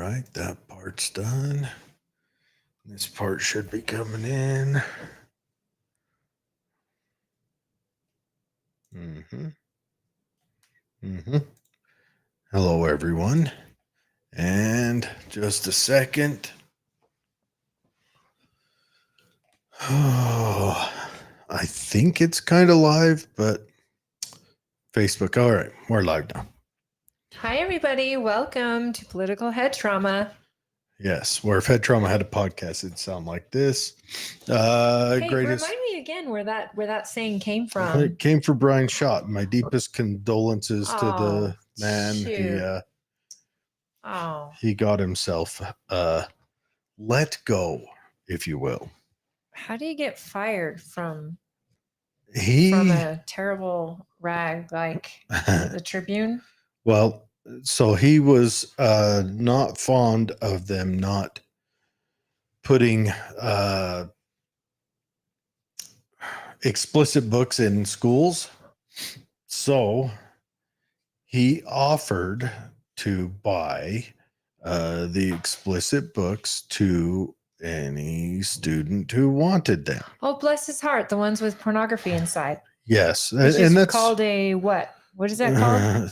right, that part's done. This part should be coming in. Hello, everyone. And just a second. Oh, I think it's kind of live, but Facebook. All right, we're live now. Hi, everybody. Welcome to Political Head Trauma. Yes, where if Head Trauma had a podcast, it'd sound like this. Hey, Greatest. remind me again where that saying came from. It came from Brian Schott. My deepest condolences to the man. Shoot. He got himself let go, if you will. How do you get fired from From a terrible rag like the Tribune? Well, so he was not fond of them not putting explicit books in schools. So he offered to buy the explicit books to any student who wanted them. Oh, bless his heart. The ones with pornography inside. Yes. Which is that's called a what? What is that called?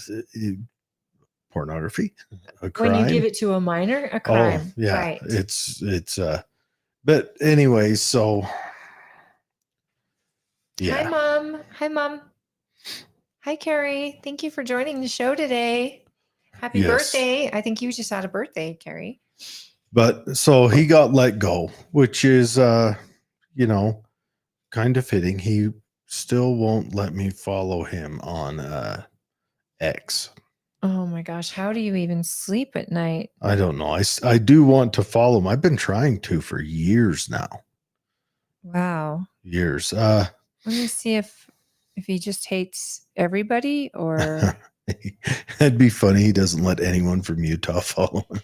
Pornography. A crime. When you give it to a minor, a crime. Oh, yeah. Right. It's but anyway, so yeah. Hi, Mom. Hi, Mom. Hi, Carrie. Thank you for joining the show today. Happy birthday. I think you just had a birthday, Carrie. But so he got let go, which is, kind of fitting. He still won't let me follow him on X. Oh my gosh. How do you even sleep at night? I don't know. I do want to follow him. I've been trying to for years now. Wow. Years. Let me see if he just hates everybody or. That'd be funny. He doesn't let anyone from Utah follow him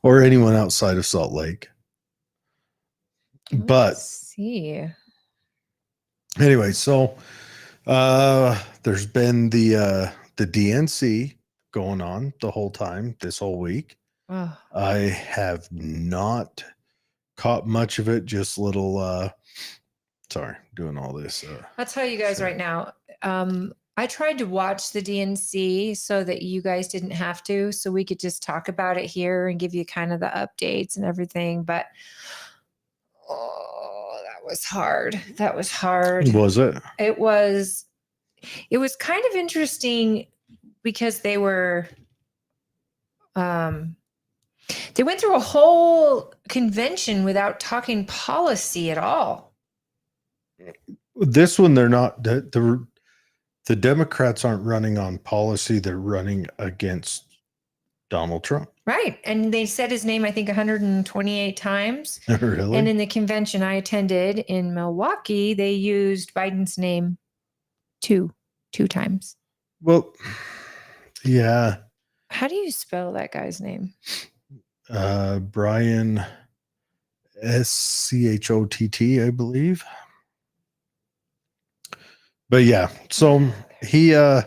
or anyone outside of Salt Lake. Let's see. Anyway, so there's been the DNC going on the whole time this whole week. Oh. I have not caught much of it, just little sorry, doing all this. I'll tell you guys right now. I tried to watch the DNC so that you guys didn't have to, so we could just talk about it here and give you kind of the updates and everything. But that was hard. That was hard. Was it? It was kind of interesting because they were they went through a whole convention without talking policy at all. This one, they're not. The Democrats aren't running on policy. They're running against Donald Trump. Right. And they said his name, I think, 128 times. Really? And in the convention I attended in Milwaukee, they used Biden's name two times. Well, yeah. How do you spell that guy's name? Brian Schott, I believe. But yeah, so he the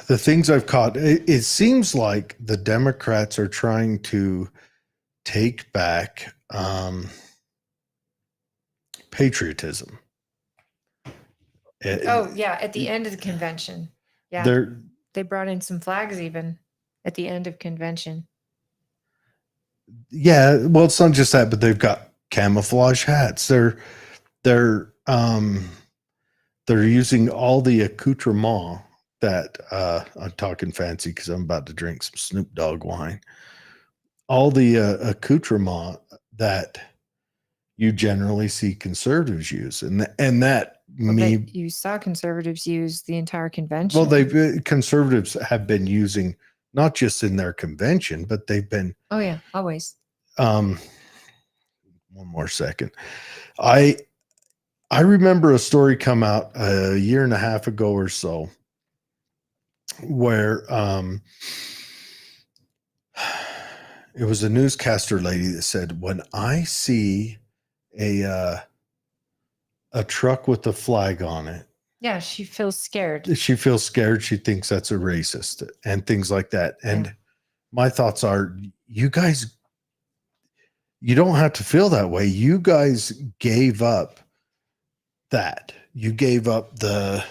things I've caught, it seems like the Democrats are trying to take back patriotism. At the end of the convention. Yeah. They brought in some flags even at the end of convention. Yeah, well, it's not just that, but they've got camouflage hats. They're using all the accoutrement that I'm talking fancy because I'm about to drink some Snoop Dogg wine. All the accoutrement that you generally see conservatives use, you saw conservatives use the entire convention. Well, conservatives have been using not just in their convention, but they've been. Oh yeah, always. One more second. I remember a story come out a year and a half ago or so where it was a newscaster lady that said, when I see a truck with a flag on it. Yeah, she feels scared. She feels scared. She thinks that's a racist and things like that. And my thoughts are, you guys, you don't have to feel that way. You guys gave up that. You gave up the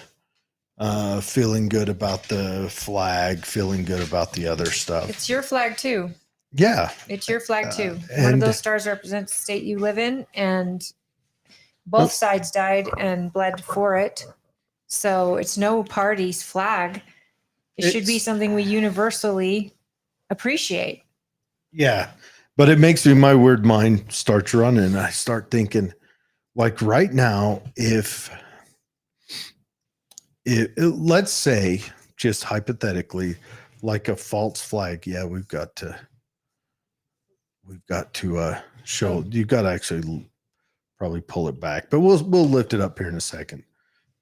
feeling good about the flag, feeling good about the other stuff. It's your flag too. Yeah. It's your flag too. One of and- those stars represents the state you live in, and both sides died and bled for it. So it's no party's flag. It should be It's- something we universally appreciate. Yeah. But it makes me, my weird mind starts running. I start thinking, like right now, if let's say, just hypothetically, like a false flag, yeah, we've got to show, you've got to actually probably pull it back, but we'll lift it up here in a second.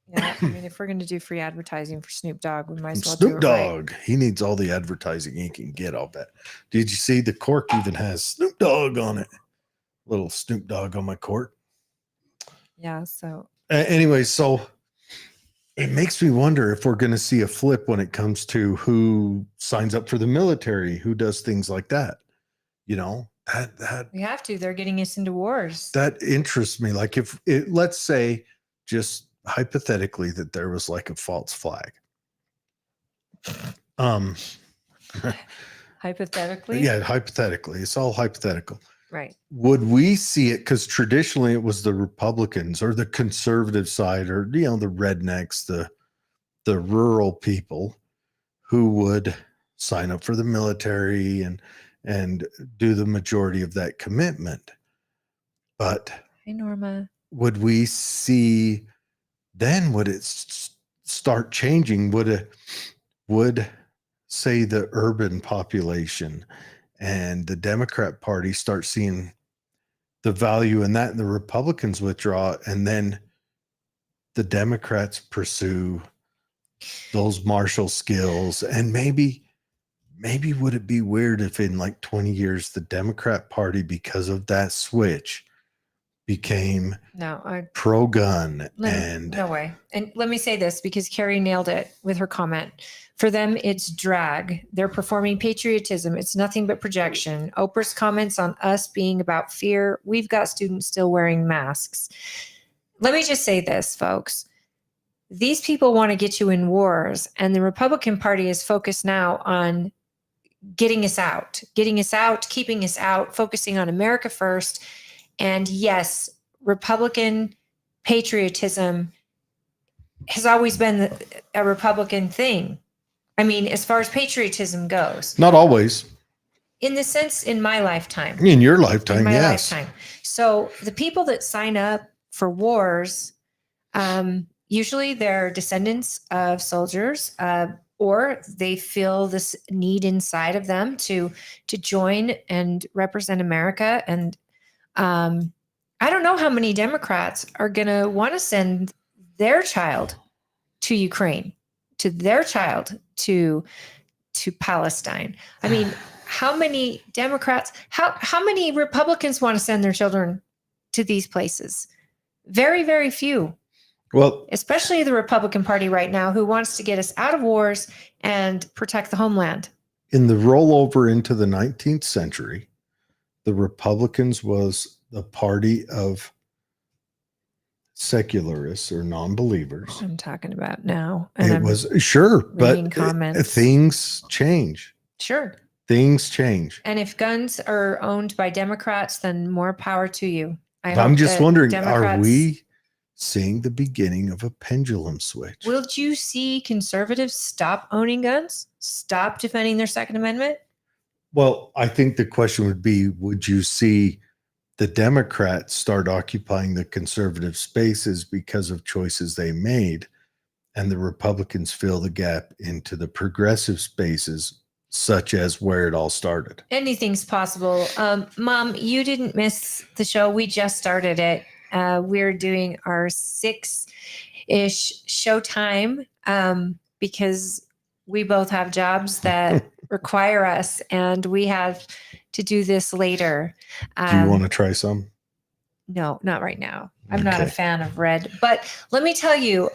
Yeah, I mean, if we're going to do free advertising for Snoop Dogg, we might as well Snoop do it right. Dogg, he needs all the advertising he can get, I'll bet. Did you see the cork even has Snoop Dogg on it? Little Snoop Dogg on my cork. Yeah, so Anyway, so it makes me wonder if we're going to see a flip when it comes to who signs up for the military, who does things like that. You know, that we have to. They're getting us into wars. that interests me. Like if it, let's say, just hypothetically, that there was like a false flag. Hypothetically? Yeah, hypothetically. It's all hypothetical. Right. Would we see it? Because traditionally it was the Republicans or the conservative side, or the rednecks, the rural people who would sign up for the military and do the majority of that commitment. But Hey, Norma. would we see then, would it start changing? Would say the urban population and the Democrat Party start seeing the value in that, and the Republicans withdraw, and then the Democrats pursue those martial skills? And maybe would it be weird if in like 20 years the Democrat Party, because of that switch, became pro-gun? And no way. And let me say this, because Carrie nailed it with her comment. For them, it's drag. They're performing patriotism. It's nothing but projection. Oprah's comments on us being about fear. We've got students still wearing masks. Let me just say this, folks. These people want to get you in wars, and the Republican Party is focused now on getting us out, keeping us out, focusing on America first. And yes, Republican patriotism has always been a Republican thing. I mean, as far as patriotism goes. not always. In the sense, in my lifetime. In your lifetime, in my yes. lifetime. So the people that sign up for wars, usually they're descendants of soldiers, or they feel this need inside of them to join and represent America. And I don't know how many Democrats are going to want to send their child to Ukraine, to their child to Palestine. I mean, how many Democrats, how many Republicans want to send their children to these places? Very, very few. Well, especially the Republican Party right now, who wants to get us out of wars and protect the homeland. in the rollover into the 19th century, the Republicans was the party of secularists or non-believers. I'm talking about now. It was sure, but comments. Things change. Sure. Things change. And if guns are owned by Democrats, then more power to you. I'm just wondering, Democrats, are we seeing the beginning of a pendulum switch? Will you see conservatives stop owning guns? Stop defending their Second Amendment? Well, I think the question would be, would you see the Democrats start occupying the conservative spaces because of choices they made, and the Republicans fill the gap into the progressive spaces, such as where it all started? Anything's possible. Mom, you didn't miss the show. We just started it. We're doing our 6-ish showtime because we both have jobs that require us, and we have to do this later. Do you want to try some? No, not right now. I'm not a fan of red. But let me tell you,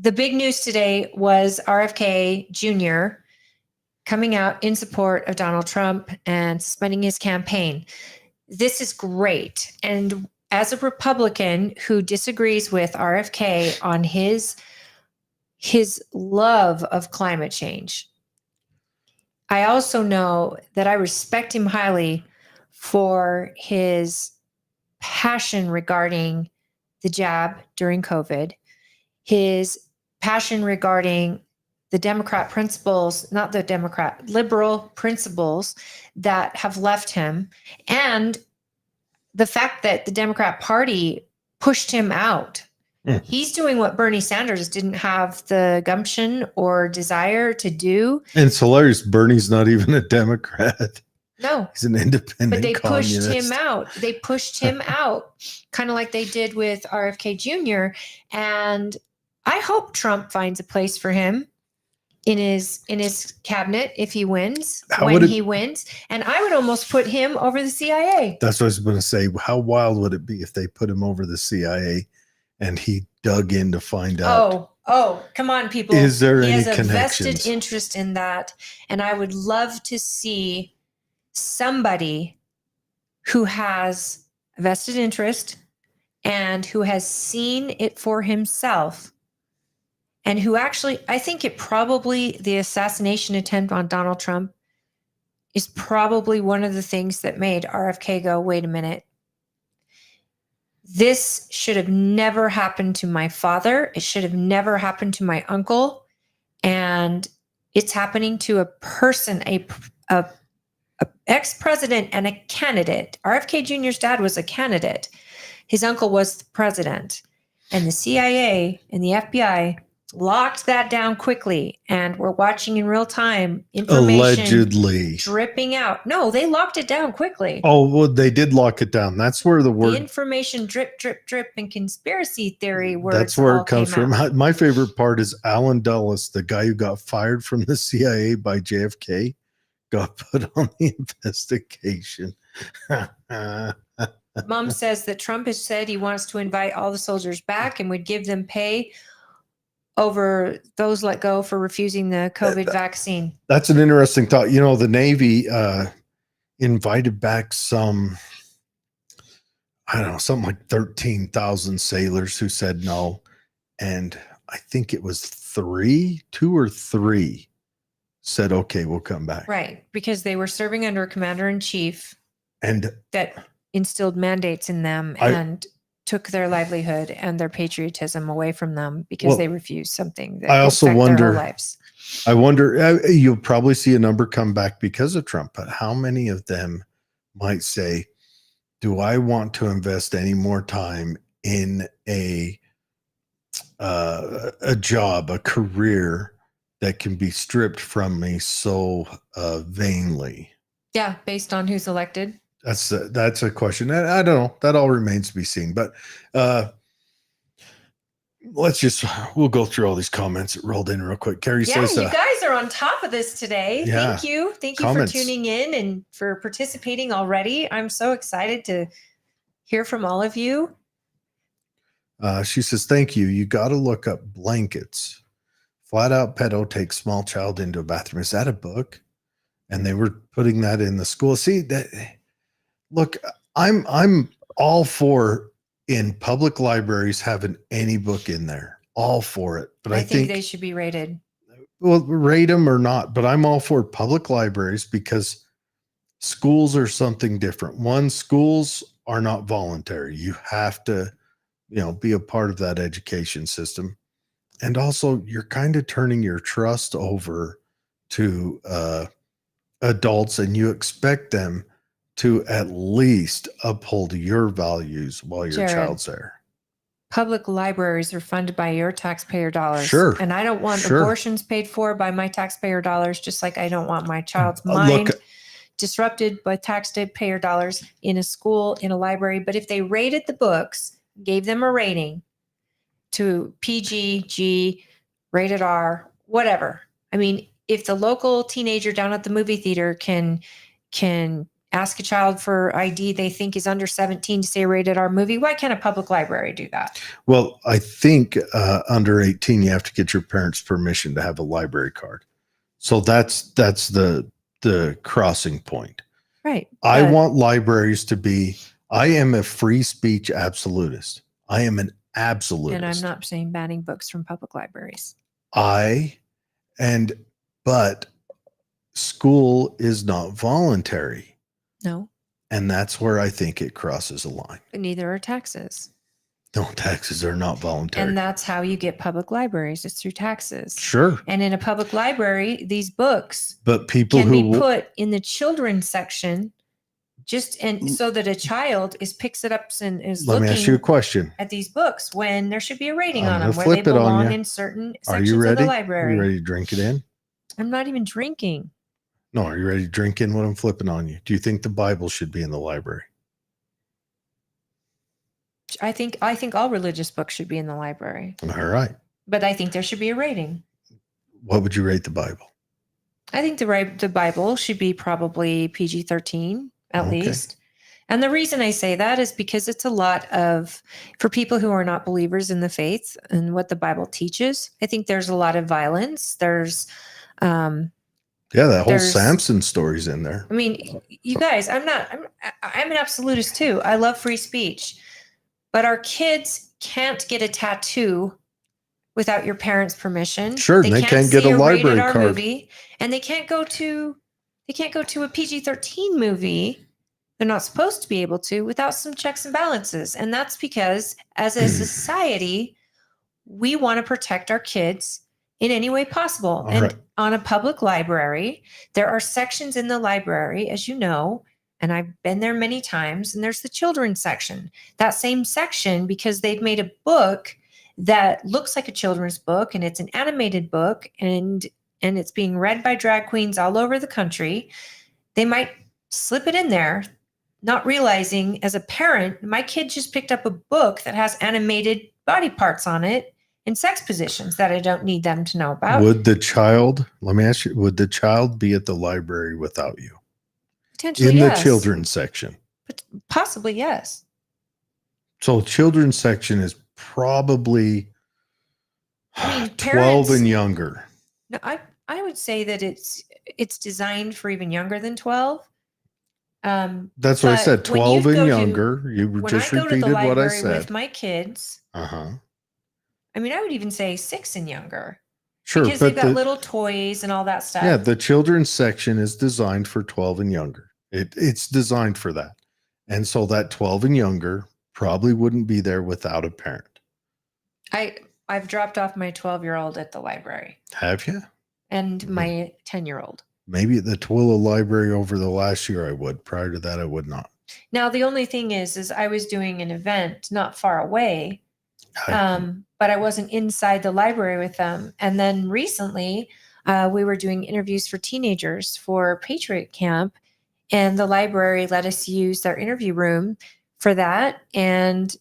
the big news today was RFK Jr. coming out in support of Donald Trump and suspending his campaign. This is great. And as a Republican who disagrees with RFK on his love of climate change, I also know that I respect him highly for his passion regarding the jab during COVID, his passion regarding the Democrat principles, not the Democrat, liberal principles that have left him, and the fact that the Democrat Party pushed him out. He's doing what Bernie Sanders didn't have the gumption or desire to do. And it's hilarious. Bernie's not even a Democrat. No. He's an independent But they communist. pushed him out. They pushed him out, kind of like they did with RFK Jr. And I hope Trump finds a place for him in his cabinet if he wins, he wins. And I would almost put him over the CIA. That's what I was going to say. How wild would it be if they put him over the CIA and he dug in to find out? Oh, come on, people. Is there any connections? He has a connections? vested interest in that. And I would love to see somebody who has a vested interest and who has seen it for himself, and who actually, I think the assassination attempt on Donald Trump is probably one of the things that made RFK go, wait a minute. This should have never happened to my father. It should have never happened to my uncle. And it's happening to a person, a ex-president and a candidate. RFK Jr.'s dad was a candidate. His uncle was the president. And the CIA and the FBI locked that down quickly, and we're watching in real time information allegedly dripping out. No, they locked it down quickly. Oh, well, they did lock it down. That's where the word information drip, and conspiracy theory words. That's where all it comes came from. out. My favorite part is Alan Dulles, the guy who got fired from the CIA by JFK, got put on the investigation. Mom says that Trump has said he wants to invite all the soldiers back and would give them pay over those let go for refusing the COVID vaccine. That's an interesting thought. You know, the Navy invited back some, I don't know, something like 13,000 sailors who said no. And I think it was 2 or 3 said, okay, we'll come back. Right. Because they were serving under a commander-in-chief and that instilled mandates in them and took their livelihood and their patriotism away from them because they refused something that I also affect wonder, their whole lives. I wonder, you'll probably see a number come back because of Trump, but how many of them might say, do I want to invest any more time in a job, a career that can be stripped from me so vainly? Yeah, based on who's elected. That's a question. I don't know. That all remains to be seen. But we'll go through all these comments that rolled in real quick. Carrie says, you guys are on top of this today. Yeah. Thank you. Thank you Comments. for tuning in and for participating already. I'm so excited to hear from all of you. She says, thank you. You got to look up blankets. Flat out pedo takes small child into a bathroom. Is that a book? And they were putting that in the school. See that. Look, I'm all for in public libraries having any book in there. All for it. But I think they should be rated. Well, rate them or not, but I'm all for public libraries because schools are something different. One, schools are not voluntary. You have to, be a part of that education system. And also you're kind of turning your trust over to adults, and you expect them to at least uphold your values while your child's there. Public libraries are funded by your taxpayer dollars. Sure. And I don't want abortions paid for by my taxpayer dollars, just like I don't want my child's mind disrupted by taxpayer dollars in a school, in a library. But if they rated the books, gave them a rating to PG, G, rated R, whatever. I mean, if the local teenager down at the movie theater can ask a child for ID they think is under 17 to say rated R movie, why can't a public library do that? Well, I think under 18, you have to get your parents' permission to have a library card. So that's the crossing point. Right. I but- want libraries to be, I am a free speech absolutist. I am an absolutist. And I'm not saying banning books from public libraries. But school is not voluntary. No, And that's where I think it crosses a line. but neither are taxes. No, taxes are not voluntary. And that's how you get public libraries. It's through taxes. Sure. And in a public library, these books But people can who be put in the children's section so that a child picks it up and is let me ask you a looking question. at these books when there should be a rating I'm on gonna them where they flip it on belong ya. in certain Are you sections of ready? the Are library. you ready to drink it in? I'm not even drinking. No, are you ready to drink in what I'm flipping on you? Do you think the Bible should be in the library? I think all religious books should be in the library, All right. but I think there should be a rating. What would you rate the Bible? I think the Bible should be probably PG-13 at Okay. least. And the reason I say that is because it's a lot for people who are not believers in the faith and what the Bible teaches. I think there's a lot of violence. There's, Yeah, that whole There's- Samson story's in there. I mean, you guys, I'm an absolutist too. I love free speech, but our kids can't get a tattoo without your parents' permission. Sure, they can't get see a library rated R card. movie, and they can't go to a PG-13 movie. They're not supposed to be able to without some checks and balances. And that's because as a society, we want to protect our kids in any way possible. All and right. on a public library, there are sections in the library, as you know, and I've been there many times, and there's the children's section. That same section, because they've made a book that looks like a children's book, and it's an animated book, and it's being read by drag queens all over the country. They might slip it in there, not realizing as a parent, my kid just picked up a book that has animated body parts on it in sex positions that I don't need them to know about. Would the child, let me ask you, would the child be at the library without you? Potentially, In the yes. children's section. But possibly, yes. So children's section is probably I mean, 12 parents- and younger. No, I would say that it's designed for even younger than 12. That's what I but said. when 12 you and go to- younger. You When just I go to the repeated what I library said. with my kids, Uh-huh. I mean, I would even say 6 and younger. Sure. Because But they've got little toys and all that stuff. yeah, the children's section is designed for 12 and younger. It's designed for that. And so that 12 and younger probably wouldn't be there without a parent. I've dropped off my 12-year-old at the library Have you? and Mm-hmm. my 10-year-old. Maybe at the Tooele library over the last year I would. Prior to that, I would not. Now, the only thing is I was doing an event not far away, but I wasn't inside the library with them. And then recently, we were doing interviews for teenagers for Patriot Camp, and the library let us use their interview room for that. And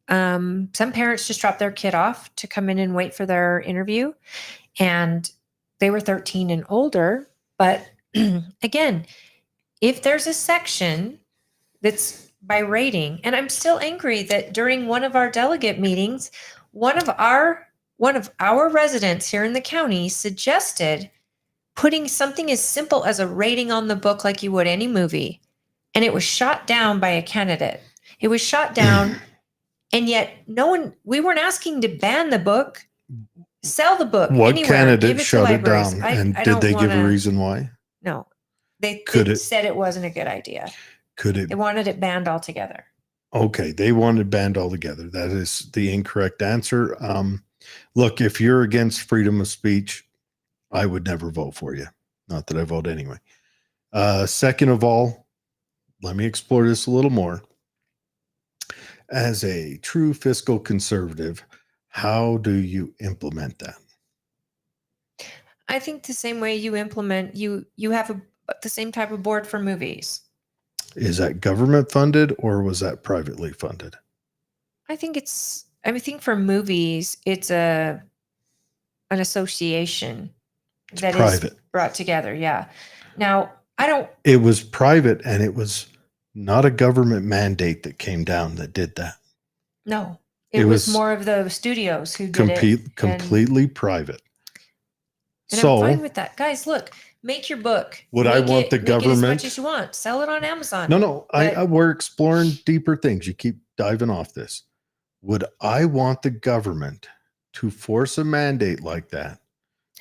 some parents just dropped their kid off to come in and wait for their interview. And they were 13 and older. But again, if there's a section that's by rating, and I'm still angry that during one of our delegate meetings, one of our residents here in the county suggested putting something as simple as a rating on the book like you would any movie. And it was shot down by a candidate. It was shot down. And yet we weren't asking to ban the book, sell the book. What anywhere, give candidate to shut it libraries. down? I And did don't they give a wanna- reason why? No. They Could it- said it wasn't a good idea. Could it? They wanted it banned altogether. Okay, they wanted banned altogether. That is the incorrect answer. Look, if you're against freedom of speech, I would never vote for you. Not that I vote anyway. Second of all, let me explore this a little more. As a true fiscal conservative, how do you implement that? I think the same way you implement, you have the same type of board for movies. Is that government funded or was that privately funded? I think for movies, it's an association that is private. brought together. Yeah. Now, It was private and it was not a government mandate that came down that did that. No, It it was was more of the studios who did it. Completely private. And So I'm fine with that. Guys, look, make your book. would I want the Make it as government? much as you want. Sell it on Amazon. No, But- we're exploring deeper things. You keep diving off this. Would I want the government to force a mandate like that?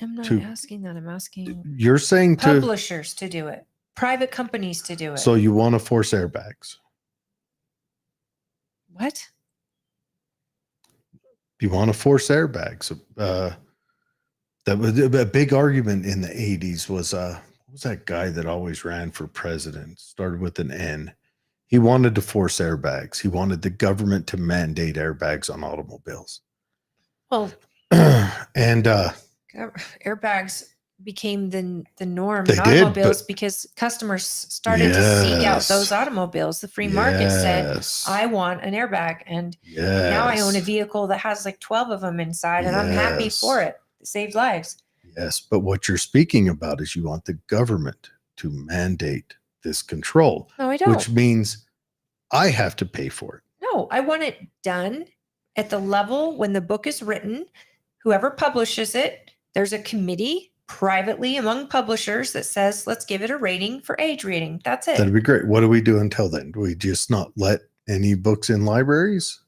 I'm not to- asking that. I'm asking You're saying to, publishers to do it, private companies to do it. so you want to force airbags? What? You want to force airbags? That was a big argument in the 80s was, what was that guy that always ran for president? Started with an N. He wanted to force airbags. He wanted the government to mandate airbags on automobiles. Well, And airbags became the norm They in did, automobiles but- because customers started to seek out Yes. those automobiles. The free market said, yes, I want an airbag. And now I own a yes, vehicle that has like 12 of them inside, and I'm happy Yes. for it. It saved lives. yes. But what you're speaking about is you want the government to mandate this control, No, I don't. which means I have to pay for it. No, I want it done at the level when the book is written. Whoever publishes it, there's a committee privately among publishers that says, let's give it a rating for age reading. That's it. That'd be great. What do we do until then? Do we just not let any books in libraries?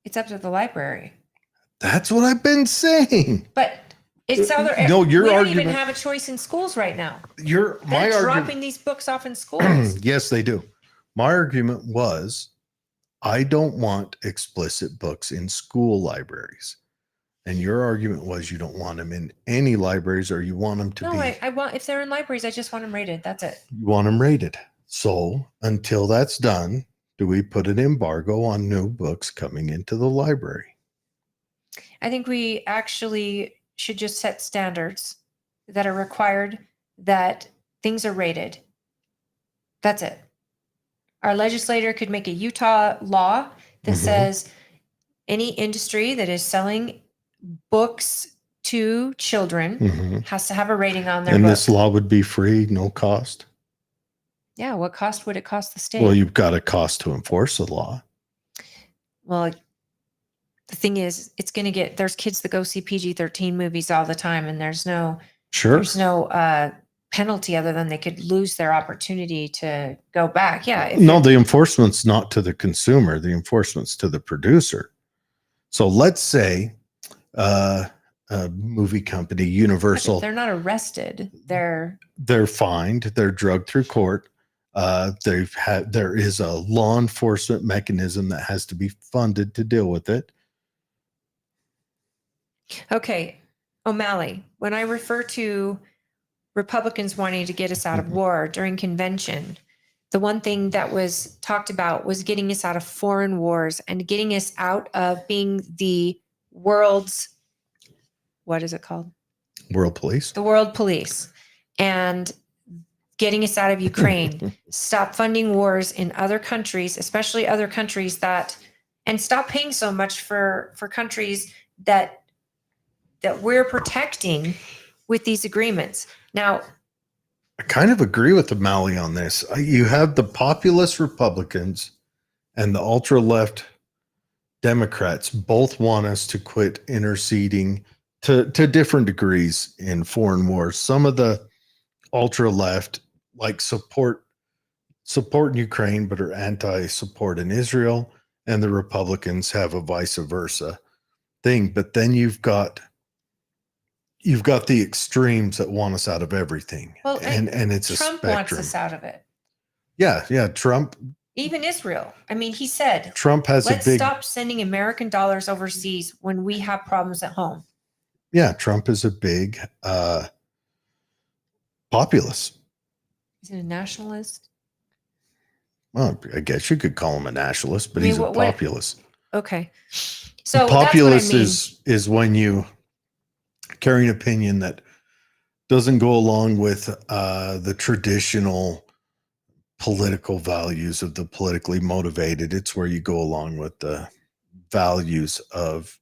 It's up to the library. That's what I've been saying. But it's other. No, your we don't argument- even have a choice in schools right now. My They're dropping argument. these books off in schools. Yes, they do. My argument was, I don't want explicit books in school libraries. And your argument was you don't want them in any libraries, or you want them to No, be, I want, if they're in libraries, I just want them rated. That's it. you want them rated. So until that's done, do we put an embargo on new books coming into the library? I think we actually should just set standards that are required, that things are rated. That's it. Our legislator could make a Utah law that Mhm. says any industry that is selling books to children Mhm. has to have a rating on their And book. this law would be free, no cost. Yeah, what cost would it cost the state? Well, you've got a cost to enforce the law. Well, the thing is, it's going to get, there's kids that go see PG-13 movies all the time, and there's no Sure. penalty other than they could lose their opportunity to go back. Yeah. if No, it- the enforcement's not to the consumer. The enforcement's to the producer. So let's say a movie company, but if Universal, they're not arrested. They're fined, they're drugged through court. There is a law enforcement mechanism that has to be funded to deal with it. okay. O'Malley, when I refer to Republicans wanting to get us out of war during convention, the one thing that was talked about was getting us out of foreign wars and getting us out of being the world's, what is it called? World police. The world police, and getting us out of Ukraine. Stop funding wars in other countries, especially other countries that, and stop paying so much for countries that we're protecting with these agreements. Now, I kind of agree with O'Malley on this. You have the populist Republicans and the ultra left Democrats both want us to quit interceding to different degrees in foreign wars. Some of the ultra left like support in Ukraine, but are anti-support in Israel, and the Republicans have a vice versa thing. But then you've got the extremes that want us out of everything. Well, and it's Trump a wants spectrum. us out of it. Yeah. Trump Even Israel. I mean, he said, has let's a big, stop sending American dollars overseas when we have problems at home. yeah, Trump is a big populist. Is it a nationalist? Well, I guess you could call him a nationalist, but I mean, he's a what- populist. Okay. So Populist that's what I mean. is when you carry an opinion that doesn't go along with the traditional political values of the politically motivated. It's where you go along with the values of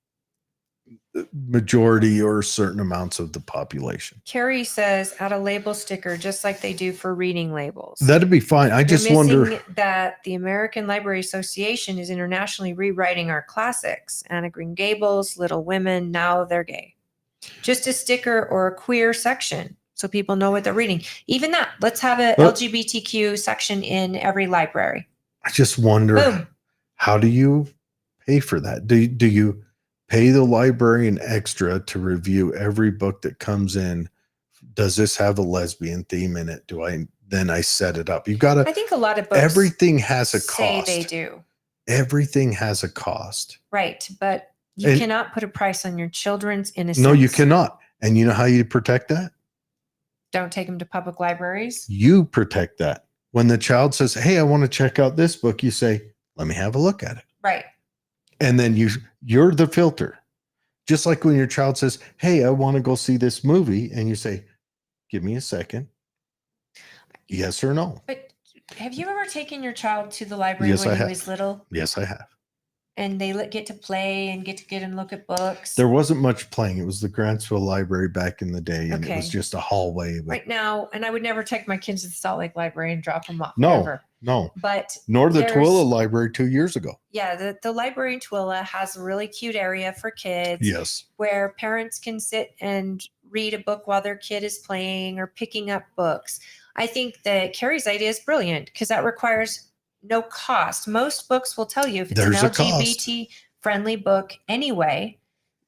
majority or certain amounts of the population. Carrie says add a label sticker just like they do for reading labels. That'd be fine. I They're just wonder. that the American Library Association is internationally rewriting our classics. Anna Green Gables, Little Women, Now They're Gay. Just a sticker or a queer section so people know what they're reading. Even that, let's have a LGBTQ section in every library. I just wonder, Boom. How do you pay for that? Do you pay the librarian extra to review every book that comes in? Does this have a lesbian theme in it? Then I set it up. You've got to. I think a lot of books everything has a say cost. they do. Everything has a cost. Right, but you cannot put a price on your children's innocence. No, you cannot. And you know how you protect that? Don't take them to public libraries. You protect that. When the child says, "Hey, I want to check out this book," you say, "Let me have a look at it." Right. And then you're the filter. Just like when your child says, "Hey, I want to go see this movie," and you say, "Give me a second. Yes or no?" But have you ever taken your child to the library when he was little? Yes, I have. And they get to play and get and look at books. There wasn't much playing. It was the Grantsville Library back in the day, and it was just a hallway. Right now, and I would never take my kids to the Salt Lake Library and drop them off. No, ever. no. But nor the Tooele Library 2 years ago. Yeah, the library in Tooele has a really cute area for kids. Yes. Where parents can sit and read a book while their kid is playing or picking up books. I think that Carrie's idea is brilliant because that requires no cost. Most books will tell you if it's an LGBT friendly book anyway,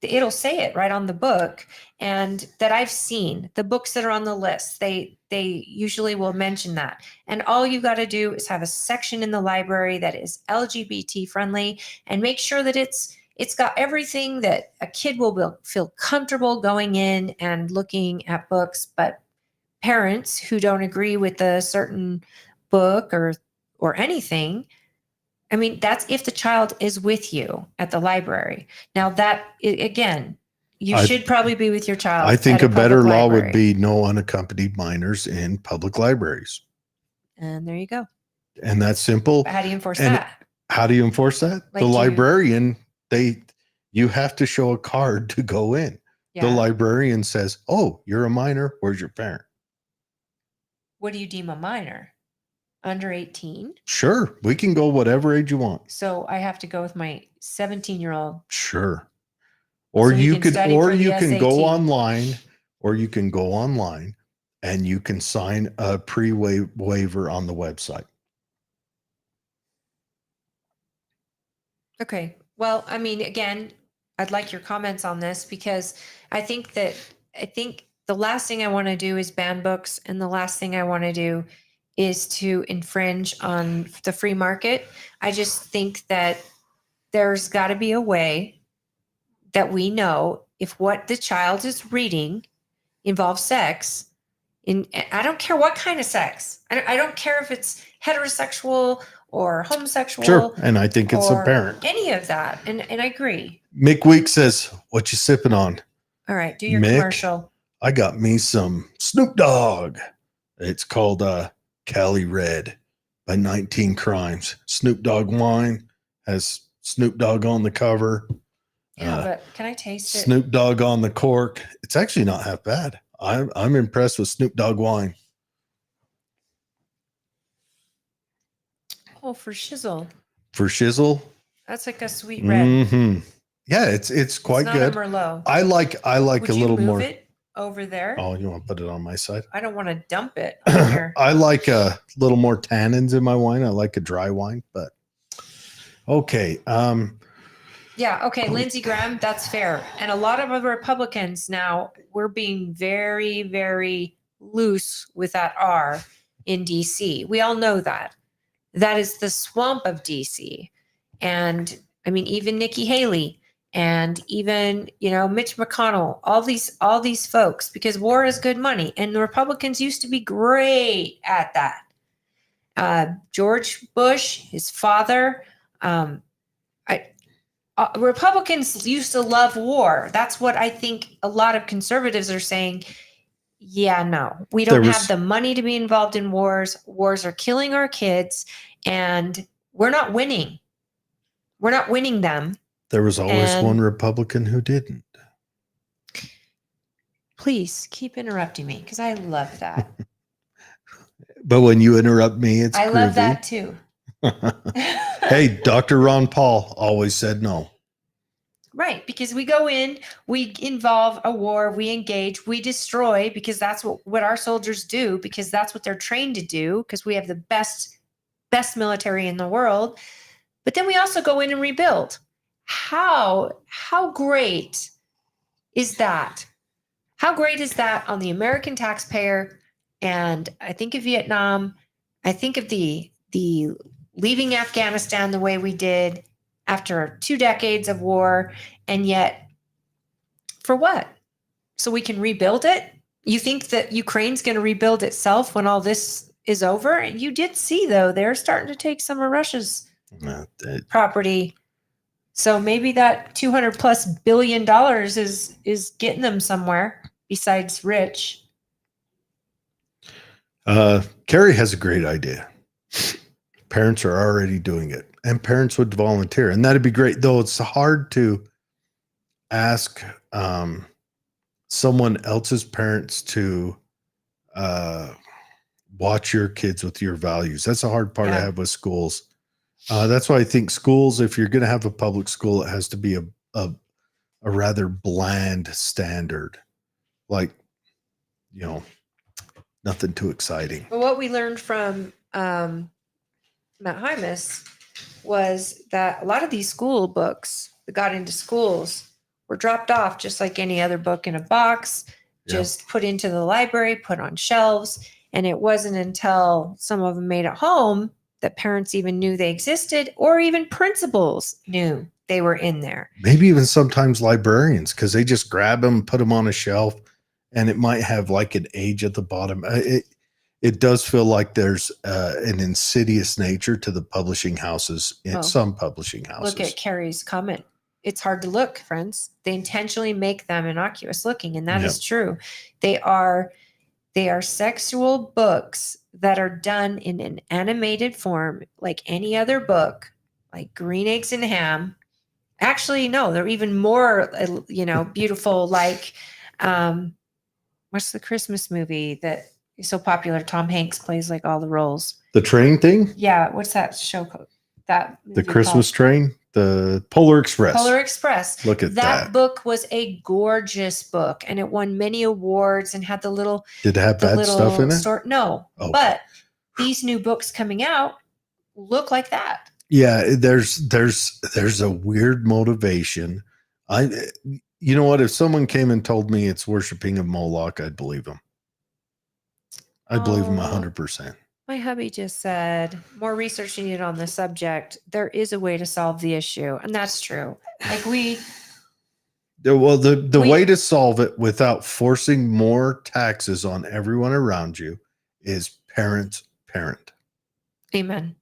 it'll say it right on the book. And that I've seen the books that are on the list, they usually will mention that. And all you got to do is have a section in the library that is LGBT friendly and make sure that it's got everything that a kid will feel comfortable going in and looking at books. But parents who don't agree with a certain book or anything, I mean, that's if the child is with you at the library. Now that, again, you should probably be with your child. I think a better law would be no unaccompanied minors in public libraries. And there you go. And that's simple. But how do you enforce that? How do you enforce that? Like the librarian, you have to show a card to go in. Yeah. The librarian says, "Oh, you're a minor. Where's your parent?" What do you deem a minor? Under 18? Sure. We can go whatever age you want. So I have to go with my 17-year-old. Sure. Or so you can go online, and you can sign a pre-waiver on the website. Okay. Well, I mean, again, I'd like your comments on this because I think the last thing I want to do is ban books, and the last thing I want to do is to infringe on the free market. I just think that there's got to be a way that we know if what the child is reading involves sex. I don't care what kind of sex. I don't care if it's heterosexual or homosexual. Sure, and I think it's apparent. Any of that, and I agree. Mick Week says, "What you sipping on?" All right, do your commercial. I got me some Snoop Dogg. It's called Cali Red by 19 Crimes. Snoop Dogg wine has Snoop Dogg on the cover. Yeah, but can I taste it? Snoop Dogg on the cork. It's actually not half bad. I'm impressed with Snoop Dogg wine. Oh, for shizzle. For shizzle? That's like a sweet red. Mm-hmm. Yeah, it's quite good. It's not a Merlot. I like Would a little more. It over there? Oh, you want to put it on my side? I don't want to dump it on here. I like a little more tannins in my wine. I like a dry wine, but okay. Yeah, okay, Lindsey Graham, that's fair. And a lot of other Republicans now, we're being very, very loose with that R in DC. We all know that. That is the swamp of DC. And I mean, even Nikki Haley and even, Mitch McConnell, all these folks, because war is good money. And the Republicans used to be great at that. George Bush, his father, Republicans used to love war. That's what I think a lot of conservatives are saying. Yeah, no, we don't have the money to be involved in wars. Wars are killing our kids, and we're not winning. We're not winning them. There was always one Republican who didn't. Please keep interrupting me because I love that. But when you interrupt me, it's I groovy. love that too. Hey, Dr. Ron Paul always said no. Right, because we go in, we involve a war, we engage, we destroy, because that's what our soldiers do, because that's what they're trained to do, because we have the best military in the world. But then we also go in and rebuild. How great is that? How great is that on the American taxpayer? And I think of Vietnam, I think of the leaving Afghanistan the way we did after 2 decades of war, and yet for what? So we can rebuild it? You think that Ukraine's going to rebuild itself when all this is over? And you did see, though, they're starting to take some of Russia's property. So maybe that $200+ billion is getting them somewhere besides rich. Carrie has a great idea. Parents are already doing it, and parents would volunteer, and that'd be great. Though it's hard to ask someone else's parents to watch your kids with your values. That's a hard part I have with schools. That's why I think schools, if you're going to have a public school, it has to be a rather bland standard, like, nothing too exciting. Well, what we learned from Matt Hymas was that a lot of these school books that got into schools were dropped off just like any other book in a box, just put into the library, put on shelves. And it wasn't until some of them made it home that parents even knew they existed, or even principals knew they were in there. Maybe even sometimes librarians, because they just grab them, put them on a shelf, and it might have like an age at the bottom. It does feel like there's an insidious nature to the publishing houses in some publishing houses. Look at Carrie's comment. It's hard to look, friends. They intentionally make them innocuous looking, and that is true. They are sexual books that are done in an animated form, like any other book, like Green Eggs and Ham. Actually, no, they're even more, beautiful. Like, what's the Christmas movie that is so popular? Tom Hanks plays like all the roles. The Train thing? Yeah. What's that show called? The Christmas Train? The Polar Express. Polar Express. Look at that. That book was a gorgeous book, and it won many awards and had the little. Did it have bad stuff in it? No. Okay. But these new books coming out look like that. Yeah, there's a weird motivation. You know what? If someone came and told me it's worshiping of Moloch, I'd believe them. I'd believe them 100%. My hubby just said, more research needed on the subject. There is a way to solve the issue. And that's true. Like the way to solve it without forcing more taxes on everyone around you is parent. Amen.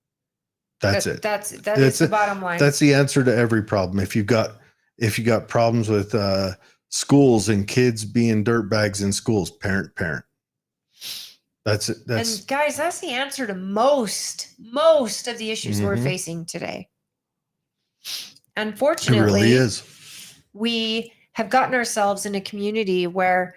That's it. That is the bottom line. That's the answer to every problem. If you got problems with schools and kids being dirtbags in schools, parent. That's it. And guys, that's the answer to most of the issues we're facing today. Unfortunately, it really is. We have gotten ourselves in a community where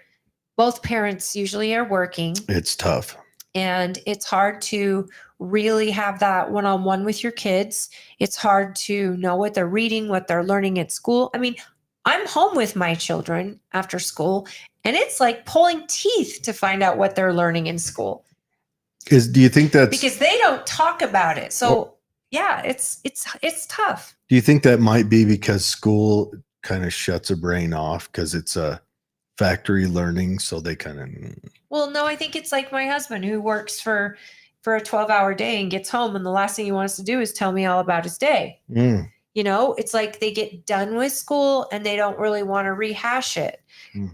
both parents usually are working. It's tough. And it's hard to really have that one-on-one with your kids. It's hard to know what they're reading, what they're learning at school. I mean, I'm home with my children after school, and it's like pulling teeth to find out what they're learning in school. Do you think that's because they don't talk about it? So it's tough. Do you think that might be because school kind of shuts a brain off because it's a factory learning, so they kind of? Well, no, I think it's like my husband who works for a 12-hour day and gets home, and the last thing he wants to do is tell me all about his day. It's like they get done with school and they don't really want to rehash it.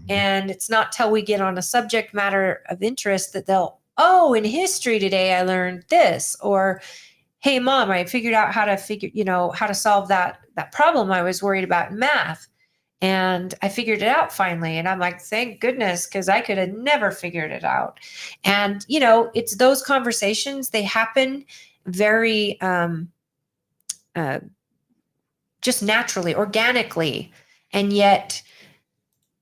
And it's not till we get on a subject matter of interest that they'll, in history today, I learned this, or, hey, Mom, I figured out how to solve that problem I was worried about in math. And I figured it out finally. And I'm like, thank goodness, because I could have never figured it out. And, it's those conversations, they happen very just naturally, organically. And yet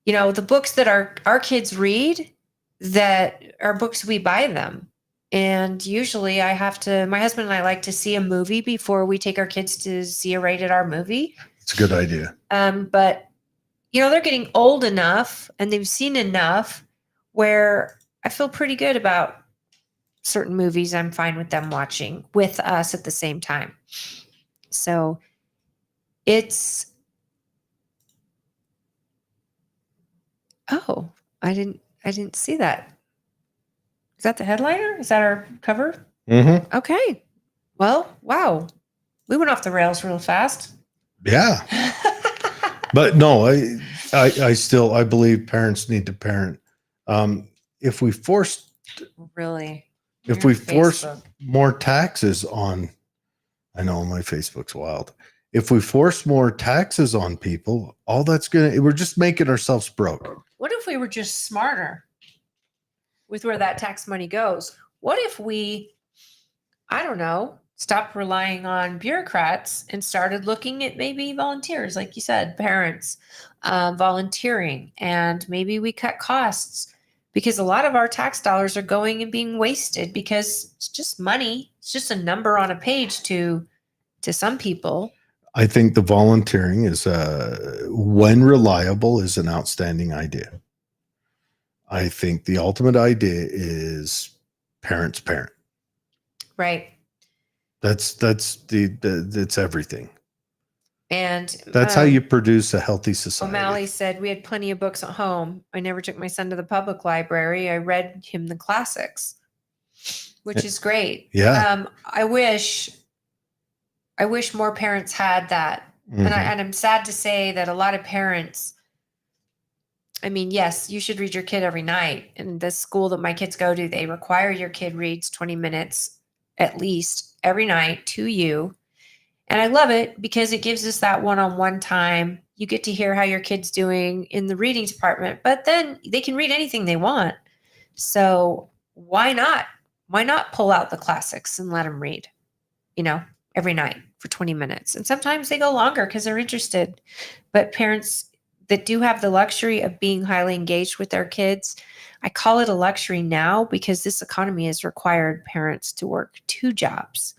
the books that our kids read, that are books we buy them. And usually my husband and I like to see a movie before we take our kids to see a rated R movie. It's a good idea. But they're getting old enough and they've seen enough where I feel pretty good about certain movies. I'm fine with them watching with us at the same time. So it's, oh, I didn't see that. Is that the headliner? Is that our cover? Mm-hmm. Okay. Well, wow. We went off the rails real fast. Yeah. But no, I believe parents need to parent. If we force more taxes on, I know my Facebook's wild. If we force more taxes on people, we're just making ourselves broke. What if we were just smarter with where that tax money goes? What if we, I don't know, stopped relying on bureaucrats and started looking at maybe volunteers, like you said, parents volunteering, and maybe we cut costs, because a lot of our tax dollars are going and being wasted because it's just money. It's just a number on a page to some people. I think the volunteering is, when reliable, is an outstanding idea. I think the ultimate idea is parents parent. Right. That's everything. And that's how you produce a healthy society. O'Malley said, we had plenty of books at home. I never took my son to the public library. I read him the classics, which is great. Yeah. I wish more parents had that. Mm-hmm. And I'm sad to say that a lot of parents, I mean, yes, you should read your kid every night. And the school that my kids go to, they require your kid reads 20 minutes at least every night to you. And I love it because it gives us that one-on-one time. You get to hear how your kid's doing in the reading department, but then they can read anything they want. So why not? Why not pull out the classics and let them read, every night for 20 minutes? And sometimes they go longer because they're interested. But parents that do have the luxury of being highly engaged with their kids, I call it a luxury now because this economy has required parents to work 2 jobs.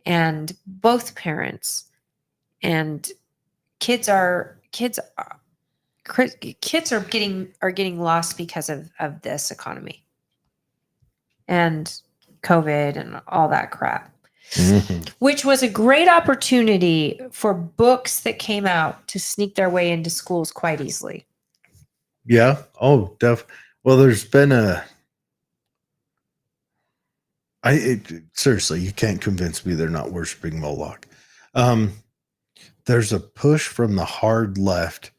And both parents and kids are getting lost because of this economy and COVID and all that crap. Mm-hmm. Which was a great opportunity for books that came out to sneak their way into schools quite easily. Yeah. Oh, well, there's been seriously, you can't convince me they're not worshiping Moloch. There's a push from the hard left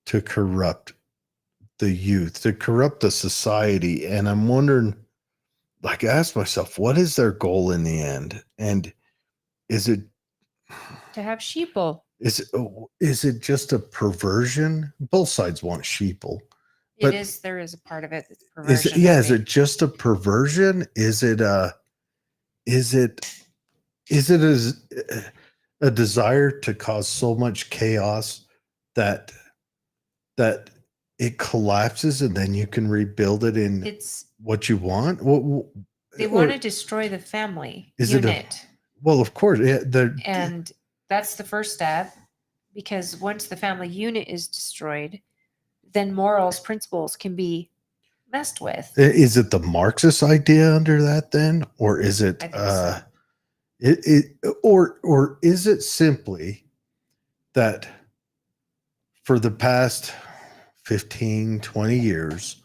to corrupt the youth, to corrupt the society. And I'm wondering, I ask myself, what is their goal in the end? And is it to have sheeple? Is it just a perversion? Both sides want sheeple. There is a part of it that's perversion. Is it just a perversion? Is it a desire to cause so much chaos that it collapses and then you can rebuild it in what you want? They want to destroy the family unit. Well, of course. And that's the first step, because once the family unit is destroyed, then morals, principles can be messed with. Is it the Marxist idea under that then? Or is it, or is it simply that for the past 15, 20 years,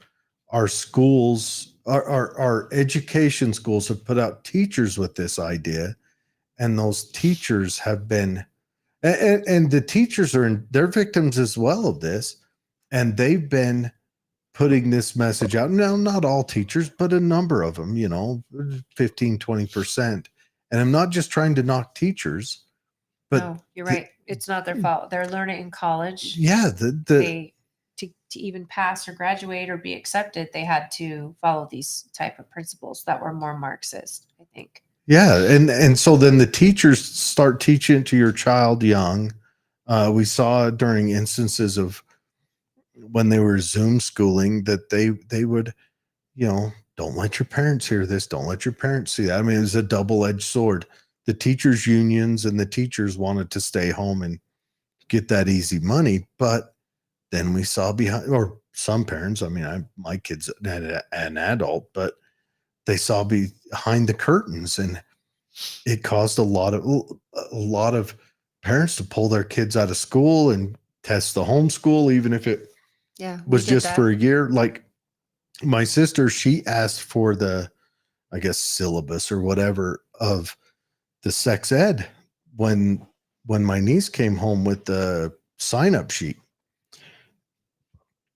our schools, our education schools have put out teachers with this idea, and those teachers have been, and the teachers they're victims as well of this, and they've been putting this message out. Now, not all teachers, but a number of them, 15, 20%. And I'm not just trying to knock teachers, but no, you're right. It's not their fault. They're learning in college. Yeah. To even pass or graduate or be accepted, they had to follow these type of principles that were more Marxist, I think. Yeah. And so then the teachers start teaching to your child young. We saw during instances of when they were Zoom schooling that they would, don't let your parents hear this. Don't let your parents see that. I mean, it was a double-edged sword. The teachers unions and the teachers wanted to stay home and get that easy money. But then we saw behind, or some parents, I mean, my kid's an adult, but they saw behind the curtains, and it caused a lot of parents to pull their kids out of school and test the homeschool, even if it was just for a year. Like my sister, she asked for the, I guess, syllabus or whatever of the sex ed when my niece came home with the sign-up sheet,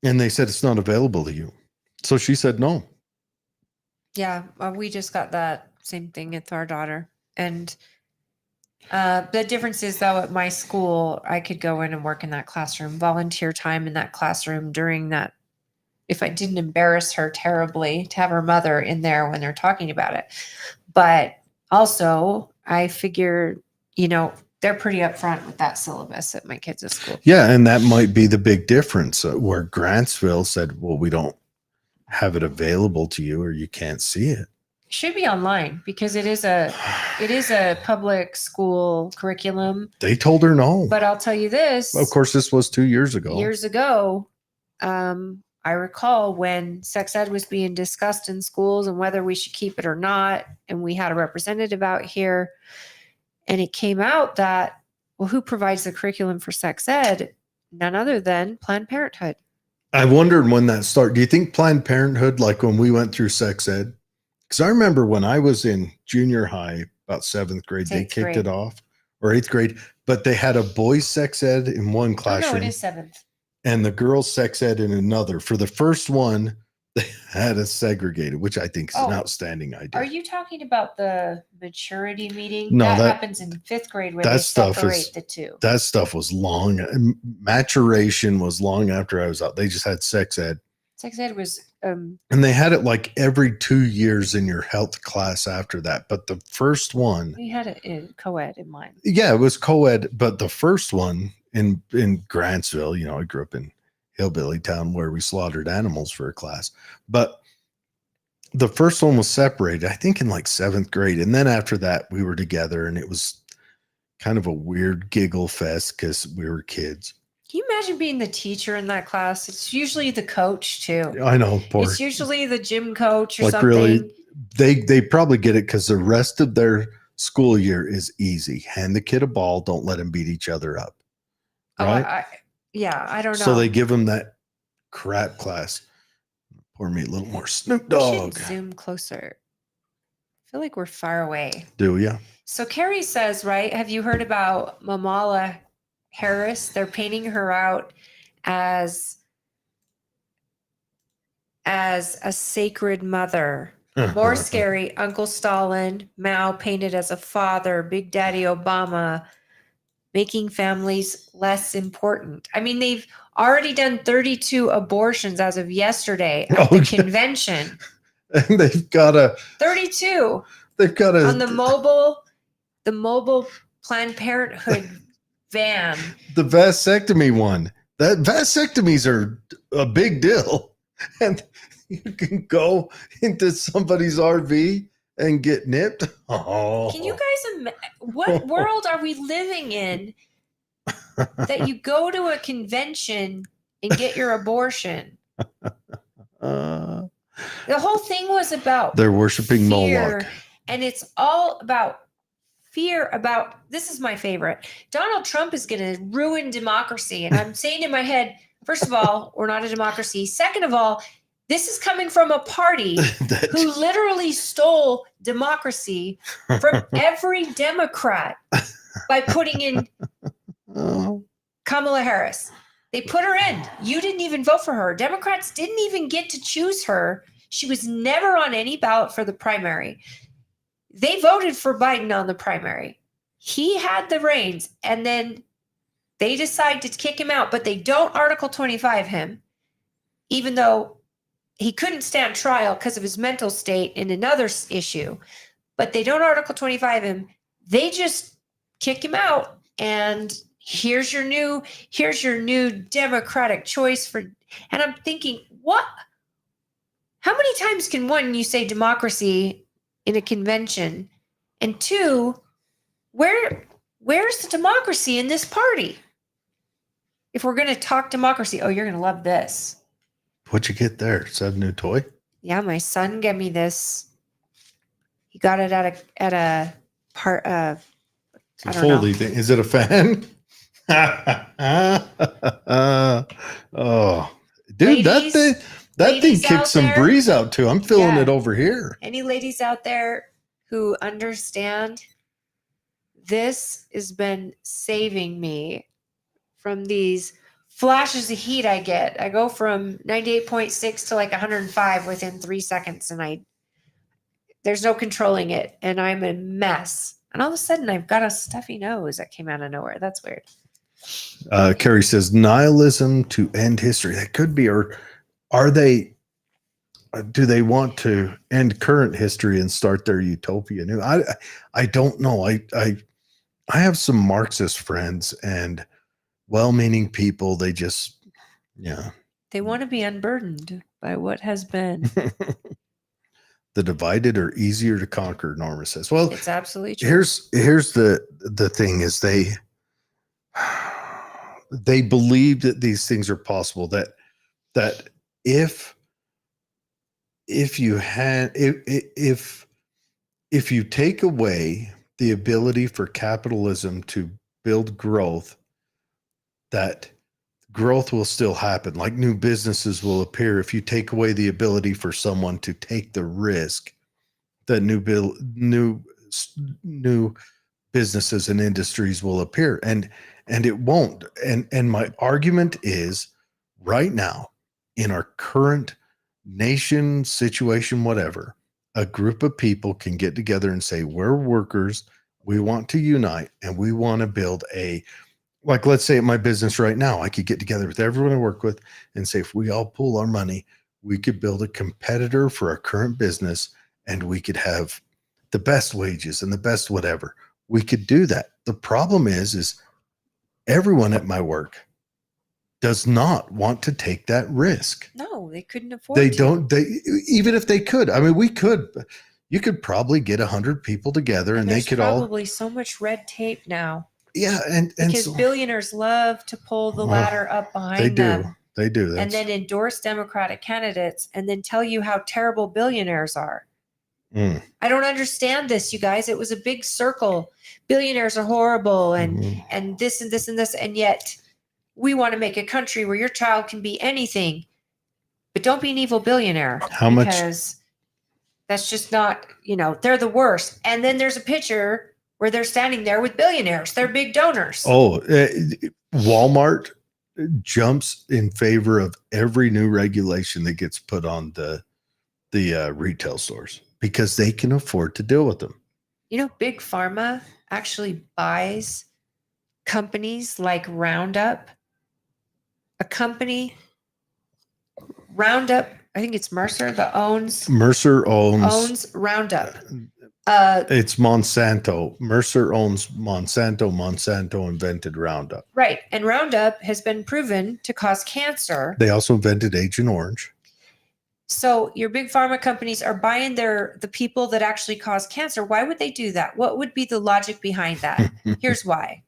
and they said it's not available to you. So she said no. Yeah, we just got that same thing with our daughter. And the difference is, though, at my school, I could go in and work in that classroom, volunteer time in that classroom during that, if I didn't embarrass her terribly, to have her mother in there when they're talking about it. But also, I figure, they're pretty upfront with that syllabus at my kids' school. Yeah, and that might be the big difference where Grantsville said, well, we don't have it available to you, or you can't see it. It should be online because it is a public school curriculum. They told her no. But I'll tell you this. Of course, this was 2 years ago. I recall when sex ed was being discussed in schools and whether we should keep it or not. And we had a representative out here, and it came out that, well, who provides the curriculum for sex ed? None other than Planned Parenthood. I wondered when that started. Do you think Planned Parenthood, like when we went through sex ed? Because I remember when I was in junior high, about 7th grade, they kicked it off, or 8th grade, but they had a boys sex ed in one classroom. Oh, no, it is 7th. And the girls sex ed in another. For the first one, they had us segregated, which I think is an outstanding idea. Are you talking about the maturity meeting? No, that happens in 5th grade where they separate the two. That stuff was long. Maturation was long after I was out. They just had sex ed. Sex ed was... and they had it like every 2 years in your health class after that. But the first one... We had it in co-ed in mine. Yeah, it was co-ed. But the first one in Grantsville, I grew up in hillbilly town where we slaughtered animals for a class. But the first one was separated, I think, in like 7th grade. And then after that, we were together, and it was kind of a weird giggle fest because we were kids. Can you imagine being the teacher in that class? It's usually the coach too. I know. It's usually the gym coach or like something. Really, they probably get it because the rest of their school year is easy. Hand the kid a ball. Don't let them beat each other up. Right? I don't know. So they give them that crap class. Pour me a little more Snoop Dogg. We should zoom closer. I feel like we're far away. Do you? So Carrie says, right, have you heard about Mamala Harris? They're painting her out as a sacred mother. More scary, Uncle Stalin, Mao painted as a father, Big Daddy Obama, making families less important. I mean, they've already done 32 abortions as of yesterday at the convention. And they've got 32. They've got on the mobile Planned Parenthood van. The vasectomy one. That vasectomies are a big deal. And you can go into somebody's RV and get nipped. Oh. Can you guys what world are we living in that you go to a convention and get your abortion? The whole thing was about they're worshiping Moloch. And it's all about fear about, this is my favorite. Donald Trump is going to ruin democracy. And I'm saying in my head, first of all, we're not a democracy. Second of all, this is coming from a party who literally stole democracy from every Democrat by putting in Kamala Harris. They put her in. You didn't even vote for her. Democrats didn't even get to choose her. She was never on any ballot for the primary. They voted for Biden on the primary. He had the reins, and then they decide to kick him out, but they don't Article 25 him, even though he couldn't stand trial because of his mental state in another issue. But they don't Article 25 him. They just kick him out, and here's your new Democratic choice for, and I'm thinking, what? How many times can one, you say democracy in a convention, and two, where's the democracy in this party? If we're going to talk democracy, oh, you're going to love this. What'd you get there? Is that a new toy? Yeah, my son gave me this. He got it at a part of. I don't Foldy know. thing. Is it a fan? Oh, dude, Ladies, that thing ladies out kicks some there? breeze out too. I'm feeling Yeah. it over here. Any ladies out there who understand, this has been saving me from these flashes of heat I get. I go from 98.6 to like 105 within 3 seconds, and there's no controlling it, and I'm a mess. And all of a sudden, I've got a stuffy nose that came out of nowhere. That's weird. Carrie says nihilism to end history. That could be, or are they? Do they want to end current history and start their utopia new? I don't know. I have some Marxist friends and well-meaning people. They just, yeah. They want to be unburdened by what has been. The divided are easier to conquer, Norma says. Well, It's absolutely true. here's the thing is they believe that these things are possible, that if you take away the ability for capitalism to build growth, that growth will still happen. Like new businesses will appear. If you take away the ability for someone to take the risk, that new businesses and industries will appear, and it won't. And my argument is, right now, in our current nation situation, whatever, a group of people can get together and say, we're workers, we want to unite, and we want to build like, let's say at my business right now, I could get together with everyone I work with and say, if we all pool our money, we could build a competitor for our current business, and we could have the best wages and the best whatever. We could do that. The problem is everyone at my work does not want to take that risk. No, they couldn't afford They to. don't. Even if they could, I mean, we could. You could probably get 100 people together, and they could all. There's probably so much red tape now. Yeah, and Because so, billionaires love to pull the ladder up behind they do. them. They do. And then endorse Democratic candidates and then tell you how terrible billionaires are. I don't understand this, you guys. It was a big circle. Billionaires are horrible, and this and this and this, and yet we want to make a country where your child can be anything, but don't be an evil billionaire. Because that's just not, they're the worst. And then there's a picture where they're standing there with billionaires. They're big donors. Oh, Walmart jumps in favor of every new regulation that gets put on the retail stores because they can afford to deal with them. Big Pharma actually buys companies like Roundup. A company, Roundup, I think it's Mercer that owns Roundup. It's Monsanto. Mercer owns Monsanto. Monsanto invented Roundup. Right. And Roundup has been proven to cause cancer. They also invented Agent Orange. So your big pharma companies are buying the people that actually cause cancer. Why would they do that? What would be the logic behind that? Here's why.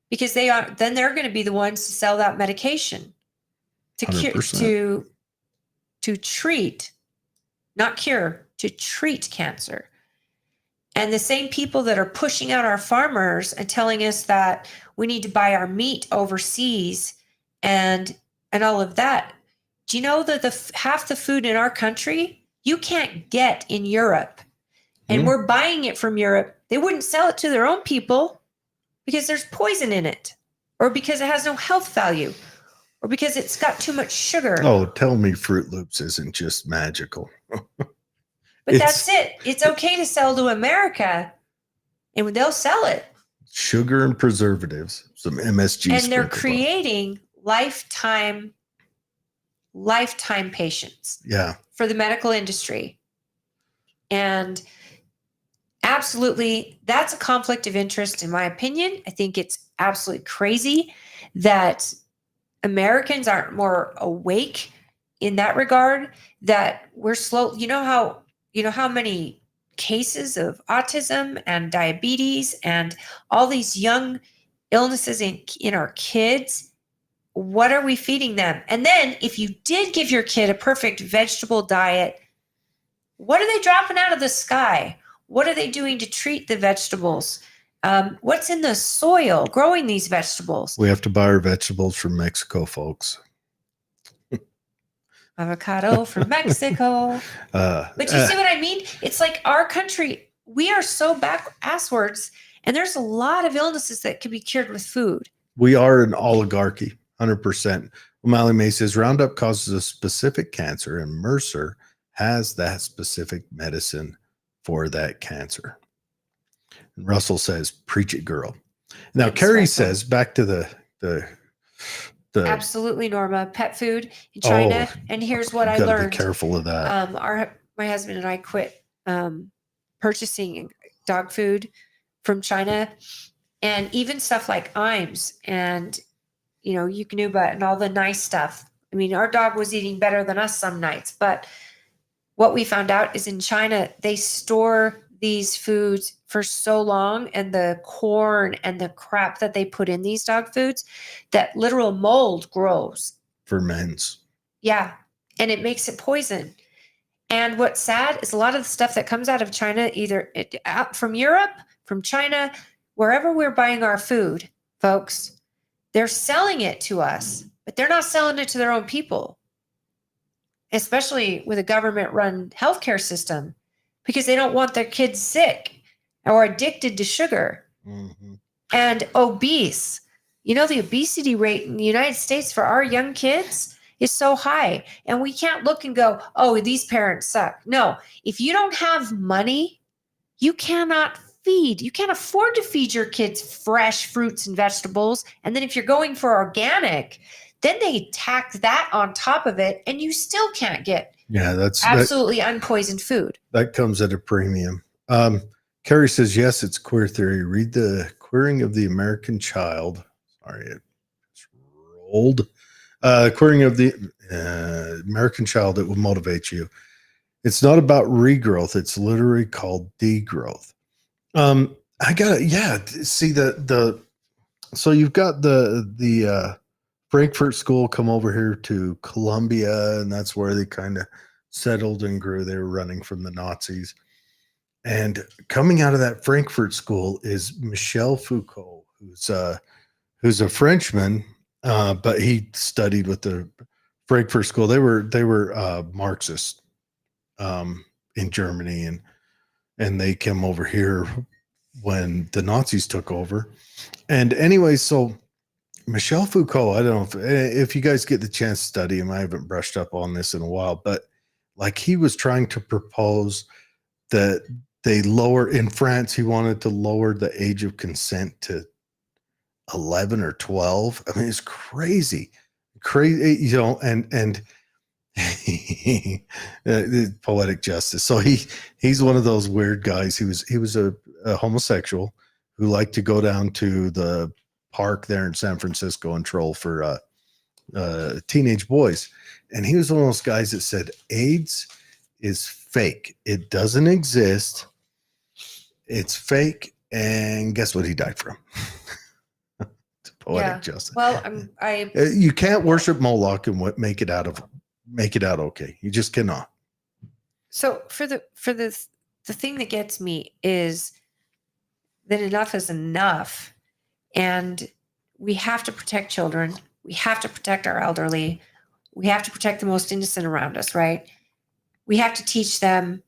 Because they're going to be the ones to sell that medication to treat, not cure, to treat cancer. And the same people that are pushing out our farmers and telling us that we need to buy our meat overseas and all of that. Do you know that half the food in our country you can't get in Europe, and we're buying it from Europe? They wouldn't sell it to their own people because there's poison in it, or because it has no health value, or because it's got too much sugar. Oh, tell me Fruit Loops isn't just magical. But that's it. It's okay to sell to America, and they'll sell it. Sugar and preservatives, some MSG. And they're creating lifetime patients. Yeah. For the medical industry. And Absolutely. That's a conflict of interest, in my opinion. I think it's absolutely crazy that Americans aren't more awake in that regard, that we're slow. You know how many cases of autism and diabetes and all these young illnesses in our kids. What are we feeding them? And then if you did give your kid a perfect vegetable diet, what are they dropping out of the sky? What are they doing to treat the vegetables? What's in the soil growing these vegetables? We have to buy our vegetables from Mexico, folks. Avocado from Mexico. But you see what I mean? It's like our country, we are so back asswards, and there's a lot of illnesses that can be cured with food. We are an oligarchy, 100%. O'Malley May says Roundup causes a specific cancer, and Mercer has that specific medicine for that cancer. And Russell says, preach it, girl. Now, Thanks, Carrie Russell. says, back to the Absolutely, Norma. Pet food in China. And here's what I gotta learned. be careful of that. My husband and I quit purchasing dog food from China, and even stuff like Iams and Eukanuba and all the nice stuff. I mean, our dog was eating better than us some nights, but what we found out is in China, they store these foods for so long, and the corn and the crap that they put in these dog foods, that literal mold grows. Ferments. Yeah. And it makes it poison. And what's sad is a lot of the stuff that comes out of China, out from Europe, from China, wherever we're buying our food, folks, they're selling it to us, but they're not selling it to their own people, especially with a government-run healthcare system, because they don't want their kids sick or addicted to sugar and obese. The obesity rate in the United States for our young kids is so high, and we can't look and go, oh, these parents suck. No, if you don't have money, you can't afford to feed your kids fresh fruits and vegetables. And then if you're going for organic, then they tack that on top of it, and you still can't get absolutely unpoisoned food. That comes at a premium. Carrie says, yes, it's queer theory. Read The Queering of the American Child. Sorry, it just rolled. Queering of the American Child. It will motivate you. It's not about regrowth. It's literally called degrowth. See so you've got the Frankfurt School come over here to Columbia, and that's where they kind of settled and grew. They were running from the Nazis. And coming out of that Frankfurt School is Michel Foucault, who's a Frenchman, but he studied with the Frankfurt School. They were Marxist in Germany, and they came over here when the Nazis took over. And anyway, so Michel Foucault, I don't know if you guys get the chance to study him. I haven't brushed up on this in a while, but like he was trying to propose that they lower in France. He wanted to lower the age of consent to 11 or 12. I mean, it's crazy, and poetic justice. So he's one of those weird guys. He was a homosexual who liked to go down to the park there in San Francisco and troll for teenage boys. And he was one of those guys that said AIDS is fake. It doesn't exist. It's fake. And guess what he died from? Poetic justice. Well, you can't worship Moloch and make it out okay. You just cannot. So for the thing that gets me is that enough is enough, and we have to protect children. We have to protect our elderly. We have to protect the most innocent around us, right? We have to teach them,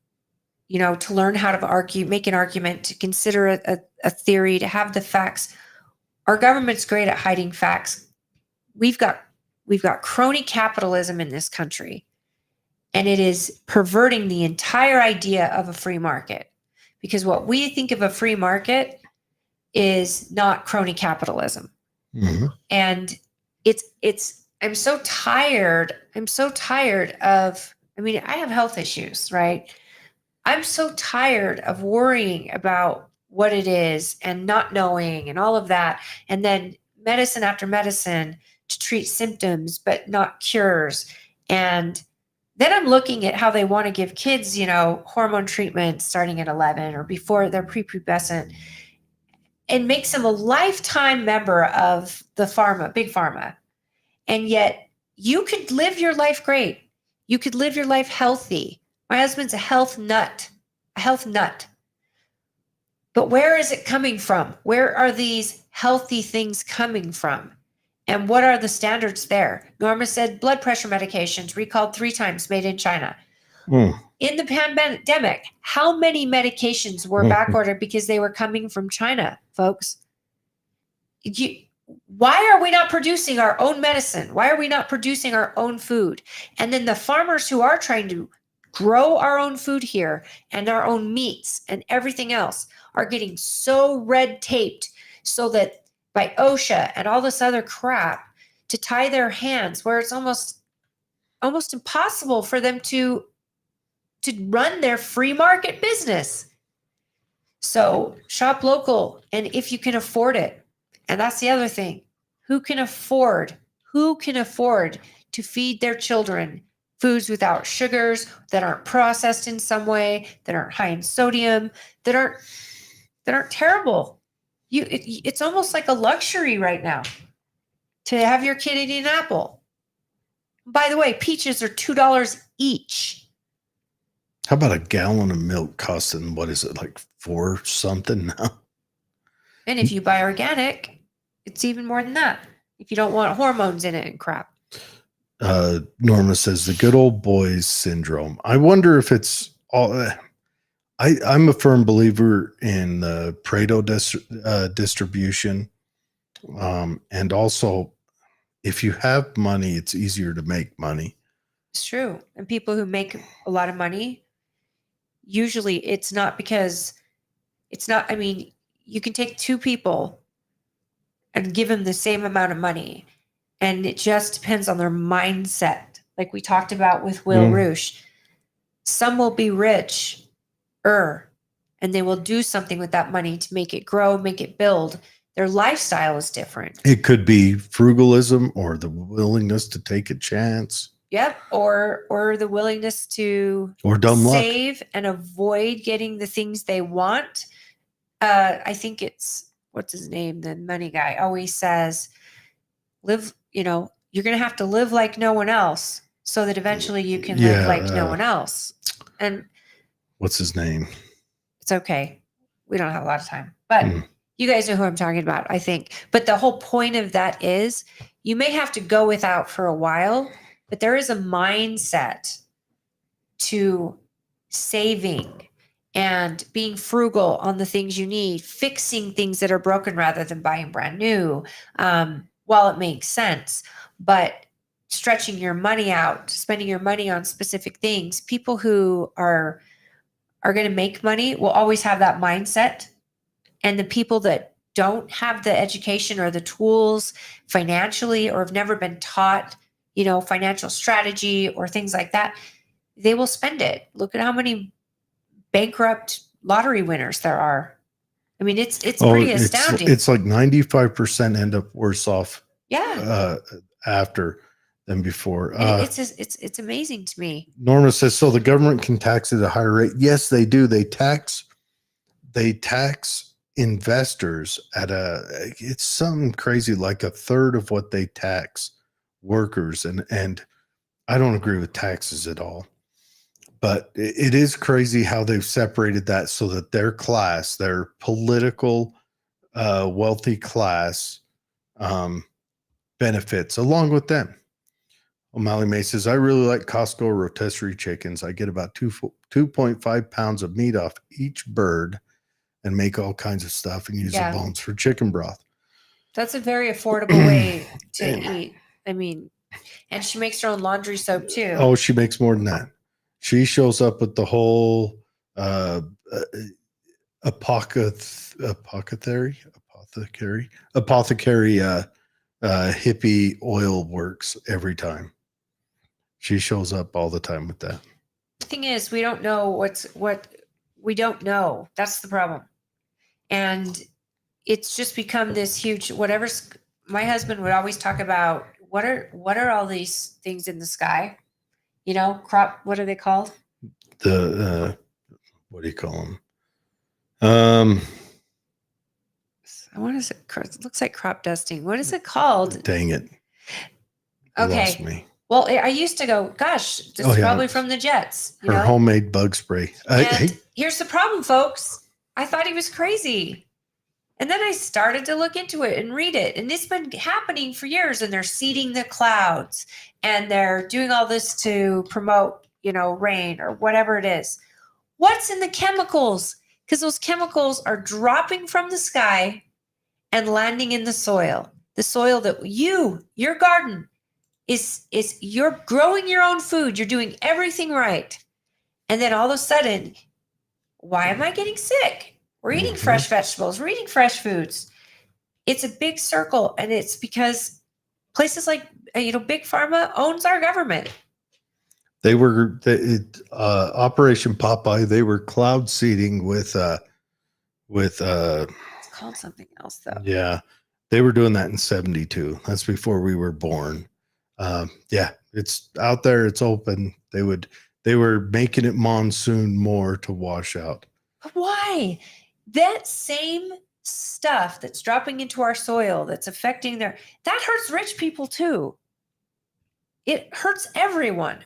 to learn how to make an argument, to consider a theory, to have the facts. Our government's great at hiding facts. We've got crony capitalism in this country, and it is perverting the entire idea of a free market, because what we think of a free market is not crony capitalism. Mm-hmm. And I'm so tired of, I have health issues, right? I'm so tired of worrying about what it is and not knowing and all of that. And then medicine after medicine to treat symptoms, but not cures. And then I'm looking at how they want to give kids, hormone treatment starting at 11 or before they're prepubescent, and makes them a lifetime member of the big pharma. And yet you could live your life great. You could live your life healthy. My husband's a health nut. But where is it coming from? Where are these healthy things coming from? And what are the standards there? Norma said blood pressure medications recalled 3 times, made in China. In the pandemic, how many medications were backordered because they were coming from China, folks? Why are we not producing our own medicine? Why are we not producing our own food? And then the farmers who are trying to grow our own food here and our own meats and everything else are getting so red taped so that by OSHA and all this other crap to tie their hands, where it's almost impossible for them to run their free market business. So shop local, and if you can afford it. And that's the other thing. Who can afford to feed their children foods without sugars, that aren't processed in some way, that aren't high in sodium, that aren't terrible? It's almost like a luxury right now to have your kid eat an apple. By the way, peaches are $2 each. How about a gallon of milk costing, what is it, like $4 something now? And if you buy organic, it's even more than that. If you don't want hormones in it and crap. Norma says the good old boys syndrome. I wonder if it's all. I'm a firm believer in the Pareto distribution, and also, if you have money, it's easier to make money. It's true, and people who make a lot of money, usually it's not because it's not. I mean, you can take 2 people and give them the same amount of money, and it just depends on their mindset. Like we talked about with Will Roosh, some will be rich, and they will do something with that money to make it grow, make it build. Their lifestyle is different. It could be frugalism or the willingness to take a chance. Yep, or the willingness to or dumb save luck and avoid getting the things they want. I think it's, what's his name? The money guy always says, live, you're going to have to live like no one else so that eventually you can live like no one else. And what's his name? It's okay. We don't have a lot of time, but you guys know who I'm talking about, I think. But the whole point of that is you may have to go without for a while, but there is a mindset to saving and being frugal on the things you need, fixing things that are broken rather than buying brand new, while it makes sense. But stretching your money out, spending your money on specific things, people who are going to make money will always have that mindset. And the people that don't have the education or the tools financially, or have never been taught, financial strategy or things like that, they will spend it. Look at how many bankrupt lottery winners there are. I mean, it's pretty astounding. It's like 95% end up worse off. Yeah. After than before. It's amazing to me. Norma says, so the government can tax at a higher rate. Yes, they do. They tax investors at it's something crazy, like a third of what they tax workers. And I don't agree with taxes at all, but it is crazy how they've separated that so that their class, their political, wealthy class, benefits along with them. O'Malley May says, I really like Costco rotisserie chickens. I get about 2.5 pounds of meat off each bird and make all kinds of stuff and use the bones for chicken broth. That's a very affordable way to eat. I mean, and she makes her own laundry soap too. Oh, she makes more than that. She shows up with the whole apothecary hippie oil works every time. She shows up all the time with that. The thing is, we don't know what We don't know. That's the problem. And it's just become this huge, whatever's, my husband would always talk about, what are all these things in the sky? You know, what are they called? The, what do you call them? What is it? It looks like crop dusting. What is it called? Dang it. You lost me. Well, I used to go, gosh, this is probably from the Jets. Her homemade bug spray. And here's the problem, folks. I thought he was crazy. And then I started to look into it and read it. And it's been happening for years. And they're seeding the clouds. And they're doing all this to promote, rain or whatever it is. What's in the chemicals? Because those chemicals are dropping from the sky and landing in the soil. The soil that your garden is you're growing your own food. You're doing everything right. And then all of a sudden, why am I getting sick? We're eating fresh vegetables. We're eating fresh foods. It's a big circle. And it's because places like, Big Pharma owns our government. They were, Operation Popeye, they were cloud seeding with it's called something else though. Yeah. They were doing that in 72. That's before we were born. Yeah, it's out there. It's open. They were making it monsoon more to wash out. Why? That same stuff that's dropping into our soil, that's affecting that hurts rich people too. It hurts everyone.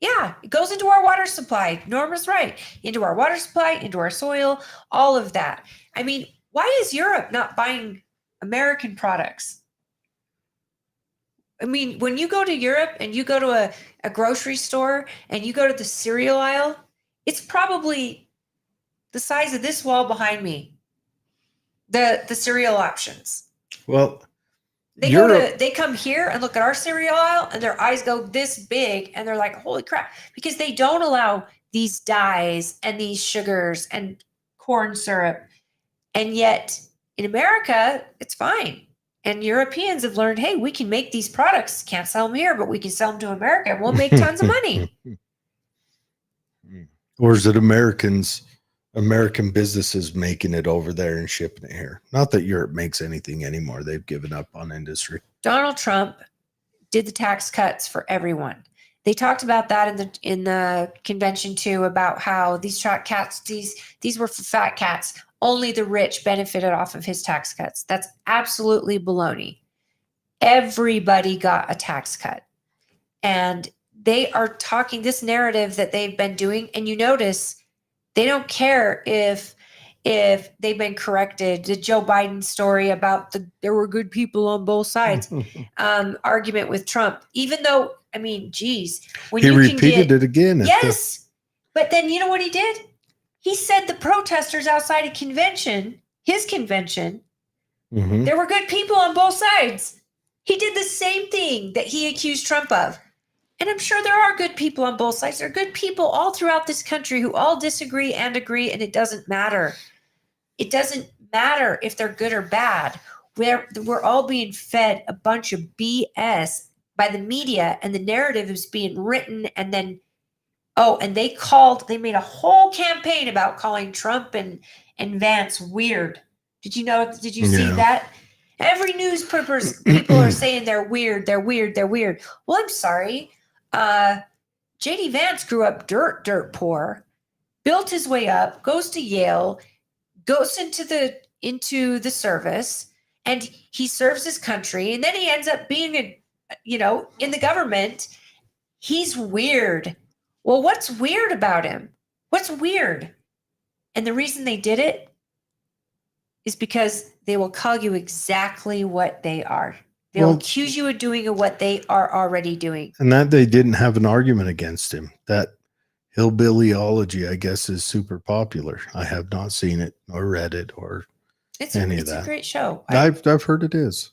Yeah, it goes into our water supply. Norma's right. Into our water supply, into our soil, all of that. I mean, why is Europe not buying American products? I mean, when you go to Europe and you go to a grocery store and you go to the cereal aisle, it's probably the size of this wall behind me. The cereal options. Well, they come here and look at our cereal aisle and their eyes go this big and they're like, holy crap, because they don't allow these dyes and these sugars and corn syrup. And yet in America, it's fine. And Europeans have learned, hey, we can make these products. Can't sell them here, but we can sell them to America and we'll make tons of money. Or is it American businesses making it over there and shipping it here? Not that Europe makes anything anymore. They've given up on industry. Donald Trump did the tax cuts for everyone. They talked about that in the convention too, about how these fat cats, these were for fat cats. Only the rich benefited off of his tax cuts. That's absolutely baloney. Everybody got a tax cut. And they are talking this narrative that they've been doing. And you notice they don't care if they've been corrected. The Joe Biden story about there were good people on both sides argument with Trump, even though, I mean, geez. When he repeated it again. Yes. But then you know what he did? He said the protesters outside his convention, there were good people on both sides. He did the same thing that he accused Trump of. And I'm sure there are good people on both sides. There are good people all throughout this country who all disagree and agree, and it doesn't matter. It doesn't matter if they're good or bad. We're all being fed a bunch of BS by the media, and the narrative is being written, and then and they made a whole campaign about calling Trump and Vance weird. Did you see that? Every newspaper people are saying they're weird. Well, I'm sorry. JD Vance grew up dirt poor, built his way up, goes to Yale, goes into the service, and he serves his country. And then he ends up being in the government. He's weird. Well, what's weird about him? What's weird? And the reason they did it is because they will call you exactly what they are. They'll accuse you of doing what they are already doing. And that they didn't have an argument against him. That hillbillyology, I guess, is super popular. I have not seen it or read it or any of that. It's a great show. I've heard it is.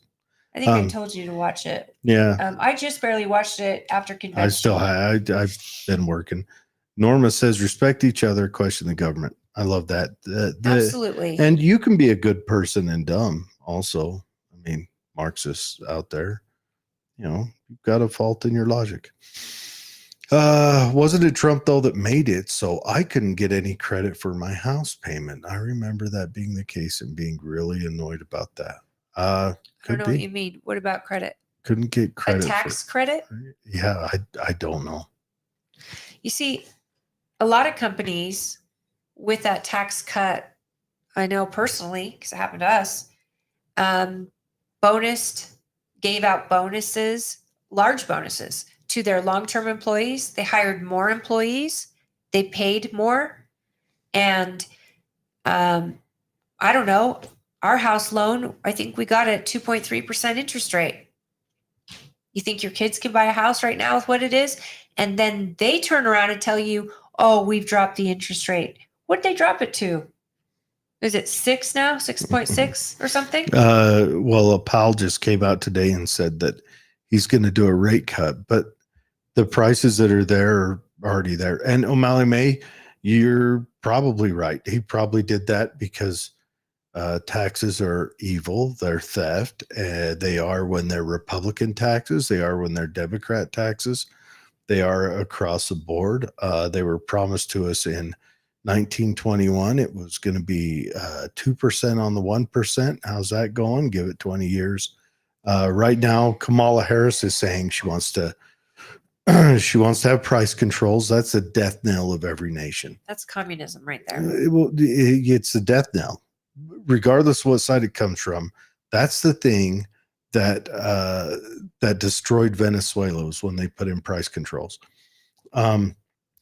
I think I told you to watch it. Yeah. I just barely watched it after convention. I've been working. Norma says, respect each other, question the government. I love that. Absolutely. And you can be a good person and dumb also. I mean, Marxists out there, you've got a fault in your logic. Wasn't it Trump though that made it so I couldn't get any credit for my house payment? I remember that being the case and being really annoyed about that. I Could don't know what be. you mean. What about credit? Couldn't get A credit tax for. credit? Yeah, I don't know. You see, a lot of companies with that tax cut, I know personally, because it happened to us, bonused, gave out bonuses, large bonuses to their long-term employees. They hired more employees. They paid more. And I don't know, our house loan, I think we got a 2.3% interest rate. You think your kids can buy a house right now with what it is? And then they turn around and tell you, oh, we've dropped the interest rate. What did they drop it to? Is it 6 now? 6.6 or something? Well, a pal just came out today and said that he's going to do a rate cut, but the prices that are there are already there. And O'Malley May, you're probably right. He probably did that because taxes are evil. They're theft. They are when they're Republican taxes. They are when they're Democrat taxes. They are across the board. They were promised to us in 1921. It was going to be 2% on the 1%. How's that going? Give it 20 years. Right now, Kamala Harris is saying she wants to have price controls. That's the death knell of every nation. That's communism right there. It's the death knell. Regardless of what side it comes from, that's the thing that that destroyed Venezuela was when they put in price controls. Can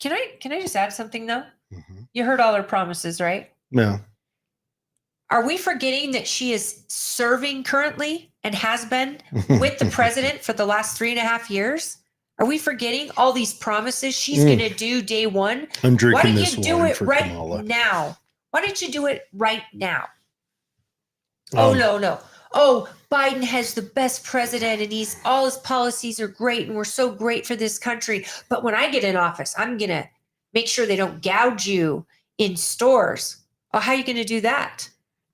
I just add something though? Mm-hmm. You heard all her promises, right? Yeah. Are we forgetting that she is serving currently and has been with the president for the last 3.5 years? Are we forgetting all these promises she's going to do day one? I'm drinking this wine. Why don't you do it right Kamala now? Why don't you do it right now? Oh, no. Oh, Biden has the best president and all his policies are great and we're so great for this country. But when I get in office, I'm going to make sure they don't gouge you in stores. Oh, how are you going to do that?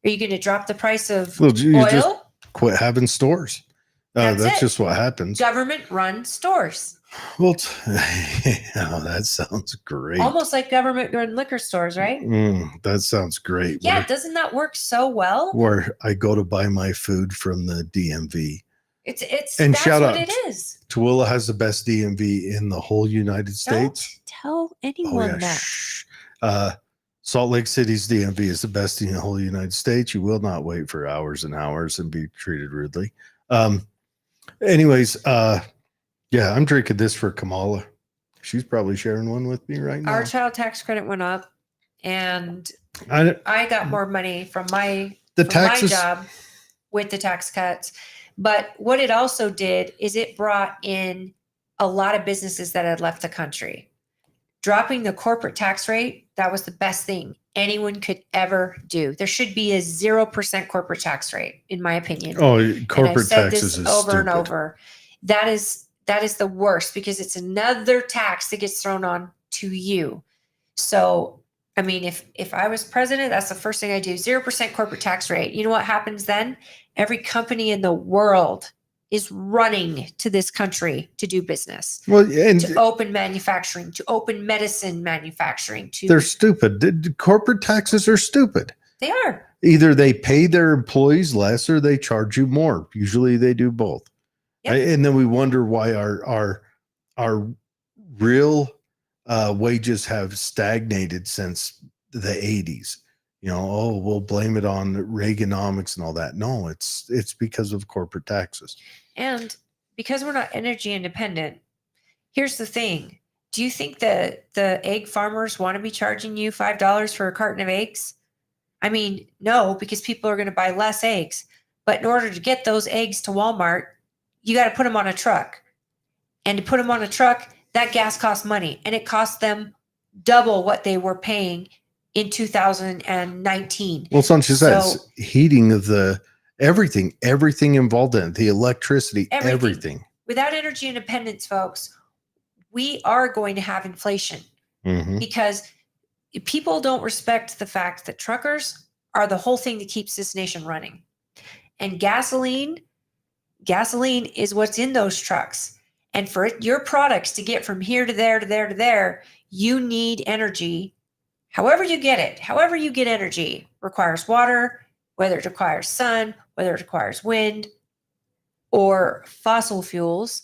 Are you going to drop the price of oil? Just quit having stores. That's just what happens. Government-run stores. Well, that sounds great. Almost like government-run liquor stores, right? That sounds great. Yeah, doesn't that work so well? Where I go to buy my food from the DMV. It's and that's shout what out, it is. Tooele has the best DMV in the whole United States. Don't tell anyone that. Shh. Salt Lake City's DMV is the best in the whole United States. You will not wait for hours and hours and be treated rudely. Anyways, yeah, I'm drinking this for Kamala. She's probably sharing one with me right now. Our child tax credit went up, and I got more money from my job with the tax cuts. But what it also did is it brought in a lot of businesses that had left the country. Dropping the corporate tax rate, that was the best thing anyone could ever do. There should be a 0% corporate tax rate, in my opinion. Oh, corporate taxes is over stupid. And over. That is the worst because it's another tax that gets thrown on to you. So, I mean, if I was president, that's the first thing I do. 0% corporate tax rate. You know what happens then? Every company in the world is running to this country to do business. Well, and to open manufacturing, to open medicine manufacturing. They're stupid. Corporate taxes are stupid. They are. Either they pay their employees less or they charge you more. Usually they do both. Yep. And then we wonder why our real wages have stagnated since the 80s. You know, oh, we'll blame it on Reaganomics and all that. No, it's because of corporate taxes. And because we're not energy independent, here's the thing. Do you think that the egg farmers want to be charging you $5 for a carton of eggs? I mean, no, because people are going to buy less eggs. But in order to get those eggs to Walmart, you got to put them on a truck. And to put them on a truck, that gas costs money. And it costs them double what they were paying in 2019. Well, it's not just that. It's heating of the everything involved in it, the electricity, everything. Without energy independence, folks, we are going to have inflation because people don't respect the fact that truckers are the whole thing that keeps this nation running. And gasoline is what's in those trucks. And for your products to get from here to there to there to there, you need energy. However you get it, however you get energy requires water, whether it requires sun, whether it requires wind or fossil fuels.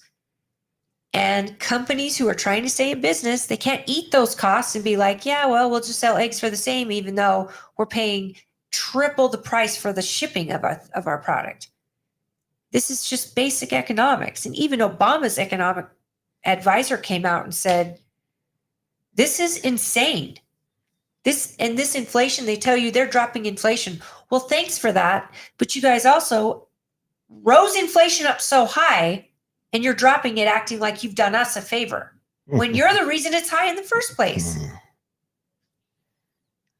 And companies who are trying to stay in business, they can't eat those costs and be like, yeah, well, we'll just sell eggs for the same, even though we're paying triple the price for the shipping of our product. This is just basic economics. And even Obama's economic advisor came out and said, this is insane. This inflation, they tell you they're dropping inflation. Well, thanks for that. But you guys also rose inflation up so high and you're dropping it, acting like you've done us a favor when you're the reason it's high in the first place.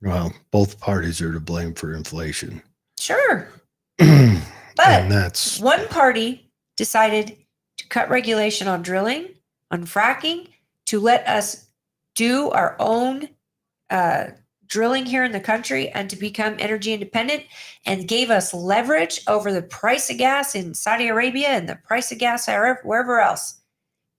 Well, both parties are to blame for inflation. Sure. And But that's one party decided to cut regulation on drilling, on fracking, to let us do our own drilling here in the country and to become energy independent, and gave us leverage over the price of gas in Saudi Arabia and the price of gas wherever else.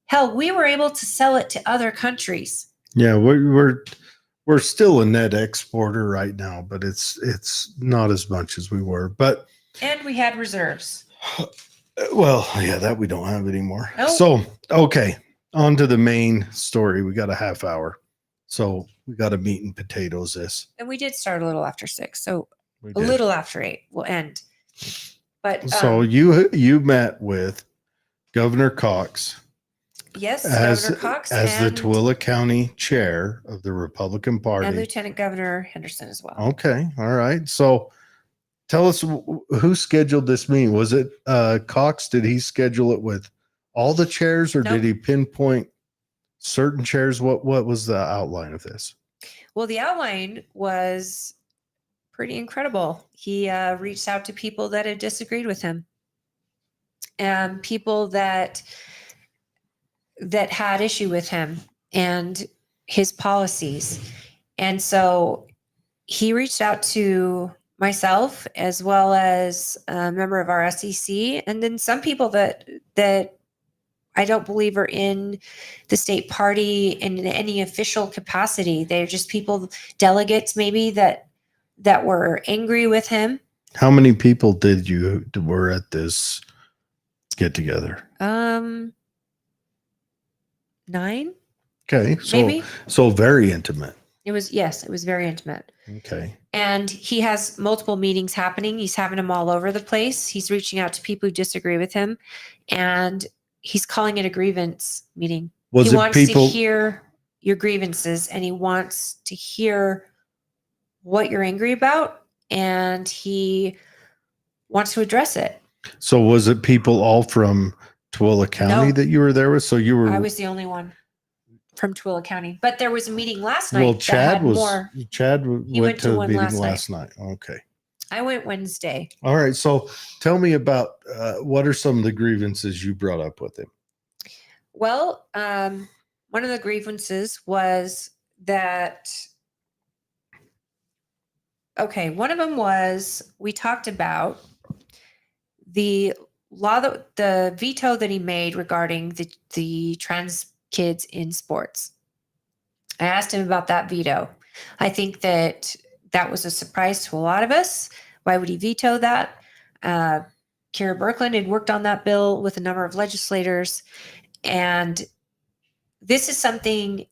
Hell, we were able to sell it to other countries. Yeah, we're still a net exporter right now, but it's not as much as we were. But and we had reserves. Well, yeah, that we don't have anymore. Nope. So, okay, on to the main story. We got a half hour, so we got a meat and potatoes this. And we did start a little after 6, so We a did. little after 8 will end. But So you met with Governor Cox yes, as Governor Cox as the and Tooele County Chair of the Republican Party. and Lieutenant Governor Henderson as well. Okay, all right. So tell us who scheduled this meeting. Was it Cox? Did he schedule it with all the chairs, or Nope. did he pinpoint certain chairs? What was the outline of this? Well, the outline was pretty incredible. He reached out to people that had disagreed with him, and people that had issue with him and his policies. And so he reached out to myself as well as a member of our SEC, and then some people that I don't believe are in the state party in any official capacity. They're just people, delegates maybe that were angry with him. How many people were at this get together? 9. Okay, Maybe. so very intimate. It was very intimate. Okay. And he has multiple meetings happening. He's having them all over the place. He's reaching out to people who disagree with him, and he's calling it a grievance meeting. Was he it wants people? to hear your grievances, and he wants to hear what you're angry about, and he wants to address it. So was it people all from Tooele County No. that you were there with? So you were. I was the only one from Tooele County, but there was a meeting last night. Well, that Chad had was. more. Chad He went to the one meeting last last night. Okay. I went Wednesday. All right. So tell me about what are some of the grievances you brought up with him? Well, one of the grievances was that. Okay, one of them was we talked about the law the veto that he made regarding the trans kids in sports. I asked him about that veto. I think that was a surprise to a lot of us. Why would he veto that? Kara Birkeland had worked on that bill with a number of legislators, and this is something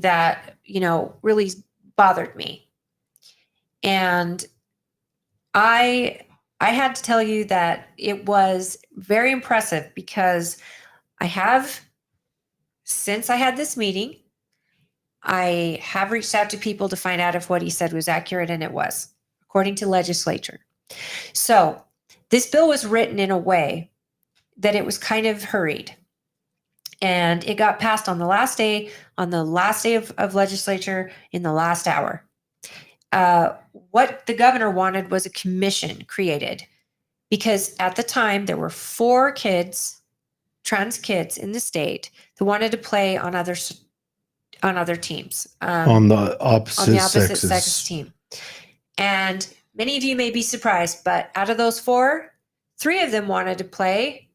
that really bothered me. And I had to tell you that it was very impressive, because since I had this meeting, I have reached out to people to find out if what he said was accurate, and it was, according to legislature. So this bill was written in a way that it was kind of hurried, and it got passed on the last day of legislature in the last hour. What the governor wanted was a commission created, because at the time there were 4 trans kids in the state who wanted to play on other teams. On the opposite sex team. And many of you may be surprised, but out of those 4, 3 of them wanted to play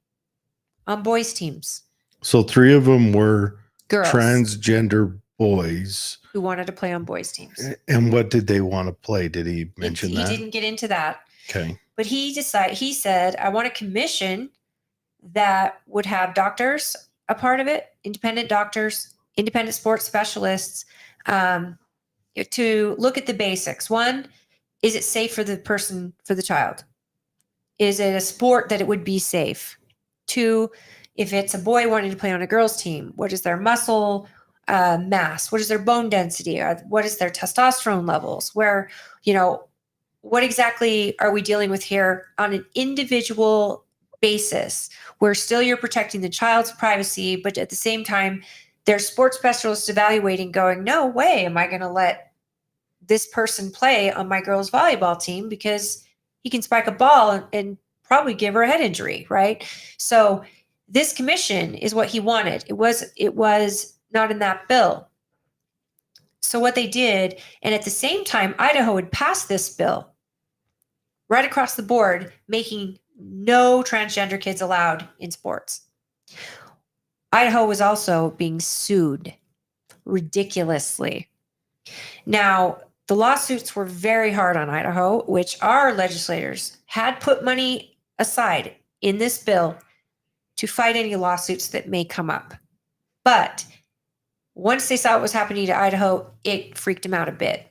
on boys' teams. So 3 of them were Girls transgender boys. who wanted to play on boys' teams. And what did they want to play? Did he mention He that? didn't get into that. Okay. But he said, I want a commission that would have doctors a part of it, independent doctors, independent sports specialists, to look at the basics. One, is it safe for the person, for the child? Is it a sport that it would be safe? 2, if it's a boy wanting to play on a girl's team, what is their muscle mass? What is their bone density? What is their testosterone levels? Where, what exactly are we dealing with here on an individual basis, where still you're protecting the child's privacy, but at the same time, there's sports specialists evaluating, going, no way am I going to let this person play on my girls' volleyball team because he can spike a ball and probably give her a head injury, right? So this commission is what he wanted. It was not in that bill. So what they did, and at the same time, Idaho had passed this bill right across the board, making no transgender kids allowed in sports. Idaho was also being sued ridiculously. Now, the lawsuits were very hard on Idaho, which our legislators had put money aside in this bill to fight any lawsuits that may come up. But once they saw what was happening to Idaho, it freaked them out a bit.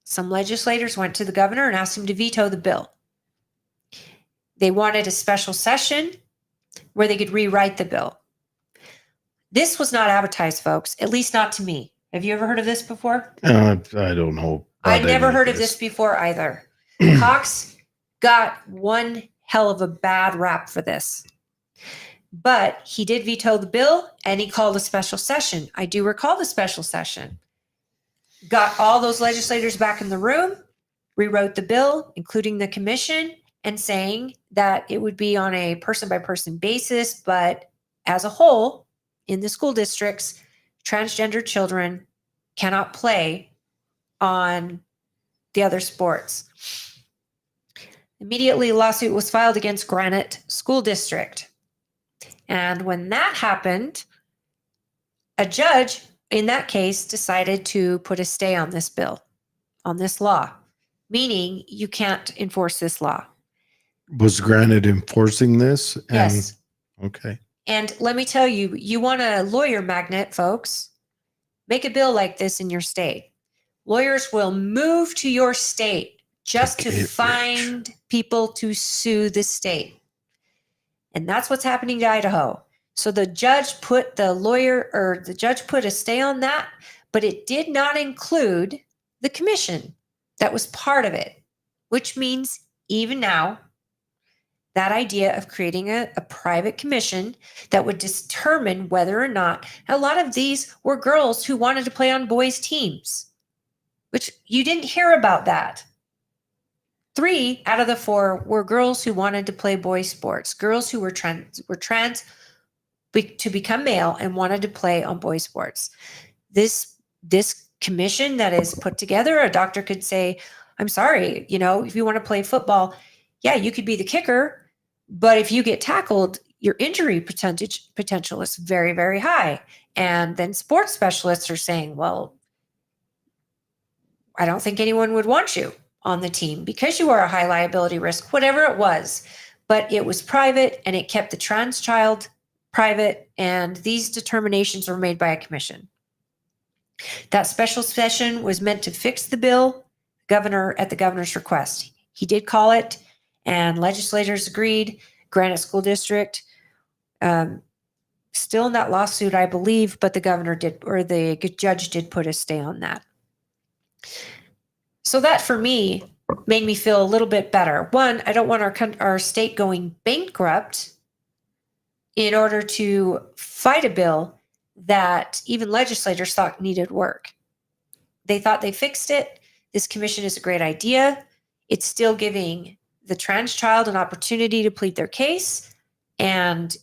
Some legislators went to the governor and asked him to veto the bill. They wanted a special session where they could rewrite the bill. This was not advertised, folks, at least not to me. Have you ever heard of this before? I don't know. I'd never heard of this before either. Cox got one hell of a bad rap for this. But he did veto the bill, and he called a special session. I do recall the special session. Got all those legislators back in the room, rewrote the bill, including the commission, and saying that it would be on a person-by-person basis, but as a whole, in the school districts, transgender children cannot play on the other sports. Immediately, a lawsuit was filed against Granite School District. And when that happened, a judge in that case decided to put a stay on this bill, on this law, meaning you can't enforce this law. Was Granite enforcing this? Yes. Okay. And let me tell you, you want a lawyer magnet, folks, make a bill like this in your state. Lawyers will move to your state just to find people to sue the state. And that's what's happening to Idaho. So the judge put a stay on that, but it did not include the commission that was part of it, which means even now, that idea of creating a private commission that would determine whether or not a lot of these were girls who wanted to play on boys' teams, which you didn't hear about that. 3 out of the 4 were girls who wanted to play boys' sports, girls who were trans to become male and wanted to play on boys' sports. This commission that is put together, a doctor could say, I'm sorry, if you want to play football, yeah, you could be the kicker. But if you get tackled, your injury potential is very, very high. And then sports specialists are saying, well, I don't think anyone would want you on the team because you are a high liability risk, whatever it was. But it was private, and it kept the trans child private, and these determinations were made by a commission. That special session was meant to fix the bill, at the governor's request. He did call it, and legislators agreed. Granite School District, still in that lawsuit, I believe, but the governor did, or the judge did put a stay on that. So that, for me, made me feel a little bit better. One, I don't want our state going bankrupt in order to fight a bill that even legislators thought needed work. They thought they fixed it. This commission is a great idea. It's still giving the trans child an opportunity to plead their case. And,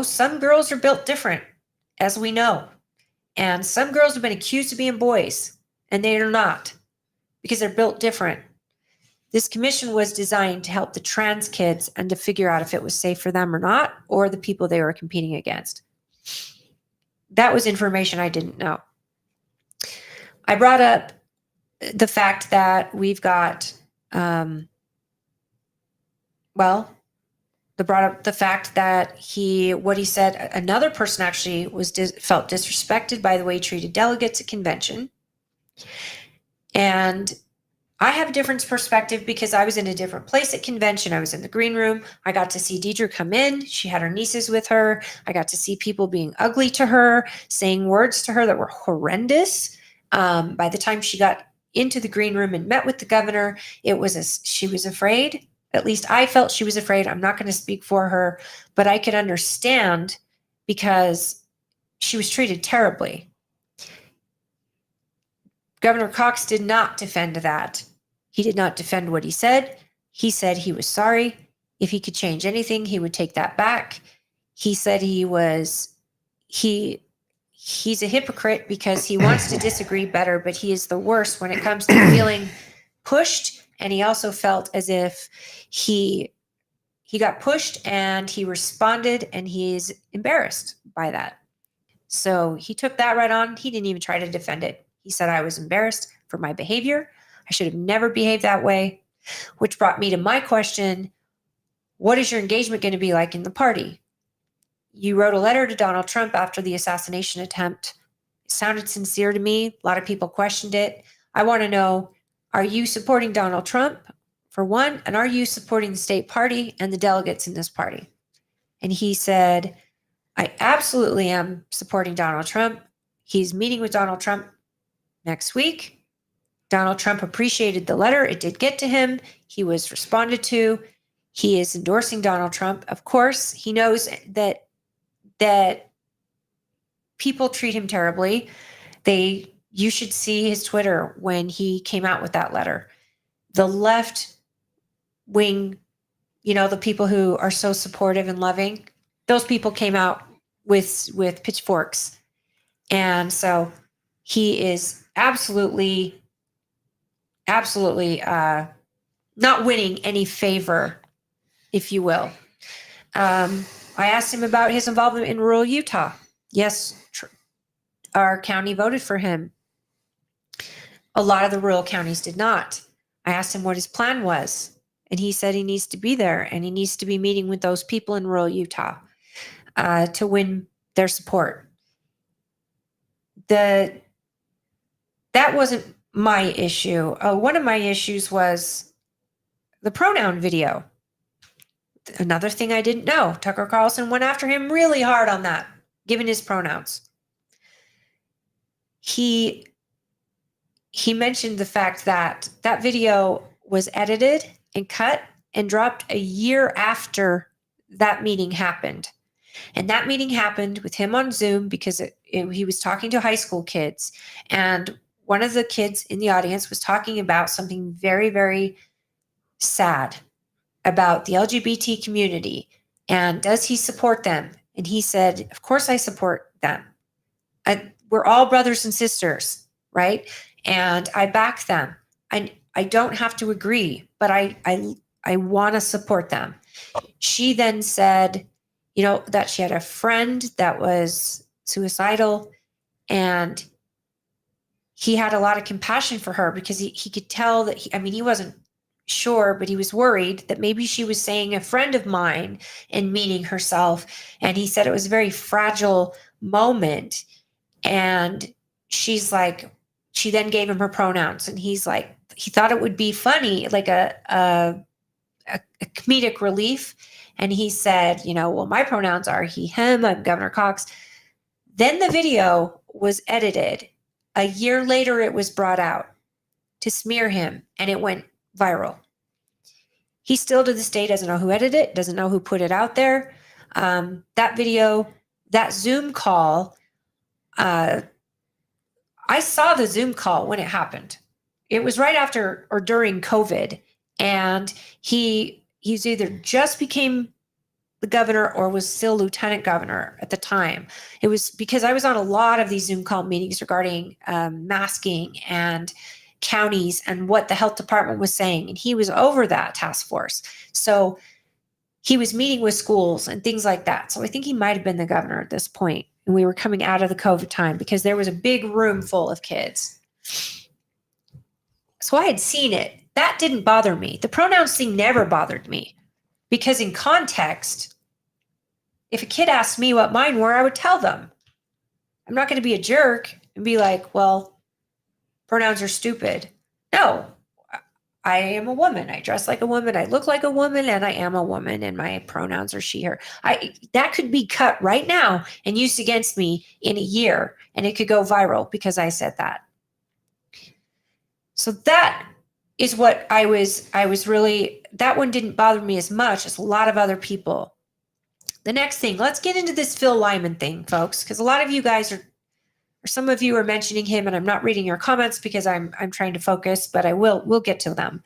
some girls are built different, as we know. And some girls have been accused of being boys, and they are not, because they're built different. This commission was designed to help the trans kids and to figure out if it was safe for them or not, or the people they were competing against. That was information I didn't know. I brought up the fact that we've got, brought up the fact that what he said, another person actually felt disrespected by the way he treated delegates at convention. And I have a different perspective because I was in a different place at convention. I was in the green room. I got to see Deidre come in. She had her nieces with her. I got to see people being ugly to her, saying words to her that were horrendous. By the time she got into the green room and met with the governor, she was afraid. At least I felt she was afraid. I'm not going to speak for her, but I could understand because she was treated terribly. Governor Cox did not defend that. He did not defend what he said. He said he was sorry. If he could change anything, he would take that back. He said he's a hypocrite because he wants to disagree better, but he is the worst when it comes to feeling pushed. And he also felt as if he got pushed and he responded, and he's embarrassed by that. So he took that right on. He didn't even try to defend it. He said, I was embarrassed for my behavior. I should have never behaved that way, which brought me to my question. What is your engagement going to be like in the party? You wrote a letter to Donald Trump after the assassination attempt. It sounded sincere to me. A lot of people questioned it. I want to know, are you supporting Donald Trump, for one? And are you supporting the state party and the delegates in this party? And he said, I absolutely am supporting Donald Trump. He's meeting with Donald Trump next week. Donald Trump appreciated the letter. It did get to him. He was responded to. He is endorsing Donald Trump. Of course, he knows that people treat him terribly. You should see his Twitter when he came out with that letter. The left wing, the people who are so supportive and loving, those people came out with pitchforks. And so he is absolutely not winning any favor, if you will. I asked him about his involvement in rural Utah. Yes, our county voted for him. A lot of the rural counties did not. I asked him what his plan was, and he said he needs to be there and he needs to be meeting with those people in rural Utah to win their support. That wasn't my issue. One of my issues was the pronoun video. Another thing I didn't know. Tucker Carlson went after him really hard on that, given his pronouns. He mentioned the fact that that video was edited and cut and dropped a year after that meeting happened. And that meeting happened with him on Zoom because he was talking to high school kids. And one of the kids in the audience was talking about something very, very sad about the LGBT community. And does he support them? And he said, of course I support them. We're all brothers and sisters, right? And I back them. I don't have to agree, but I want to support them. She then said, that she had a friend that was suicidal, and he had a lot of compassion for her because he could tell that he wasn't sure, but he was worried that maybe she was saying a friend of mine and meaning herself. And he said it was a very fragile moment. And she's like, she then gave him her pronouns, and he's like, he thought it would be funny, like a comedic relief. And he said, well, my pronouns are he, him, I'm Governor Cox. Then the video was edited. A year later, it was brought out to smear him, and it went viral. He still to this day doesn't know who edited it, doesn't know who put it out there. That video, that Zoom call, I saw the Zoom call when it happened. It was right after or during COVID, and he's either just became the governor or was still lieutenant governor at the time. It was because I was on a lot of these Zoom call meetings regarding masking and counties and what the health department was saying. And he was over that task force. So he was meeting with schools and things like that. So I think he might have been the governor at this point. And we were coming out of the COVID time because there was a big room full of kids. So I had seen it. That didn't bother me. The pronouns thing never bothered me because in context, if a kid asked me what mine were, I would tell them. I'm not going to be a jerk and be like, well, pronouns are stupid. No, I am a woman. I dress like a woman. I look like a woman, and I am a woman, and my pronouns are she, her. That could be cut right now and used against me in a year, and it could go viral because I said that. So that is what I was really, that one didn't bother me as much as a lot of other people. The next thing, let's get into this Phil Lyman thing, folks, because a lot of you guys are, or some of you are mentioning him, and I'm not reading your comments because I'm trying to focus, but we'll get to them.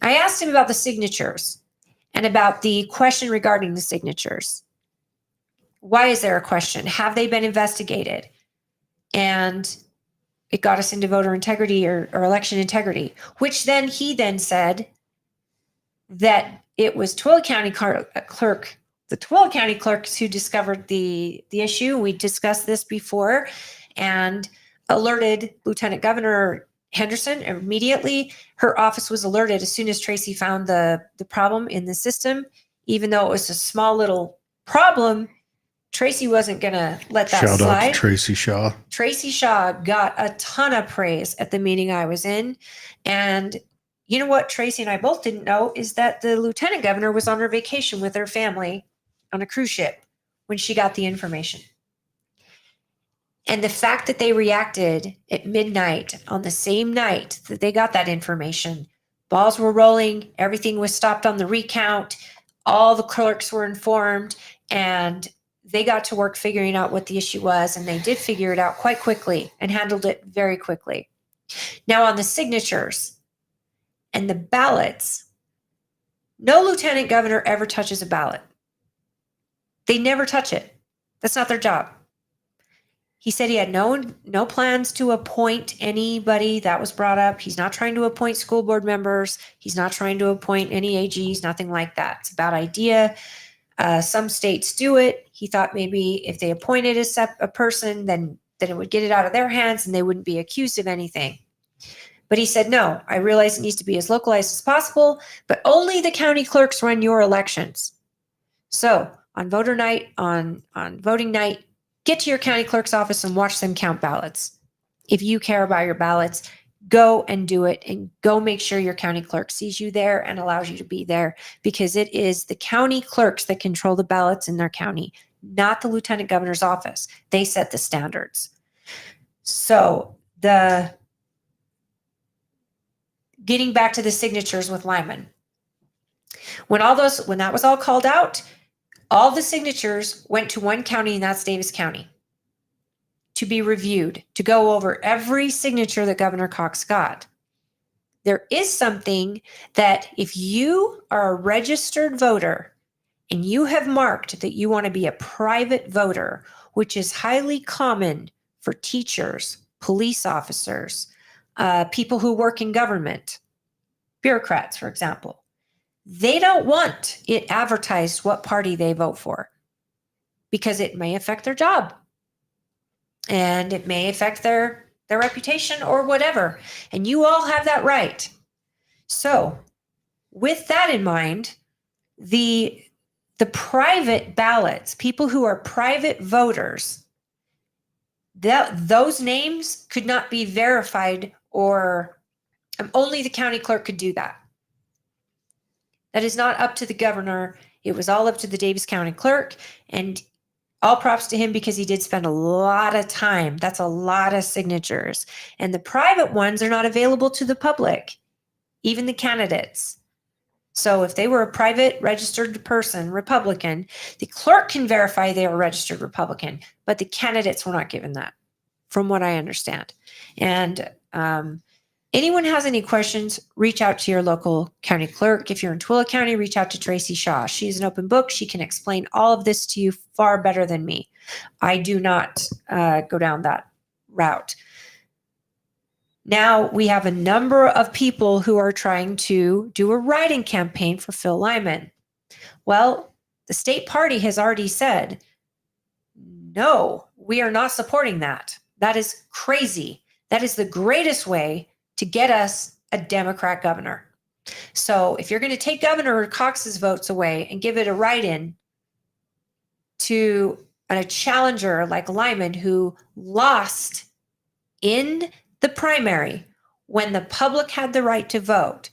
I asked him about the signatures and about the question regarding the signatures. Why is there a question? Have they been investigated? And it got us into voter integrity or election integrity, which then he then said that it was Tooele County clerk, the Tooele County clerks who discovered the issue. We discussed this before and alerted Lieutenant Governor Henderson immediately. Her office was alerted as soon as Tracy found the problem in the system. Even though it was a small little problem, Tracy wasn't going to let that slide. Shout out to Tracy Shaw. Tracy Shaw got a ton of praise at the meeting I was in. And you know what Tracy and I both didn't know is that the lieutenant governor was on her vacation with her family on a cruise ship when she got the information. And the fact that they reacted at midnight on the same night that they got that information, balls were rolling, everything was stopped on the recount, all the clerks were informed, and they got to work figuring out what the issue was, and they did figure it out quite quickly and handled it very quickly. Now on the signatures and the ballots, no lieutenant governor ever touches a ballot. They never touch it. That's not their job. He said he had no plans to appoint anybody. That was brought up. He's not trying to appoint school board members. He's not trying to appoint any AGs, nothing like that. It's a bad idea. Some states do it. He thought maybe if they appointed a person, then it would get it out of their hands and they wouldn't be accused of anything. But he said, no, I realize it needs to be as localized as possible, but only the county clerks run your elections. So on voter night, on voting night, get to your county clerk's office and watch them count ballots. If you care about your ballots, go and do it, and go make sure your county clerk sees you there and allows you to be there, because it is the county clerks that control the ballots in their county, not the lieutenant governor's office. They set the standards. So getting back to the signatures with Lyman, when that was all called out, all the signatures went to one county, and that's Davis County, to be reviewed, to go over every signature that Governor Cox got. There is something that if you are a registered voter and you have marked that you want to be a private voter, which is highly common for teachers, police officers, people who work in government, bureaucrats, for example, they don't want it advertised what party they vote for because it may affect their job and it may affect their reputation or whatever. And you all have that right. So with that in mind, the private ballots, people who are private voters, those names could not be verified, or only the county clerk could do that. That is not up to the governor. It was all up to the Davis County clerk, and all props to him because he did spend a lot of time. That's a lot of signatures. And the private ones are not available to the public, even the candidates. So if they were a private registered person, Republican, the clerk can verify they are registered Republican, but the candidates were not given that, from what I understand. And anyone has any questions, reach out to your local county clerk. If you're in Tooele County, reach out to Tracy Shaw. She's an open book. She can explain all of this to you far better than me. I do not go down that route. Now we have a number of people who are trying to do a write-in campaign for Phil Lyman. Well, the state party has already said, no, we are not supporting that. That is crazy. That is the greatest way to get us a Democrat governor. So if you're going to take Governor Cox's votes away and give it a write-in to a challenger like Lyman, who lost in the primary when the public had the right to vote.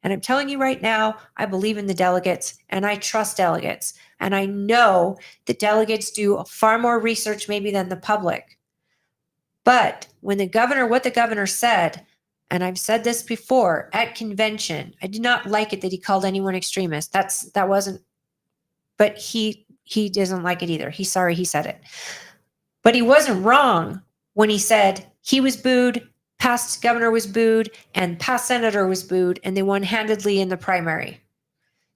And I'm telling you right now, I believe in the delegates and I trust delegates. And I know that delegates do far more research maybe than the public. But when what the governor said, and I've said this before at convention, I did not like it that he called anyone extremist. That wasn't, but he doesn't like it either. He's sorry he said it. But he wasn't wrong when he said he was booed, past governor was booed, and past senator was booed, and they won handedly in the primary.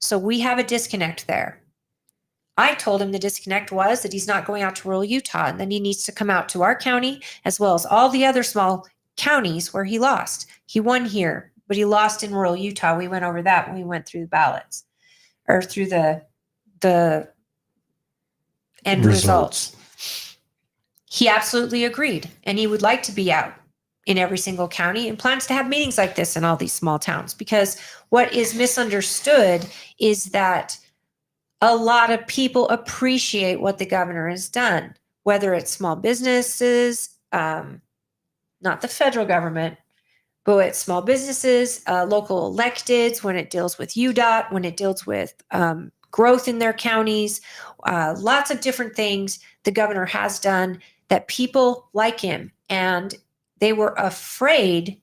So we have a disconnect there. I told him the disconnect was that he's not going out to rural Utah, and then he needs to come out to our county as well as all the other small counties where he lost. He won here, but he lost in rural Utah. We went over that when we went through the ballots or through the end results. He absolutely agreed, and he would like to be out in every single county and plans to have meetings like this in all these small towns, because what is misunderstood is that a lot of people appreciate what the governor has done, whether it's small businesses, not the federal government, but it's small businesses, local electeds, when it deals with UDOT, when it deals with growth in their counties, lots of different things the governor has done that people like him. And they were afraid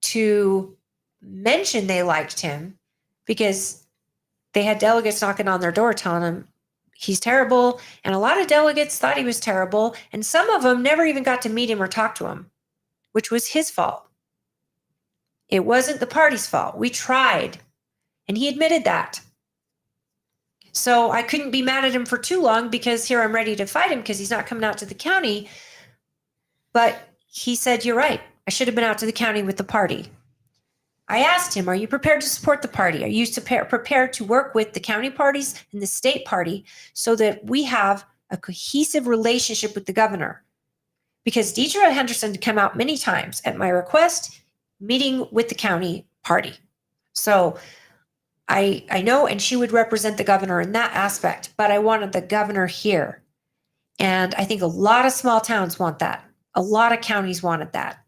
to mention they liked him because they had delegates knocking on their door telling him he's terrible. And a lot of delegates thought he was terrible. And some of them never even got to meet him or talk to him, which was his fault. It wasn't the party's fault. We tried. And he admitted that. So I couldn't be mad at him for too long, because here I'm ready to fight him because he's not coming out to the county. But he said, you're right. I should have been out to the county with the party. I asked him, are you prepared to support the party? Are you prepared to work with the county parties and the state party so that we have a cohesive relationship with the governor? Because Deidre Henderson had come out many times at my request, meeting with the county party. So I know, and she would represent the governor in that aspect, but I wanted the governor here. And I think a lot of small towns want that. A lot of counties wanted that.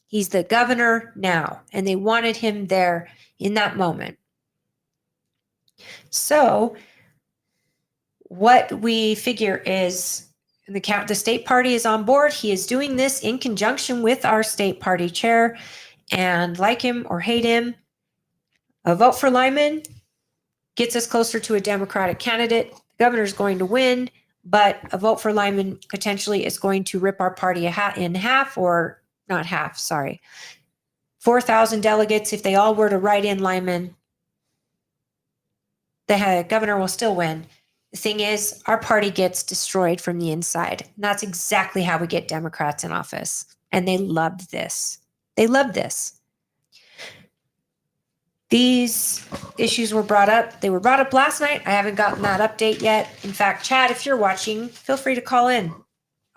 He's the governor now, and they wanted him there in that moment. So what we figure is the state party is on board. He is doing this in conjunction with our state party chair, and like him or hate him, a vote for Lyman gets us closer to a Democratic candidate. The governor is going to win, but a vote for Lyman potentially is going to rip our party in half, or not half, sorry. 4,000 delegates, if they all were to write in Lyman, the governor will still win. The thing is, our party gets destroyed from the inside. And that's exactly how we get Democrats in office. And they loved this. They loved this. These issues were brought up. They were brought up last night. I haven't gotten that update yet. In fact, Chad, if you're watching, feel free to call in.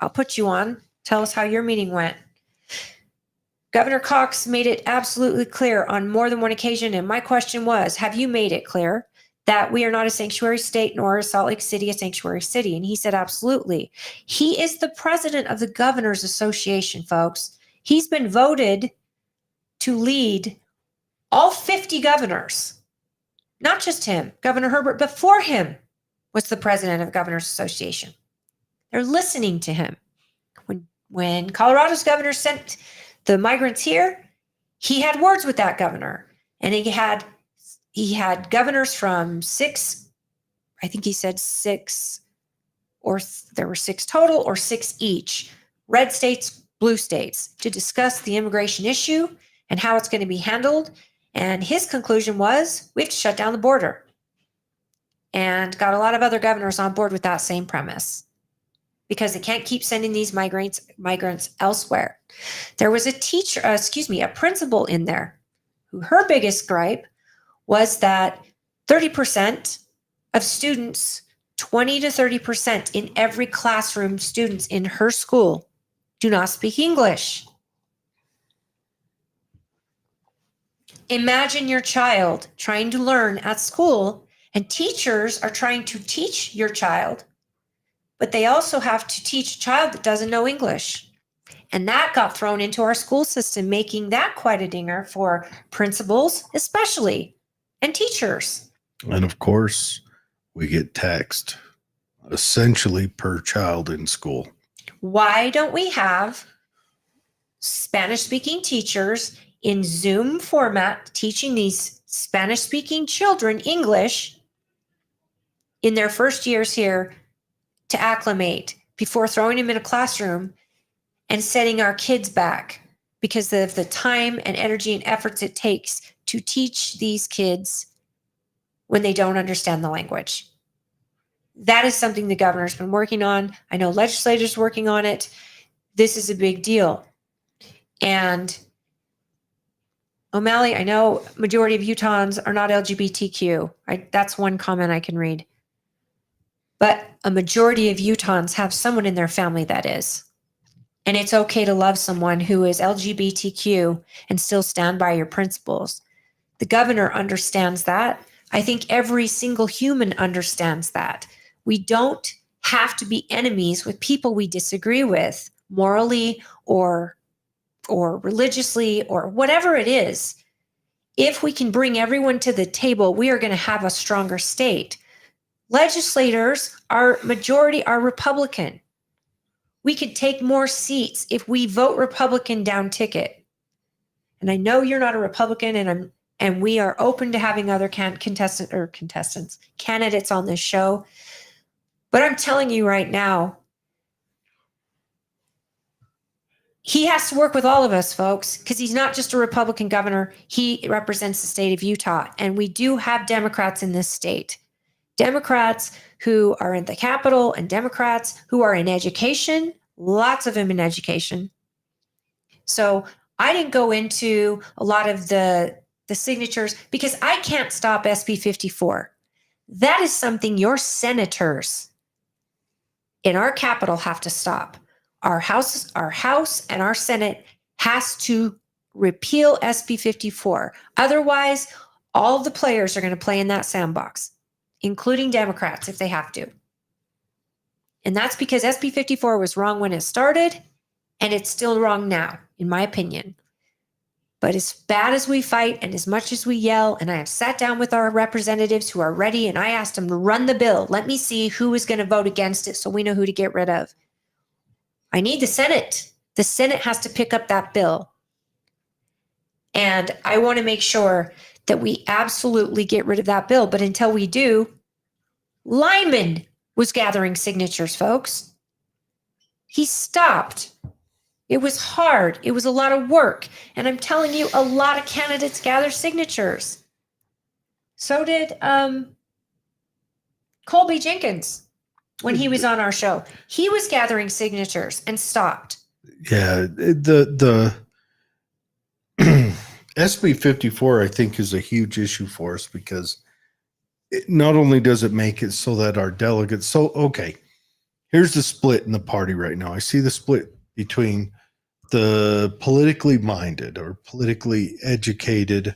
I'll put you on. Tell us how your meeting went. Governor Cox made it absolutely clear on more than one occasion, and my question was, have you made it clear that we are not a sanctuary state, nor is Salt Lake City a sanctuary city? And he said, absolutely. He is the president of the Governors Association, folks. He's been voted to lead all 50 governors, not just him. Governor Herbert before him was the president of the Governors Association. They're listening to him. When Colorado's governor sent the migrants here, he had words with that governor, and he had governors from 6, I think he said 6, or there were 6 total, or 6 each, red states, blue states, to discuss the immigration issue and how it's going to be handled. And his conclusion was, we have to shut down the border. And got a lot of other governors on board with that same premise. because they can't keep sending these migrants elsewhere. There was a principal in there who her biggest gripe was that 30% of students, 20 to 30% in every classroom, students in her school do not speak English. Imagine your child trying to learn at school, and teachers are trying to teach your child, but they also have to teach a child that doesn't know English. And that got thrown into our school system, making that quite a dinger for principals, especially, and teachers. And of course, we get taxed essentially per child in school. Why don't we have Spanish-speaking teachers in Zoom format teaching these Spanish-speaking children English in their first years here to acclimate before throwing them in a classroom and setting our kids back because of the time and energy and efforts it takes to teach these kids when they don't understand the language? That is something the governor's been working on. I know legislators working on it. This is a big deal. And O'Malley, I know majority of Utahns are not LGBTQ. That's one comment I can read. But a majority of Utahns have someone in their family that is. And it's okay to love someone who is LGBTQ and still stand by your principles. The governor understands that. I think every single human understands that. We don't have to be enemies with people we disagree with morally or religiously or whatever it is. If we can bring everyone to the table, we are going to have a stronger state. Legislators, our majority are Republican. We could take more seats if we vote Republican down ticket. And I know you're not a Republican, and we are open to having other candidates on this show. But I'm telling you right now, he has to work with all of us, folks, because he's not just a Republican governor. He represents the state of Utah. And we do have Democrats in this state. Democrats who are in the Capitol and Democrats who are in education, lots of them in education. So I didn't go into a lot of the signatures because I can't stop SB 54. That is something your senators in our Capitol have to stop. Our House and our Senate has to repeal SB 54. Otherwise, all the players are going to play in that sandbox, including Democrats if they have to. And that's because SB 54 was wrong when it started, and it's still wrong now, in my opinion. But as bad as we fight and as much as we yell, and I have sat down with our representatives who are ready, and I asked them to run the bill. Let me see who is going to vote against it so we know who to get rid of. I need the Senate. The Senate has to pick up that bill. And I want to make sure that we absolutely get rid of that bill. But until we do, Lyman was gathering signatures, folks. He stopped. It was hard. It was a lot of work. And I'm telling you, a lot of candidates gather signatures. So did Colby Jenkins when he was on our show. He was gathering signatures and stopped. Yeah, the SB 54, I think, is a huge issue for us because not only does it make it so that our delegates, okay, here's the split in the party right now. I see the split between the politically minded or politically educated,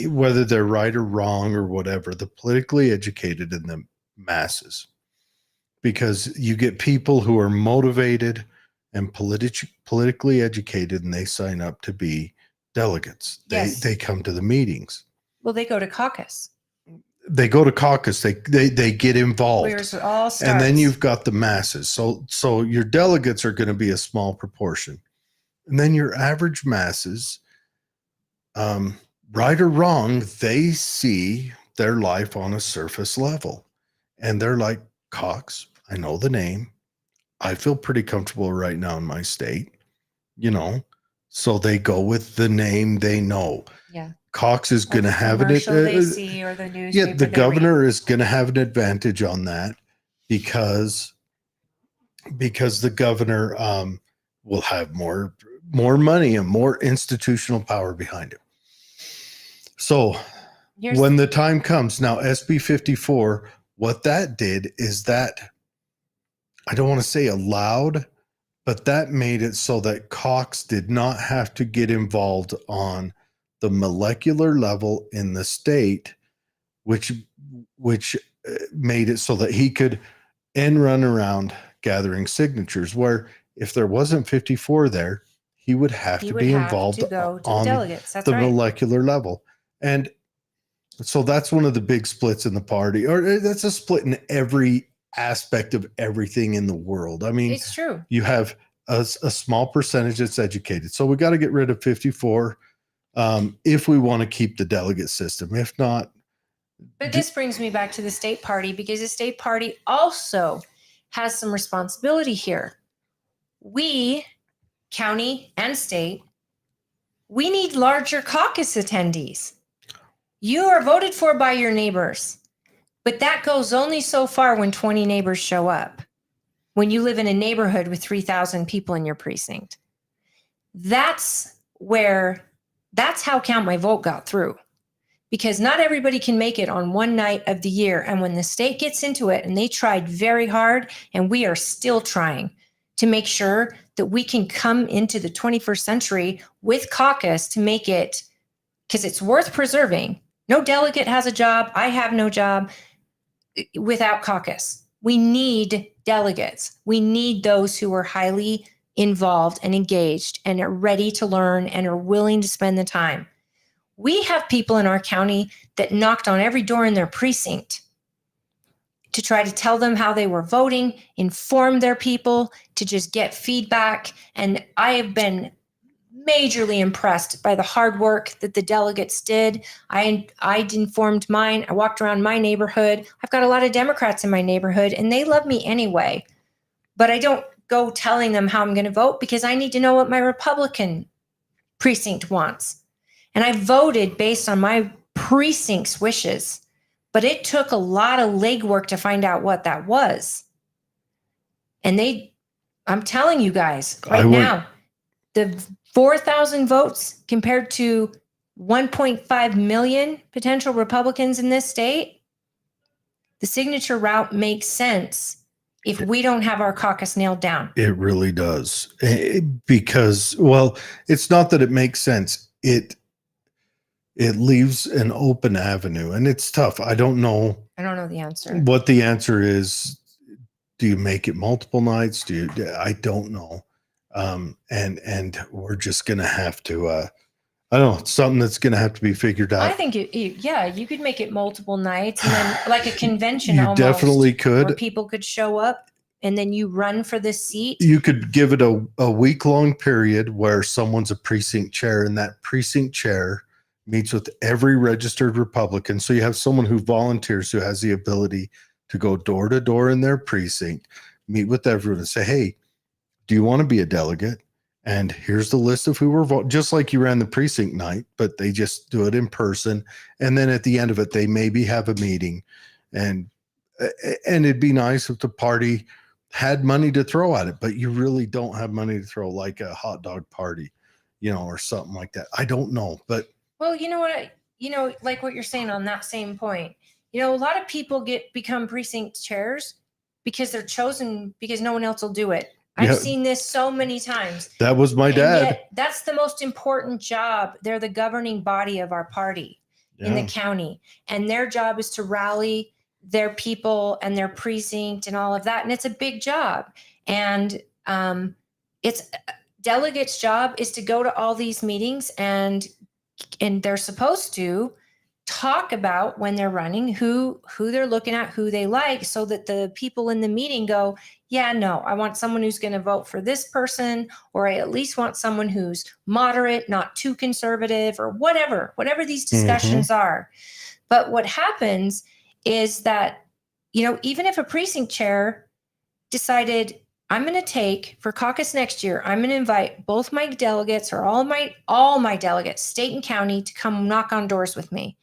whether they're right or wrong or whatever, the politically educated and the masses. Because you get people who are motivated and politically educated, and they sign up to be delegates. Yes. They come to the meetings. Well, they go to caucus. They go to caucus. They get involved. Where it all starts. And then you've got the masses. So your delegates are going to be a small proportion. And then your average masses, right or wrong, they see their life on a surface level. And they're like, Cox, I know the name. I feel pretty comfortable right now in my state, so they go with the name they know. Yeah. Cox is going to have they see or the newspaper. Yeah, the governor is going to have an advantage on that because because the governor will have more money and more institutional power behind him. So when the time comes, now SB 54, what that did is that, I don't want to say allowed, but that made it so that Cox did not have to get involved on the molecular level in the state, which made it so that he could run around gathering signatures, where if there wasn't 54 there, he would have to be involved on the molecular level. And so that's one of the big splits in the party, or that's a split in every aspect of everything in the world. I mean, it's true. You have a small percentage that's educated. So we got to get rid of 54 if we want to keep the delegate system. If not. But this brings me back to the state party, because the state party also has some responsibility here. We, county and state, we need larger caucus attendees. You are voted for by your neighbors, but that goes only so far when 20 neighbors show up. When you live in a neighborhood with 3,000 people in your precinct, that's how Count My Vote got through, because not everybody can make it on one night of the year. And when the state gets into it, and they tried very hard, and we are still trying to make sure that we can come into the 21st century with caucus to make it, because it's worth preserving. No delegate has a job. I have no job without caucus. We need delegates. We need those who are highly involved and engaged and are ready to learn and are willing to spend the time. We have people in our county that knocked on every door in their precinct to try to tell them how they were voting, inform their people, to just get feedback. And I have been majorly impressed by the hard work that the delegates did. I informed mine. I walked around my neighborhood. I've got a lot of Democrats in my neighborhood, and they love me anyway. But I don't go telling them how I'm going to vote, because I need to know what my Republican precinct wants. And I voted based on my precinct's wishes. But it took a lot of legwork to find out what that was. And I'm telling you guys right now, the 4,000 votes compared to 1.5 million potential Republicans in this state, the signature route makes sense if we don't have our caucus nailed down. It really does. Because, well, it's not that it makes sense. It leaves an open avenue, and it's tough. I don't know the answer. What the answer is. Do you make it multiple nights? I don't know. And we're just going to have to, I don't know, it's something that's going to have to be figured out. I think you could make it multiple nights, and then like a convention. You almost, definitely could. where people could show up, and then you run for this seat. You could give it a week-long period where someone's a precinct chair, and that precinct chair meets with every registered Republican. So you have someone who volunteers, who has the ability to go door to door in their precinct, meet with everyone and say, hey, do you want to be a delegate? And here's the list of who were voting, just like you ran the precinct night, but they just do it in person. And then at the end of it, they maybe have a meeting. And it'd be nice if the party had money to throw at it, but you really don't have money to throw, like a hot dog party, or something like that. I don't know, but. Well, you know what, like what you're saying on that same point, a lot of people become precinct chairs because they're chosen because no one else will do it. I've seen this so many times. That was my dad. Yet, that's the most important job. They're the governing body of our party in the county. And their job is to rally their people and their precinct and all of that. And it's a big job. And it's delegates' job is to go to all these meetings, and they're supposed to talk about, when they're running, who they're looking at, who they like, so that the people in the meeting go, yeah, no, I want someone who's going to vote for this person, or I at least want someone who's moderate, not too conservative, or whatever these discussions are. But what happens is that, even if a precinct chair decided, I'm going to take for caucus next year, I'm going to invite both my delegates, or all my delegates, state and county, to come knock on doors with me.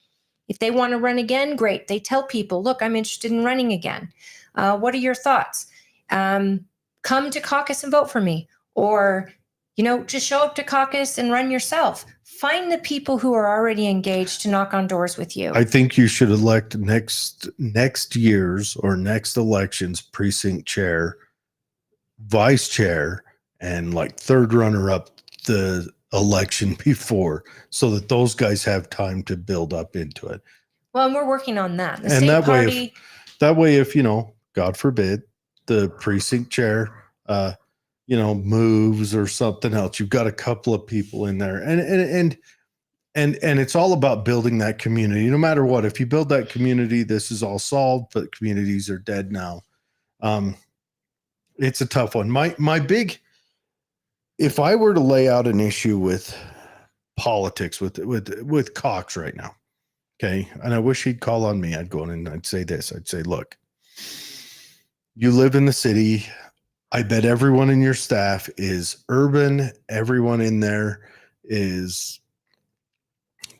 If they want to run again, great. They tell people, look, I'm interested in running again. What are your thoughts? come to caucus and vote for me, or, just show up to caucus and run yourself. Find the people who are already engaged to knock on doors with you. I think you should elect next year's or next election's precinct chair, vice chair, and like third runner up the election before, so that those guys have time to build up into it. Well, and we're working on that. The And state that party. way, if God forbid, the precinct chair, moves or something else, you've got a couple of people in there, and it's all about building that community. No matter what, if you build that community, this is all solved. But communities are dead now. It's a tough one. If I were to lay out an issue with politics with Cox right now, okay, and I wish he'd call on me, I'd go in and I'd say this. I'd say, look, you live in the city. I bet everyone in your staff is urban. Everyone in there is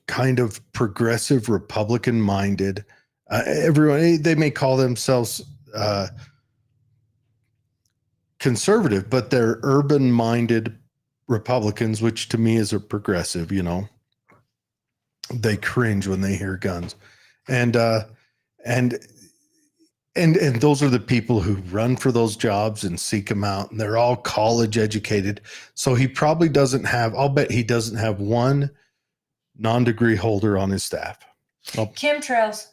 kind of progressive Republican minded. Everyone, they may call themselves conservative, but they're urban minded Republicans, which to me is a progressive. They cringe when they hear guns, and those are the people who run for those jobs and seek them out, and they're all college educated. So he probably doesn't have, I'll bet he doesn't have one non-degree holder on his staff. Chemtrails.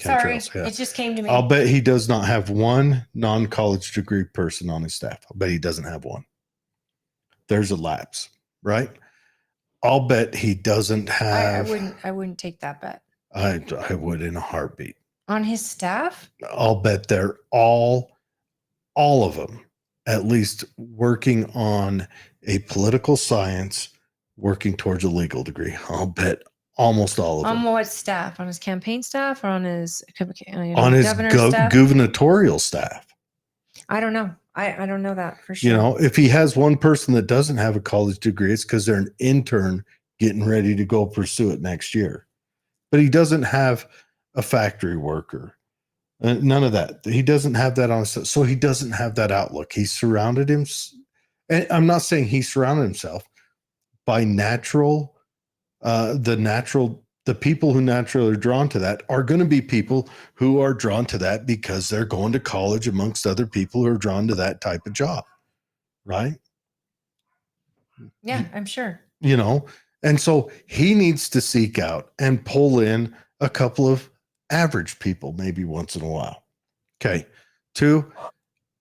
Sorry, Yeah. it just came to me. I'll bet he does not have one non-college degree person on his staff. I'll bet he doesn't have one. There's a lapse, right? I'll bet he doesn't have. I wouldn't take that bet. I would in a heartbeat. On his staff? I'll bet they're all of them, at least working on a political science, working towards a legal degree. I'll bet almost all of them. On what staff? On his campaign staff or on his staff? Gubernatorial staff? I don't know. I don't know that for sure. If he has one person that doesn't have a college degree, it's because they're an intern getting ready to go pursue it next year. But he doesn't have a factory worker. None of that. He doesn't have that on his, so he doesn't have that outlook. He's surrounded himself, and I'm not saying he surrounded himself by the people who naturally are drawn to that are going to be people who are drawn to that because they're going to college amongst other people who are drawn to that type of job. Right? Yeah, I'm sure. And so he needs to seek out and pull in a couple of average people, maybe once in a while. Okay. 2,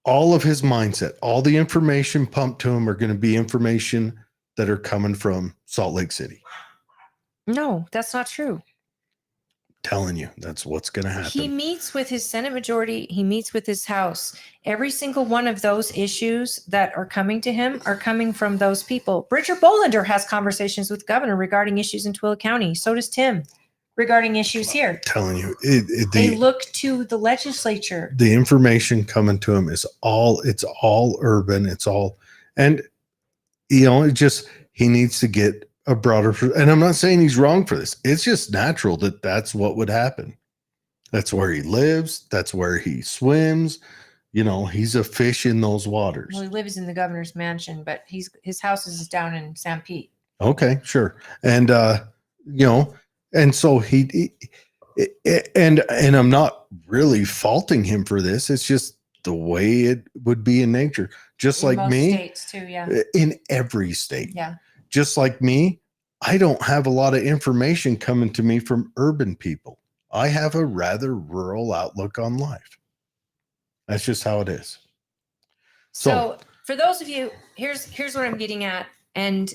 all of his mindset, all the information pumped to him are going to be information that are coming from Salt Lake City. No, that's not true. Telling you, that's what's going to happen. He meets with his Senate majority. He meets with his House. Every single one of those issues that are coming to him are coming from those people. Bridger Bollinger has conversations with governor regarding issues in Tooele County. So does Tim regarding issues here. I'm telling you, they look to the legislature. The information coming to him is all urban. It's all, and it just, he needs to get a broader, and I'm not saying he's wrong for this. It's just natural that that's what would happen. That's where he lives. That's where he swims. He's a fish in those waters. Well, he lives in the governor's mansion, but his house is down in San Pete. Okay, sure. And, and so and I'm not really faulting him for this. It's just the way it would be in nature. Just like me. States too, yeah. In every state. Yeah. Just like me, I don't have a lot of information coming to me from urban people. I have a rather rural outlook on life. That's just how it is. So for those of you, here's what I'm getting at. And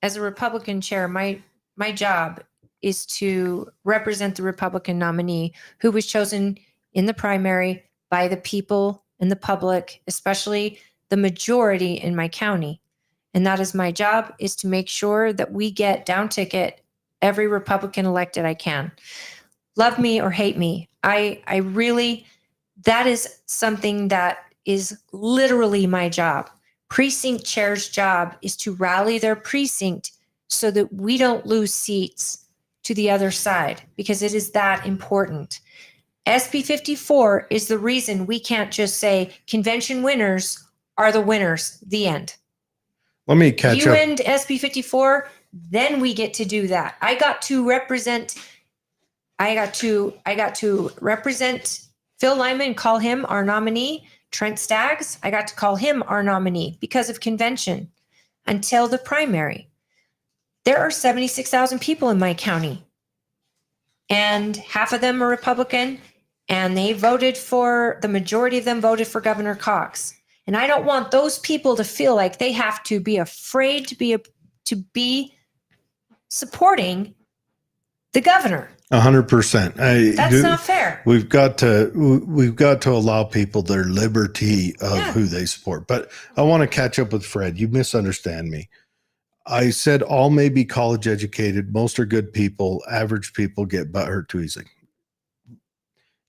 as a Republican chair, my job is to represent the Republican nominee who was chosen in the primary by the people and the public, especially the majority in my county. And that is my job, is to make sure that we get down ticket every Republican elected I can. Love me or hate me. I really, that is something that is literally my job. Precinct chair's job is to rally their precinct so that we don't lose seats to the other side, because it is that important. SB 54 is the reason we can't just say convention winners are the winners, the end. Let me catch You up. end SB 54, then we get to do that. I got to represent Phil Lyman, call him our nominee. Trent Staggs, I got to call him our nominee because of convention until the primary. There are 76,000 people in my county, and half of them are Republican, and the majority of them voted for Governor Cox. And I don't want those people to feel like they have to be afraid to be supporting the governor. 100%. That's not fair. We've got to allow people their liberty of who they support. But I want to catch up with Fred. You misunderstand me. I said all may be college educated. Most are good people. Average people get butthurt too easily.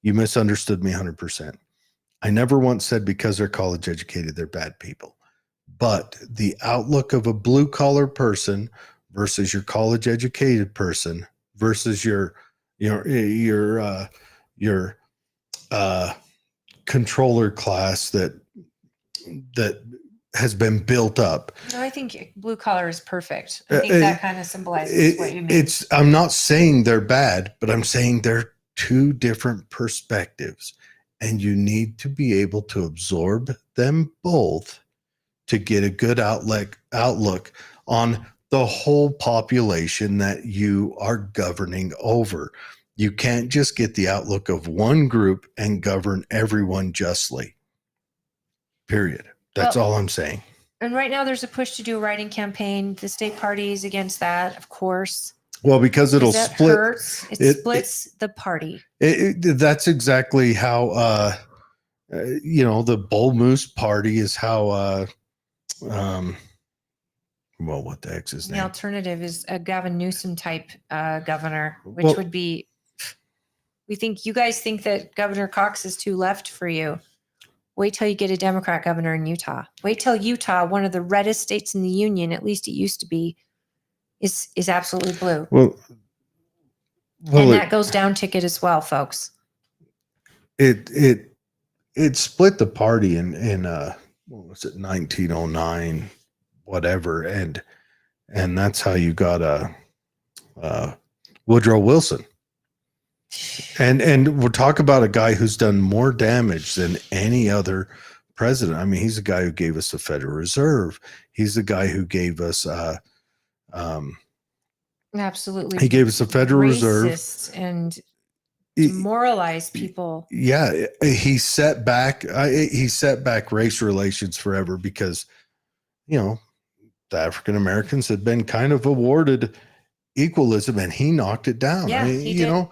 You misunderstood me 100%. I never once said because they're college educated, they're bad people. But the outlook of a blue collar person versus your college educated person versus your controller class that has been built up. No, I think blue collar is perfect. I think that kind of symbolizes what you mean. I'm not saying they're bad, but I'm saying they're two different perspectives, and you need to be able to absorb them both to get a good outlook on the whole population that you are governing over. You can't just get the outlook of one group and govern everyone justly. Period. That's all I'm saying. And right now there's a push to do a write-in campaign. The state party is against that, of course. Well, because it'll split. It splits the party. That's exactly how, the Bull Moose Party is how, what the heck's his name? The alternative is a Gavin Newsom type governor, which would be, you guys think that Governor Cox is too left for you. Wait till you get a Democrat governor in Utah. Wait till Utah, one of the reddest states in the union, at least it used to be, is absolutely blue. Well, and that goes down ticket as well, folks. It split the party in what was it, 1909, whatever, and that's how you got Woodrow Wilson. And we'll talk about a guy who's done more damage than any other president. I mean, he's the guy who gave us the Federal Reserve. He's the guy who gave us absolutely. He gave us the Federal Reserve and demoralized people. Yeah, he set back race relations forever because the African Americans had been kind of awarded equalism, and he knocked it down. Yeah, he did.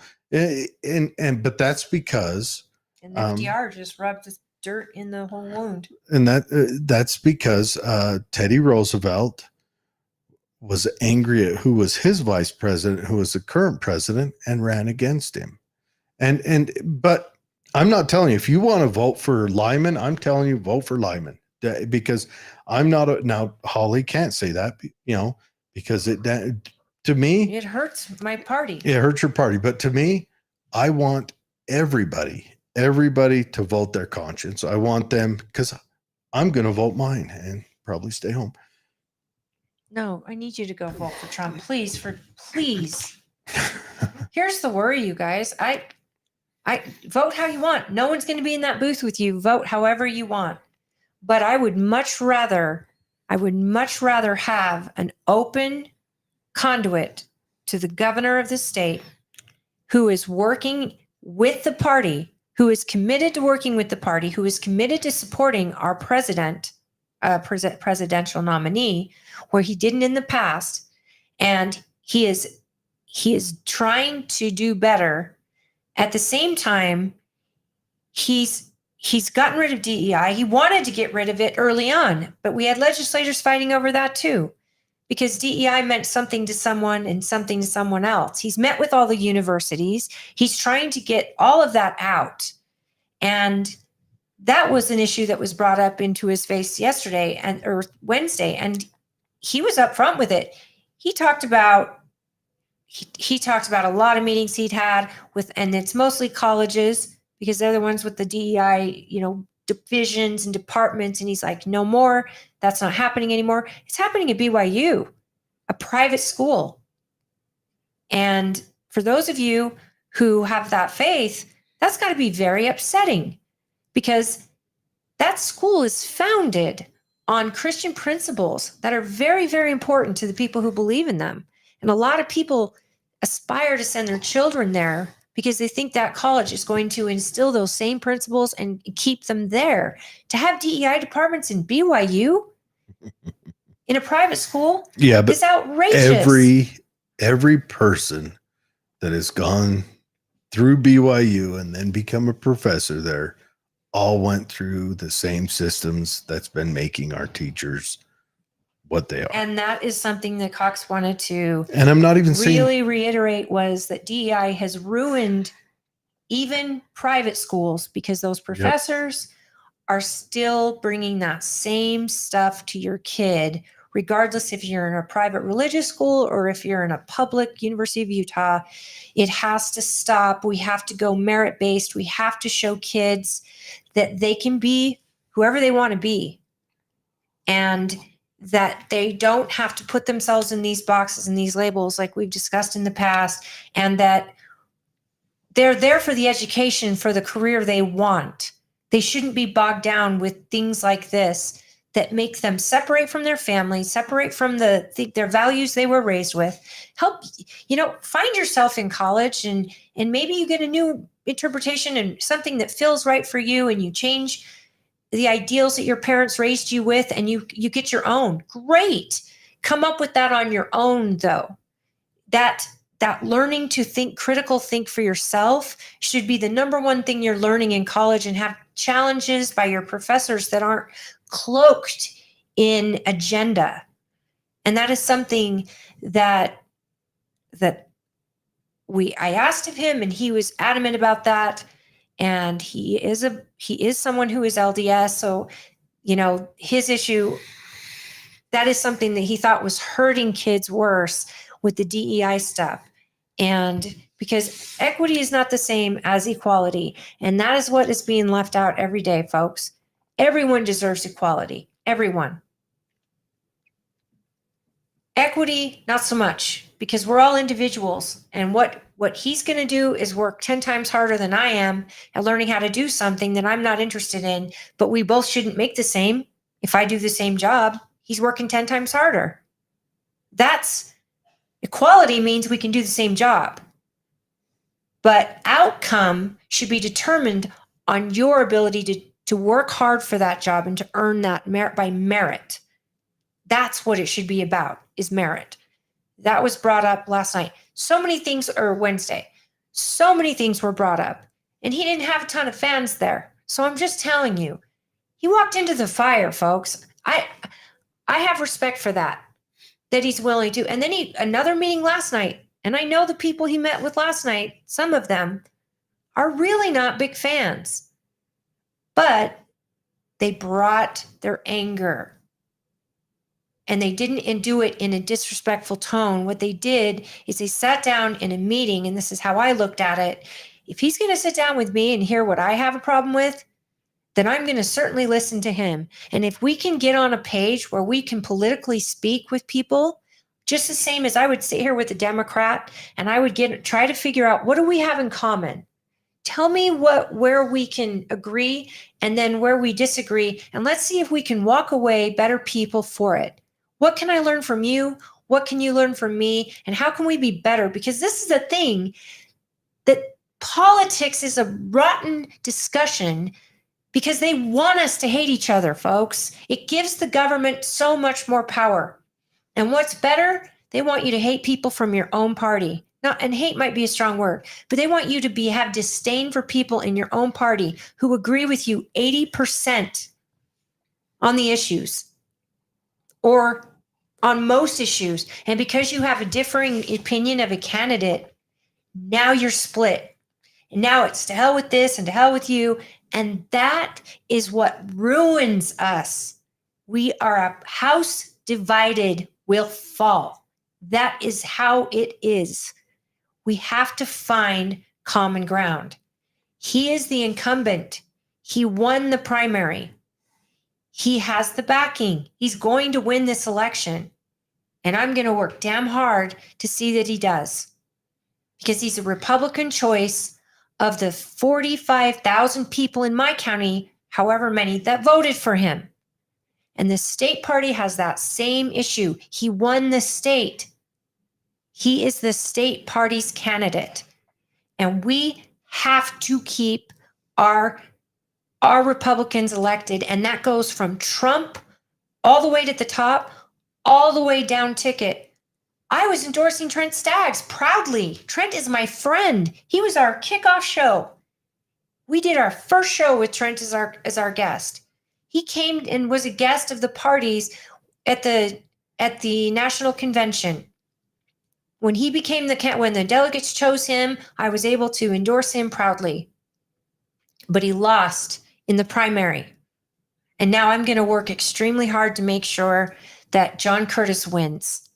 But that's because and the FDR just rubbed the dirt in the whole wound. And that's because Teddy Roosevelt was angry at who was his vice president, who was the current president, and ran against him. But I'm not telling you, if you want to vote for Lyman, I'm telling you vote for Lyman, because I'm not now Holly can't say that, because to me, it hurts my party. It hurts your party. But to me, I want everybody to vote their conscience. I want them, because I'm going to vote mine and probably stay home. No, I need you to go vote for Trump. Please. Here's the worry, you guys. I vote how you want. No one's going to be in that booth with you. Vote however you want. But I would much rather have an open conduit to the governor of the state who is working with the party, who is committed to working with the party, who is committed to supporting our presidential nominee, where he didn't in the past. And he is trying to do better. At the same time, he's gotten rid of DEI. He wanted to get rid of it early on, but we had legislators fighting over that too, because DEI meant something to someone and something to someone else. He's met with all the universities. He's trying to get all of that out. And that was an issue that was brought up into his face yesterday or Wednesday. And he was upfront with it. He talked about he talked about a lot of meetings he'd had with, and it's mostly colleges because they're the ones with the DEI, divisions and departments. And he's like, no more. That's not happening anymore. It's happening at BYU, a private school. And for those of you who have that faith, that's got to be very upsetting because that school is founded on Christian principles that are very, very important to the people who believe in them. And a lot of people aspire to send their children there because they think that college is going to instill those same principles and keep them there. To have DEI departments in BYU in a private school is outrageous. Every person that has gone through BYU and then become a professor there all went through the same systems that's been making our teachers what they are. And that is something that Cox wanted to and I'm not even really reiterate, was that DEI has ruined even private schools because those professors are still bringing that same stuff to your kid, regardless if you're in a private religious school or if you're in a public University of Utah. It has to stop. We have to go merit-based. We have to show kids that they can be whoever they want to be, and that they don't have to put themselves in these boxes and these labels like we've discussed in the past, and that they're there for the education, for the career they want. They shouldn't be bogged down with things like this that make them separate from their family, separate from their values they were raised with. Help, find yourself in college, and maybe you get a new interpretation and something that feels right for you, and you change the ideals that your parents raised you with, and you get your own. Great. Come up with that on your own, though. That learning to think for yourself should be the number one thing you're learning in college, and have challenges by your professors that aren't cloaked in agenda. And that is something that I asked of him, and he was adamant about that. And he is someone who is LDS. So, his issue, that is something that he thought was hurting kids worse with the DEI stuff. And because equity is not the same as equality. And that is what is being left out every day, folks. Everyone deserves equality. Everyone. Equity, not so much, because we're all individuals. And what he's going to do is work 10 times harder than I am at learning how to do something that I'm not interested in. But we both shouldn't make the same. If I do the same job, he's working 10 times harder. That's equality, means we can do the same job. But outcome should be determined on your ability to work hard for that job and to earn that merit by merit. That's what it should be about, is merit. That was brought up last night. So many things, or Wednesday, so many things were brought up, and he didn't have a ton of fans there. So I'm just telling you, he walked into the fire, folks. I have respect for that he's willing to. And then another meeting last night, and I know the people he met with last night, some of them are really not big fans. But they brought their anger, and they didn't do it in a disrespectful tone. What they did is they sat down in a meeting, and this is how I looked at it. If he's going to sit down with me and hear what I have a problem with, then I'm going to certainly listen to him. And if we can get on a page where we can politically speak with people, just the same as I would sit here with a Democrat and I would try to figure out, what do we have in common? Tell me where we can agree, and then where we disagree. And let's see if we can walk away better people for it. What can I learn from you? What can you learn from me? And how can we be better? Because this is a thing that politics is a rotten discussion, because they want us to hate each other, folks. It gives the government so much more power. And what's better? They want you to hate people from your own party. Now, and hate might be a strong word, but they want you to have disdain for people in your own party who agree with you 80% on the issues, or on most issues. And because you have a differing opinion of a candidate, now you're split. And now it's to hell with this and to hell with you. And that is what ruins us. We are a house divided will fall. That is how it is. We have to find common ground. He is the incumbent. He won the primary. He has the backing. He's going to win this election. And I'm going to work damn hard to see that he does. Because he's a Republican choice of the 45,000 people in my county, however many, that voted for him. And the state party has that same issue. He won the state. He is the state party's candidate. And we have to keep our Republicans elected. And that goes from Trump all the way to the top, all the way down ticket. I was endorsing Trent Staggs proudly. Trent is my friend. He was our kickoff show. We did our first show with Trent as our guest. He came and was a guest of the parties at the national convention. When he became when the delegates chose him, I was able to endorse him proudly. But he lost in the primary. And now I'm going to work extremely hard to make sure that John Curtis wins.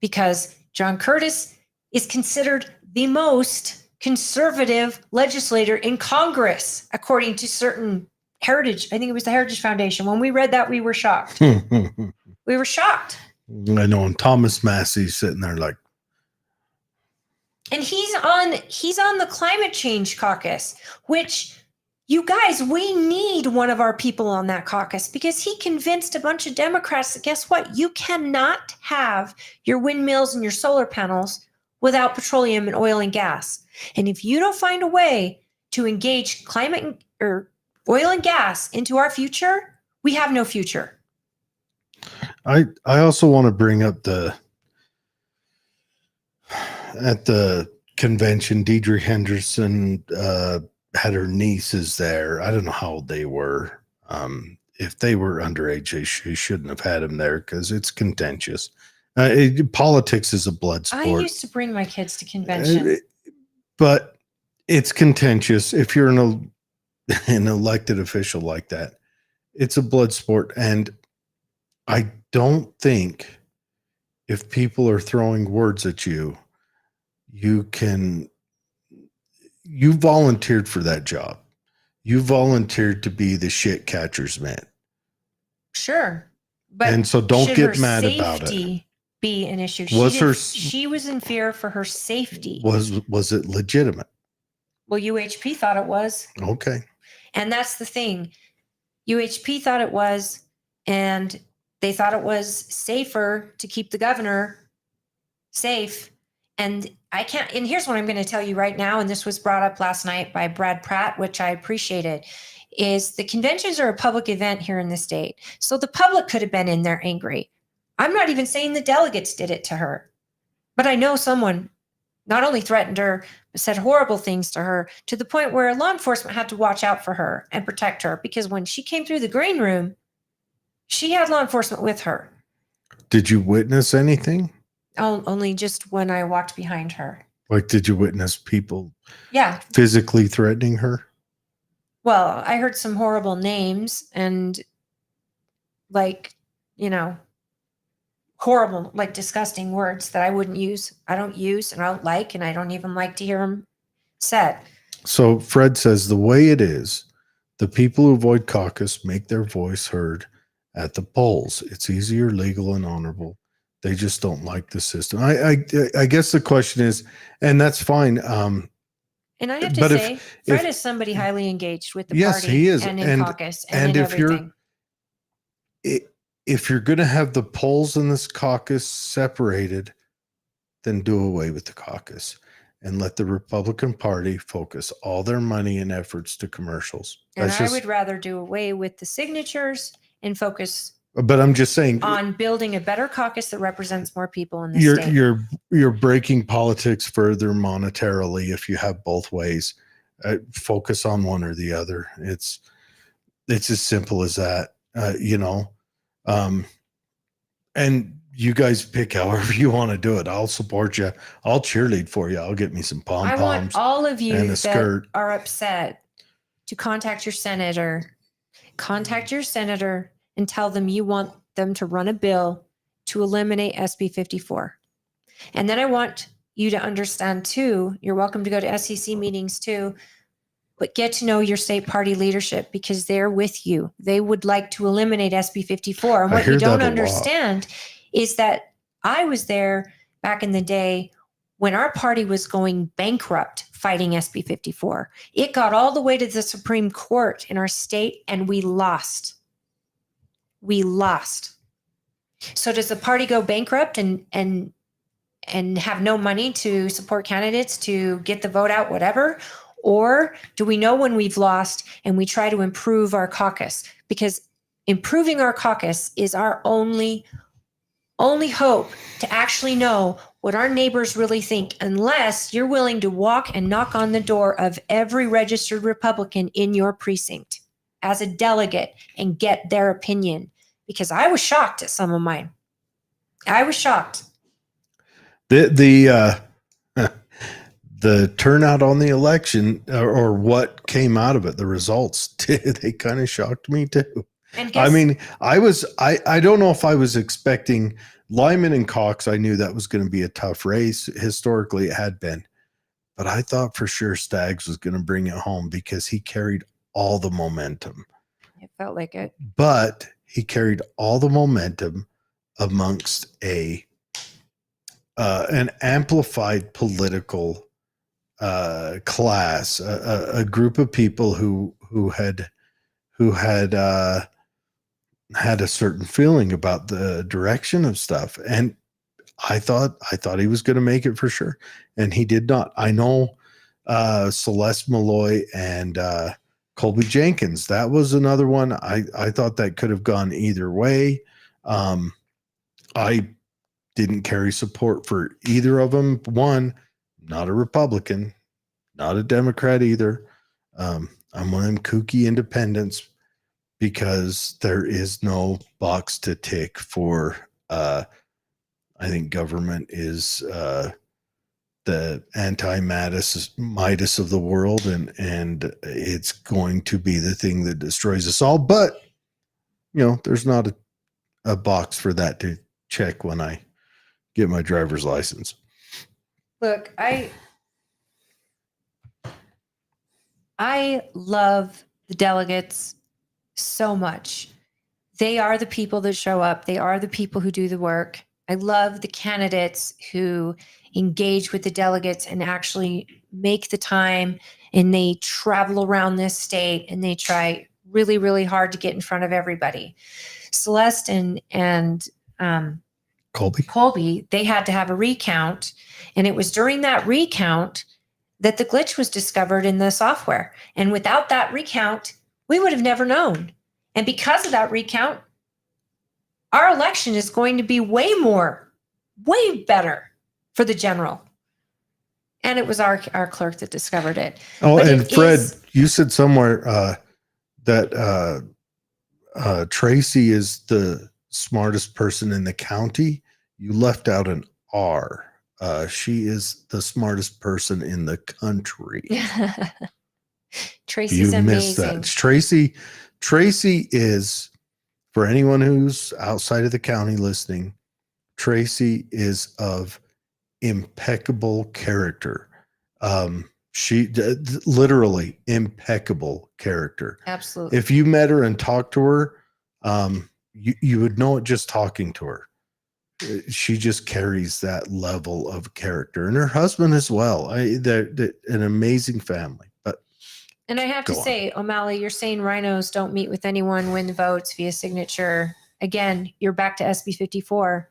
Because John Curtis is considered the most conservative legislator in Congress, according to certain Heritage. I think it was the Heritage Foundation. When we read that, we were shocked. We were shocked. I know. And Thomas Massey's sitting there like. And he's on the climate change caucus, which you guys, we need one of our people on that caucus because he convinced a bunch of Democrats that guess what? You cannot have your windmills and your solar panels without petroleum and oil and gas. And if you don't find a way to engage climate or oil and gas into our future, we have no future. I also want to bring up at the convention, Deidre Henderson had her nieces there. I don't know how old they were. If they were underage, she shouldn't have had them there because it's contentious. Politics is a blood sport. I used to bring my kids to convention. But it's contentious. If you're an elected official like that, it's a blood sport. And I don't think if people are throwing words at you, you volunteered for that job. You volunteered to be the shit catcher's man. Sure. But and so don't get mad about it. Be an issue. She was in fear for her safety. Was it legitimate? Well, UHP thought it was. Okay. And that's the thing. UHP thought it was, and they thought it was safer to keep the governor safe. And here's what I'm going to tell you right now, and this was brought up last night by Brad Pratt, which I appreciated, is the conventions are a public event here in the state. So the public could have been in there angry. I'm not even saying the delegates did it to her, but I know someone not only threatened her, but said horrible things to her to the point where law enforcement had to watch out for her and protect her because when she came through the green room, she had law enforcement with her. Did you witness anything? Oh, only just when I walked behind her. Like, did you witness people physically threatening her? Well, I heard some horrible names and horrible, disgusting words that I wouldn't use. I don't use and I don't like, and I don't even like to hear them said. So Fred says the way it is, the people who avoid caucus make their voice heard at the polls. It's easier, legal, and honorable. They just don't like the system. I guess the question is, and that's fine. And I have to say, Fred is somebody highly engaged with the party. He is. And in caucus and in everything. If you're going to have the polls in this caucus separated, then do away with the caucus and let the Republican Party focus all their money and efforts to commercials. And I would rather do away with the signatures and focus. But I'm just saying on building a better caucus that represents more people in the state. You're breaking politics further monetarily if you have both ways. Focus on one or the other. It's as simple as that. And you guys pick however you want to do it. I'll support you. I'll cheerlead for you. I'll get me some pom-poms. I want all of you and a that skirt. Are upset to contact your senator. Contact your senator and tell them you want them to run a bill to eliminate SB 54. And then I want you to understand too, you're welcome to go to SEC meetings too, but get to know your state party leadership because they're with you. They would like to eliminate SB 54. And I what you hear don't that a lot. understand is that I was there back in the day when our party was going bankrupt fighting SB 54. It got all the way to the Supreme Court in our state and we lost. We lost. So does the party go bankrupt and have no money to support candidates to get the vote out, whatever? Or do we know when we've lost and we try to improve our caucus? Because improving our caucus is our only hope to actually know what our neighbors really think, unless you're willing to walk and knock on the door of every registered Republican in your precinct as a delegate and get their opinion. Because I was shocked at some of mine. I was shocked. The turnout on the election or what came out of it, the results, they kind of shocked me too. I mean, I don't know if I was expecting Lyman and Cox. I knew that was going to be a tough race. Historically, it had been, but I thought for sure Staggs was going to bring it home because he carried all the momentum. It felt like it. But he carried all the momentum amongst an amplified political class, a group of people who had a certain feeling about the direction of stuff. And I thought he was going to make it for sure. And he did not. I know Celeste Malloy and Colby Jenkins. That was another one. I thought that could have gone either way. I didn't carry support for either of them. One, not a Republican, not a Democrat either. I'm one of them kooky independents because there is no box to tick for, I think government is the anti-Midas of the world, and it's going to be the thing that destroys us all. But, you know, there's not a box for that to check when I get my driver's license. Look, I love the delegates so much. They are the people that show up. They are the people who do the work. I love the candidates who engage with the delegates and actually make the time, and they travel around this state and they try really, really hard to get in front of everybody. Celeste and Colby, they had to have a recount, and it was during that recount that the glitch was discovered in the software. And without that recount, we would have never known. And because of that recount, our election is going to be way better for the general. And it was our clerk that discovered it. Oh, but and Fred, you said somewhere that Tracy is the smartest person in the county. You left out an R. She is the smartest person in the country. Tracy's amazing. Missed that. Tracy is, for anyone who's outside of the county listening, Tracy is of impeccable character. She literally impeccable character. Absolutely. If you met her and talked to her, you would know it just talking to her. She just carries that level of character, and her husband as well. They're an amazing family. And I have to say, O'Malley, you're saying rhinos don't meet with anyone, win votes via signature. Again, you're back to SB 54.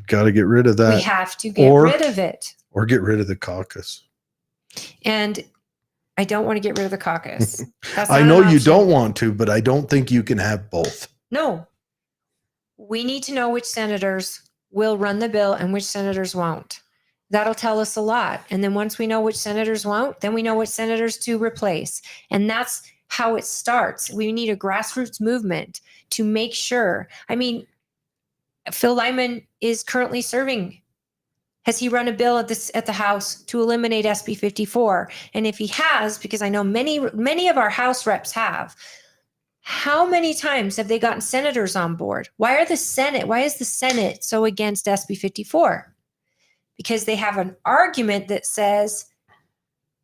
Got to get rid of that. We have to get rid of it. Or get rid of the caucus. And I don't want to get rid of the caucus. I know you don't want to, but I don't think you can have both. No. We need to know which senators will run the bill and which senators won't. That'll tell us a lot. And then once we know which senators won't, then we know which senators to replace. And that's how it starts. We need a grassroots movement to make sure. I mean, Phil Lyman is currently serving. Has he run a bill at the House to eliminate SB 54? And if he has, because I know many of our House reps have, how many times have they gotten senators on board? Why is the Senate so against SB 54? because they have an argument that says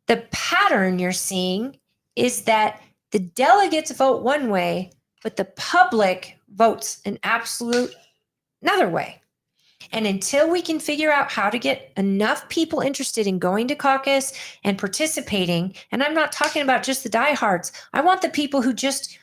the pattern you're seeing is that the delegates vote one way, but the public votes an absolute another way. And until we can figure out how to get enough people interested in going to caucus and participating, and I'm not talking about just the diehards, I want the people who just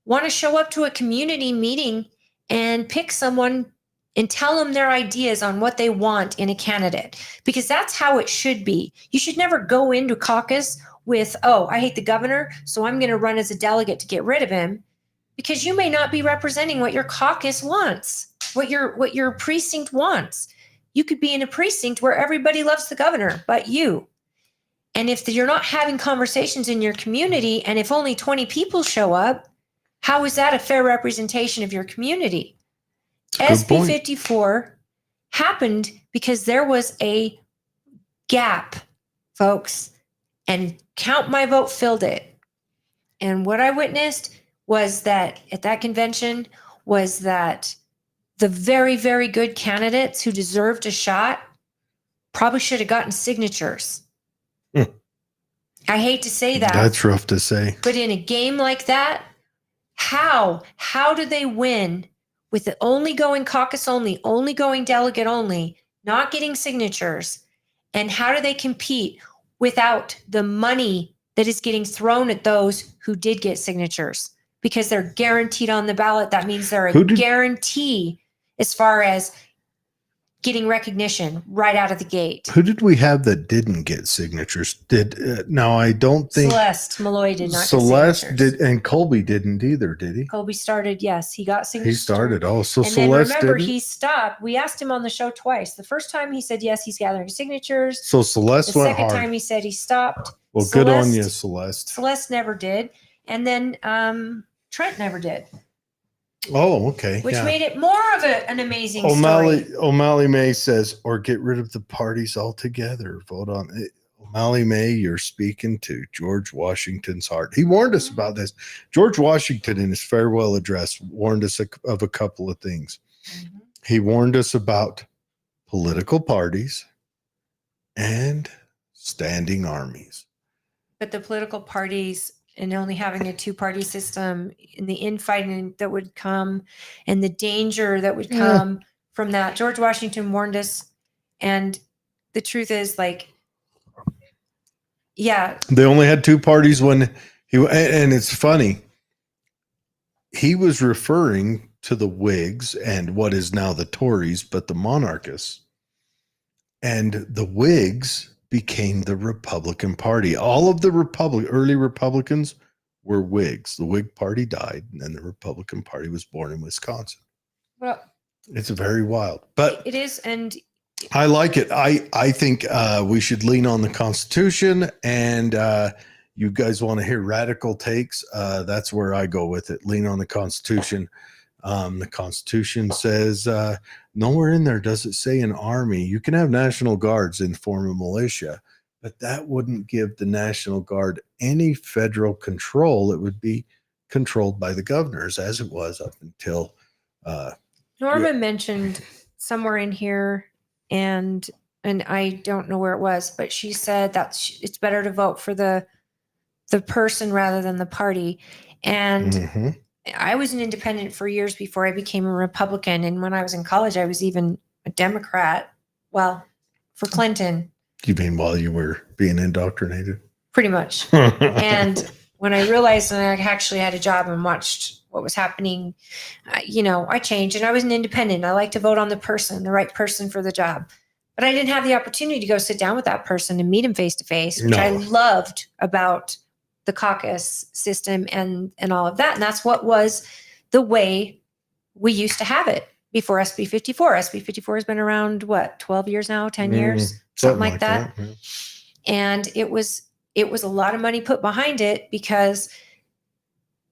want to show up to a community meeting and pick someone and tell them their ideas on what they want in a candidate, because that's how it should be. You should never go into caucus with, oh, I hate the governor, so I'm going to run as a delegate to get rid of him, because you may not be representing what your caucus wants, what your precinct wants. You could be in a precinct where everybody loves the governor but you. And if you're not having conversations in your community, and if only 20 people show up, how is that a fair representation of your community? SB 54 happened because there was a gap, folks, and Count My Vote filled it. And what I witnessed was that at that convention was that the very, very good candidates who deserved a shot probably should have gotten signatures. I hate to say that. That's rough to say. But in a game like that, how do they win with the only going caucus only going delegate only, not getting signatures? And how do they compete without the money that is getting thrown at those who did get signatures? Because they're guaranteed on the ballot. That means they're a guarantee as far as getting recognition right out of the gate. Who did we have that didn't get signatures? Now I don't think Celeste Malloy did not. Celeste get signatures. did, and Colby didn't either, did he? Colby started. Yes, he got signatures. He started. Oh, so and Celeste then remember, didn't? he stopped. We asked him on the show twice. The first time he said yes, he's gathering signatures. So Celeste the went second hard. time he said he stopped. Well, good on you, Celeste. Celeste never did, and then Trent never did. Oh, okay. Which made it more of an amazing O'Malley, story. O'Malley May says, or get rid of the parties altogether. Vote on it. O'Malley May, you're speaking to George Washington's heart. He warned us about this. George Washington, in his farewell address, warned us of a couple of things. Mm-hmm. He warned us about political parties and standing armies. But the political parties and only having a two-party system, and the infighting that would come and the danger that would come from that. George Washington warned us. And the truth is, like, yeah. They only had two parties when and it's funny. He was referring to the Whigs and what is now the Tories, but the monarchists. And the Whigs became the Republican Party. All of the early Republicans were Whigs. The Whig Party died, and then the Republican Party was born in Wisconsin. Well, it's very wild, but it is, and I like it. I think we should lean on the Constitution, and you guys want to hear radical takes? That's where I go with it. Lean on the Constitution. The Constitution says nowhere in there does it say an army. You can have National Guards and form a militia, but that wouldn't give the National Guard any federal control. It would be controlled by the governors, as it was up until Norma mentioned somewhere in here, and I don't know where it was, but she said that it's better to vote for the person rather than the party. And I was an independent for years before I became a Republican. And when I was in college, I was even a Democrat. Well, for Clinton. You mean while you were being indoctrinated? Pretty much. And when I realized that I actually had a job and watched what was happening, I changed, and I was an independent. I like to vote on the person, the right person for the job. But I didn't have the opportunity to go sit down with that person and meet him face to face, which I loved about the caucus system and all of that. And that's what was the way we used to have it before SB 54. SB 54 has been around, 12 years now, 10 years, something like that. Yeah. And it was a lot of money put behind it because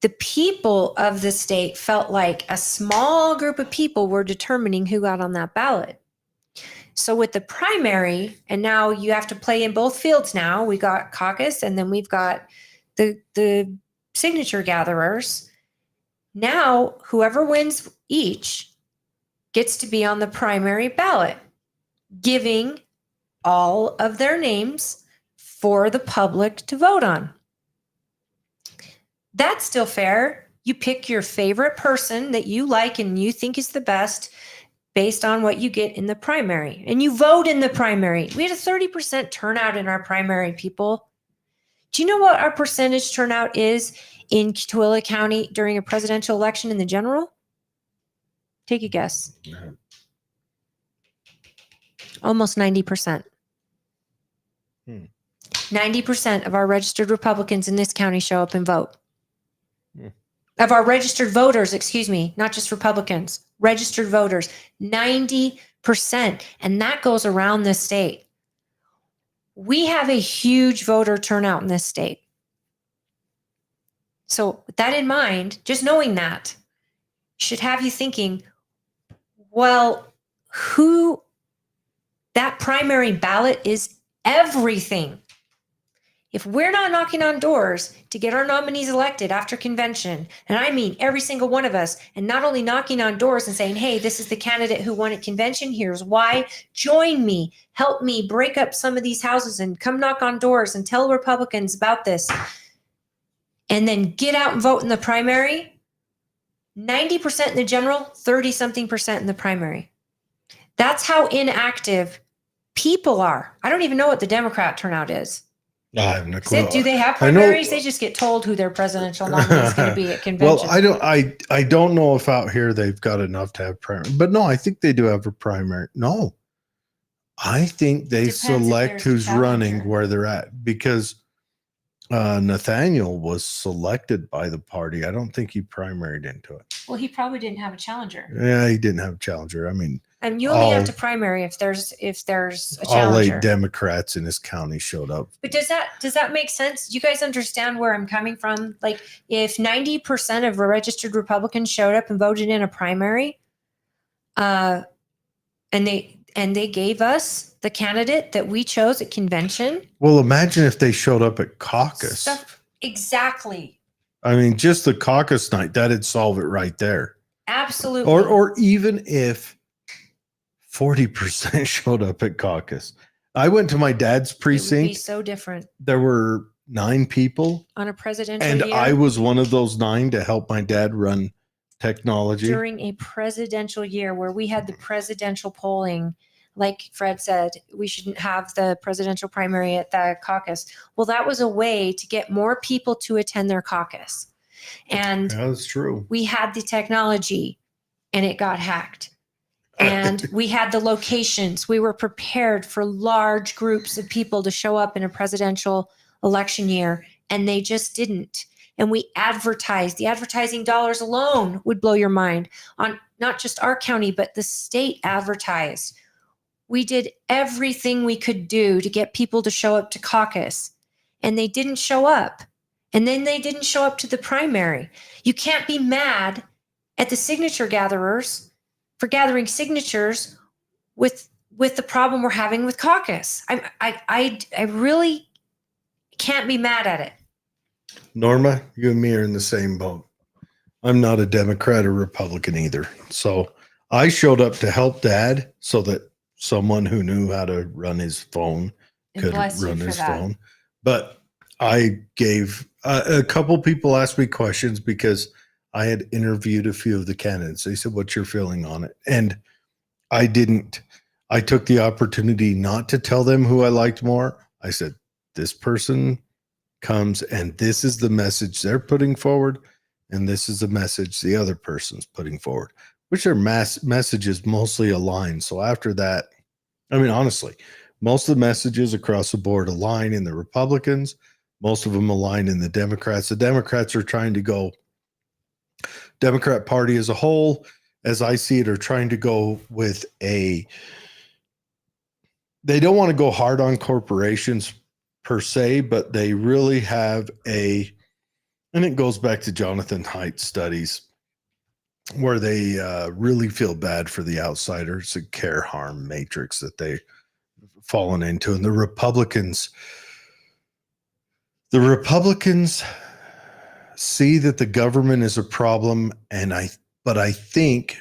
the people of the state felt like a small group of people were determining who got on that ballot. So with the primary, and now you have to play in both fields now. We got caucus, and then we've got the signature gatherers. Now, whoever wins each gets to be on the primary ballot, giving all of their names for the public to vote on. That's still fair. You pick your favorite person that you like and you think is the best based on what you get in the primary, and you vote in the primary. We had a 30% turnout in our primary, people. Do you know what our percentage turnout is in Tooele County during a presidential election in the general? Take a guess. No. Almost 90%. 90% of our registered Republicans in this county show up and vote. Of our registered voters, excuse me, not just Republicans, registered voters, 90%. And that goes around the state. We have a huge voter turnout in this state. So with that in mind, just knowing that should have you thinking, well, that primary ballot is everything. If we're not knocking on doors to get our nominees elected after convention, and I mean every single one of us, and not only knocking on doors and saying, hey, this is the candidate who won at convention, here's why, join me, help me break up some of these houses and come knock on doors and tell Republicans about this, and then get out and vote in the primary, 90% in the general, 30-something% in the primary. That's how inactive people are. I don't even know what the Democrat turnout is. I have no clue. Do they have primaries? They just get told who their presidential nominee is going to be at convention. Well, I don't know if out here they've got enough to have primary, but no, I think they do have a primary. No, I think they select who's running where they're at, because Nathaniel was selected by the party. I don't think he primaried into it. Well, he probably didn't have a challenger. Yeah, he didn't have a challenger. I mean, and you only have to primary if there's a challenger. All 8 Democrats in his county showed up. But does that make sense? Do you guys understand where I'm coming from? Like, if 90% of registered Republicans showed up and voted in a primary, and they gave us the candidate that we chose at convention. Well, imagine if they showed up at caucus. Exactly. I mean, just the caucus night, that'd solve it right there. Absolutely. Or even if 40% showed up at caucus. I went to my dad's precinct. It would be so different. There were 9 people on a presidential and year. I was one of those 9 to help my dad run technology during a presidential year where we had the presidential polling. Like Fred said, we shouldn't have the presidential primary at the caucus. Well, that was a way to get more people to attend their caucus. And that's true. We had the technology and it got hacked. And we had the locations. We were prepared for large groups of people to show up in a presidential election year, and they just didn't. And we advertised. The advertising dollars alone would blow your mind on not just our county, but the state advertised. We did everything we could do to get people to show up to caucus, and they didn't show up. And then they didn't show up to the primary. You can't be mad at the signature gatherers for gathering signatures with the problem we're having with caucus. I really can't be mad at it. Norma, you and me are in the same boat. I'm not a Democrat or Republican either. So I showed up to help Dad so that someone who knew how to run his phone could run his phone. But I gave a couple people asked me questions because I had interviewed a few of the candidates. They said, what's your feeling on it? And I took the opportunity not to tell them who I liked more. I said, this person comes and this is the message they're putting forward. And this is the message the other person's putting forward, which are messages mostly aligned. So after that, I mean, honestly, most of the messages across the board align in the Republicans. Most of them align in the Democrats. The Democrats are trying to go, Democrat Party as a whole, as I see it, are trying to go with they don't want to go hard on corporations per se, but they really have and it goes back to Jonathan Haidt's studies where they really feel bad for the outsiders, the care harm matrix that they've fallen into. And the Republicans see that the government is a problem, but I think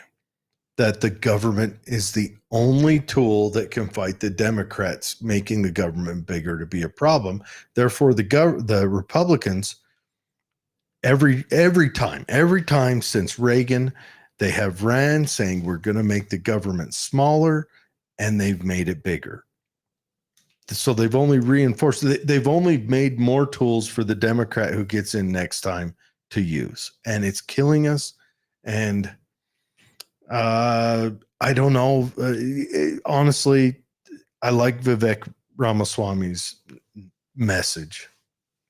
that the government is the only tool that can fight the Democrats, making the government bigger to be a problem. Therefore, the Republicans, every time since Reagan, they have ran saying we're going to make the government smaller, and they've made it bigger. So they've only reinforced, they've only made more tools for the Democrat who gets in next time to use, and it's killing us. And I don't know. Honestly, I like Vivek Ramaswamy's message.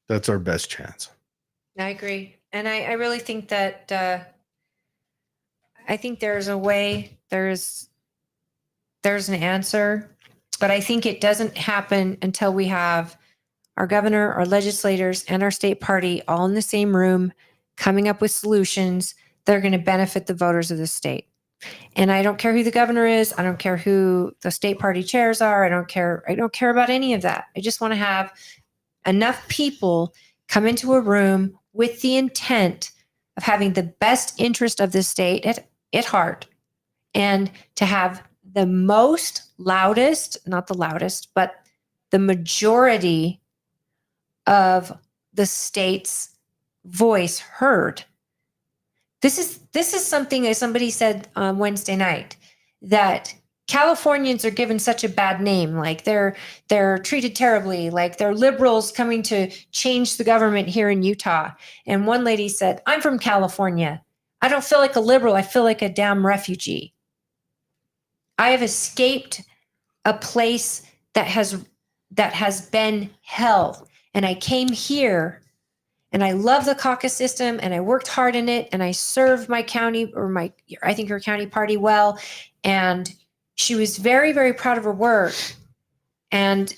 That's our best chance. I agree. And I really think that I think there's a way, there's an answer, but I think it doesn't happen until we have our governor, our legislators, and our state party all in the same room coming up with solutions that are going to benefit the voters of the state. And I don't care who the governor is. I don't care who the state party chairs are. I don't care about any of that. I just want to have enough people come into a room with the intent of having the best interest of the state at heart, and to have the loudest, not the loudest, but the majority of the state's voice heard. This is something, as somebody said on Wednesday night, that Californians are given such a bad name, like they're treated terribly, like they're liberals coming to change the government here in Utah. And one lady said, "I'm from California. I don't feel like a liberal. I feel like a damn refugee. I have escaped a place that has been hell. And I came here, and I love the caucus system, and I worked hard in it, and I served my county, I think her county party well." And she was very, very proud of her work. And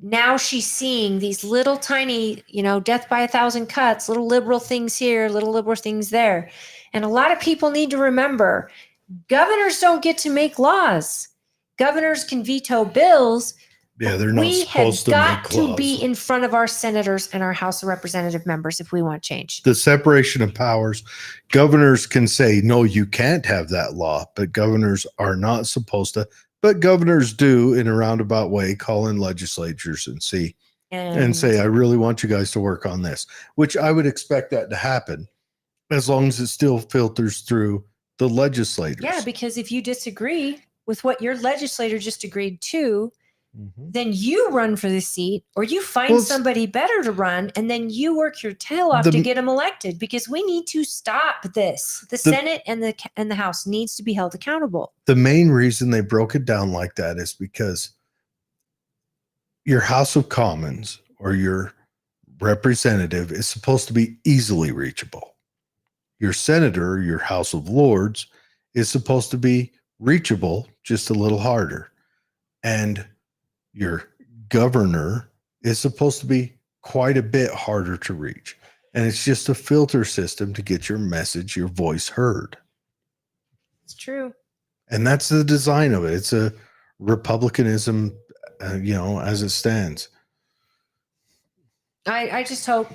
now she's seeing these little tiny, death by 1,000 cuts, little liberal things here, little liberal things there. And a lot of people need to remember, governors don't get to make laws. Governors can veto bills. Yeah, they're not supposed to make laws. We have got to be in front of our senators and our House of Representative members if we want change. The separation of powers, governors can say, no, you can't have that law, but governors are not supposed to. But governors do, in a roundabout way, call in legislatures and say, I really want you guys to work on this, which I would expect that to happen as long as it still filters through the legislators. Yeah, because if you disagree with what your legislator just agreed to, then you run for the seat, or you find somebody better to run, and then you work your tail off to get them elected, because we need to stop this. The Senate and the House needs to be held accountable. The main reason they broke it down like that is because your House of Commons or your representative is supposed to be easily reachable. Your senator, your House of Lords, is supposed to be reachable just a little harder. And your governor is supposed to be quite a bit harder to reach. And it's just a filter system to get your message, your voice heard. It's true. And that's the design of it. It's a republicanism, as it stands. I just hope,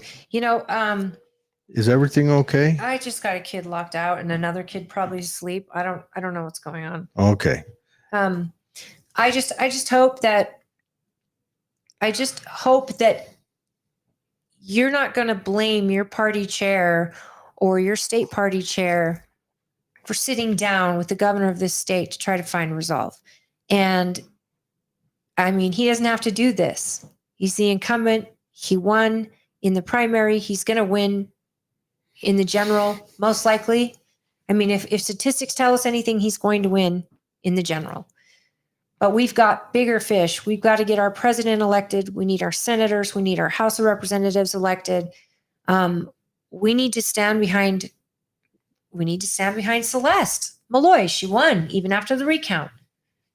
is everything okay? I just got a kid locked out, and another kid probably asleep. I don't know what's going on. Okay. I just hope that you're not going to blame your party chair or your state party chair for sitting down with the governor of this state to try to find resolve. And I mean, he doesn't have to do this. He's the incumbent. He won in the primary. He's going to win in the general, most likely. I mean, if statistics tell us anything, he's going to win in the general. But we've got bigger fish. We've got to get our president elected. We need our senators. We need our House of Representatives elected. We need to stand behind Celeste Malloy. She won even after the recount.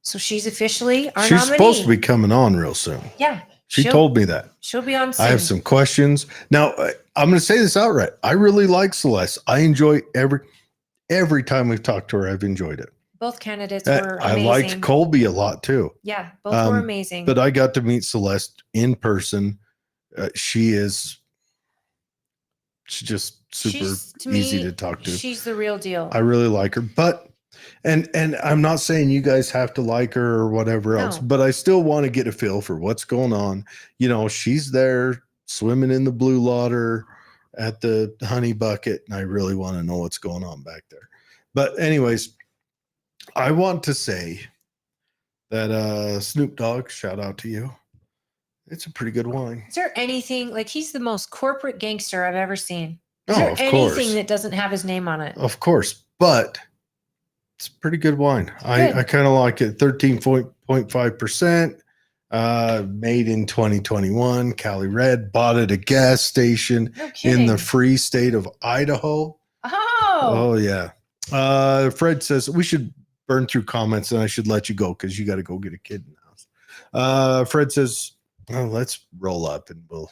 So she's officially our nominee. She's supposed to be coming on real soon. Yeah. She told me that. She'll be on soon. I have some questions. Now, I'm going to say this outright. I really like Celeste. I enjoy every time we've talked to her, I've enjoyed it. Both candidates were amazing. I liked Colby a lot too. Yeah, both were amazing. But I got to meet Celeste in person. She's just super easy to talk to. She's the real deal. I really like her. But And I'm not saying you guys have to like her or whatever else, No. but I still want to get a feel for what's going on. You know, she's there swimming in the blue water at the honey bucket, and I really want to know what's going on back there. But anyways, I want to say that Snoop Dogg, shout out to you. It's a pretty good wine. Is there anything like he's the most corporate gangster I've ever seen? Is Oh, there of anything course. that doesn't have his name on it? Of course, but it's pretty good wine. I kind of like it. 13.5%. Made in 2021. Cali Red. Bought at a gas station No kidding. in the free state of Idaho. Oh Yeah. Fred says we should burn through comments and I should let you go because you got to go get a kid in the house. Fred says, oh, let's roll up and we'll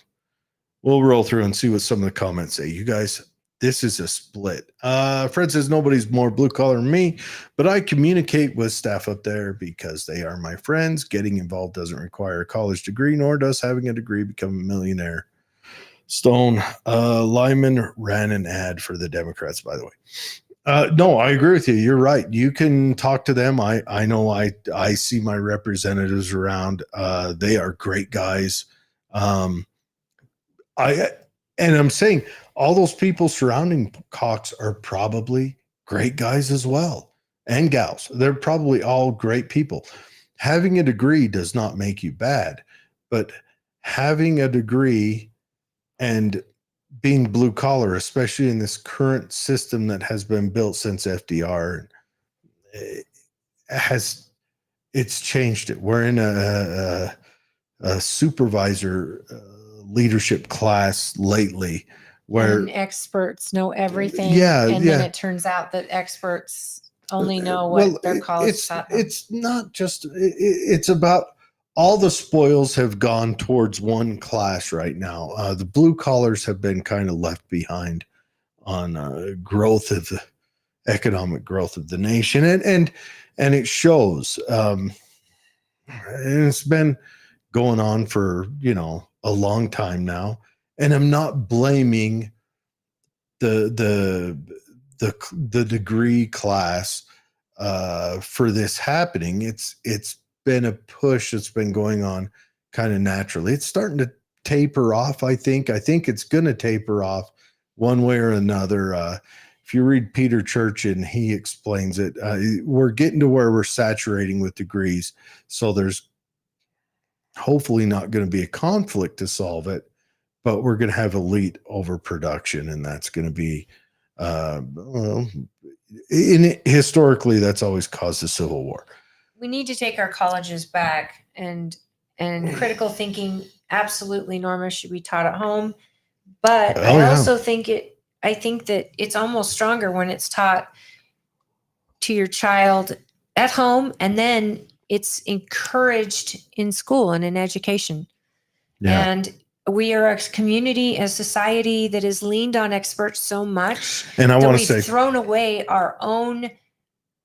roll through and see what some of the comments say. You guys, this is a split. Fred says nobody's more blue collar than me, but I communicate with staff up there because they are my friends. Getting involved doesn't require a college degree, nor does having a degree become a millionaire. Stone Lyman ran an ad for the Democrats, by the way. No, I agree with you. You're right. You can talk to them. I know I see my representatives around. They are great guys. I'm saying all those people surrounding Cox are probably great guys as well, and gals. They're probably all great people. Having a degree does not make you bad, but having a degree and being blue collar, especially in this current system that has been built since FDR, it's changed it. We're in a supervisor leadership class lately where and experts know everything. Then it turns out that experts only know what their college taught them. It's not just it's about all the spoils have gone towards one class right now. The blue collars have been kind of left behind on growth of the economic growth of the nation, and it shows. And it's been going on for a long time now, and I'm not blaming the degree class for this happening. It's been a push that's been going on kind of naturally. It's starting to taper off. I think it's going to taper off one way or another. If you read Peter Church and he explains it, we're getting to where we're saturating with degrees. So there's hopefully not going to be a conflict to solve it, but we're going to have elite overproduction, and that's going to be, historically, that's always caused a civil war. We need to take our colleges back, and critical thinking, absolutely, Norma, should be taught at home. But I also think that it's almost stronger when it's taught to your child at home, and then it's encouraged in school and in education. Yeah. And we are a community, a society that has leaned on experts so much, and I want to say, thrown away our own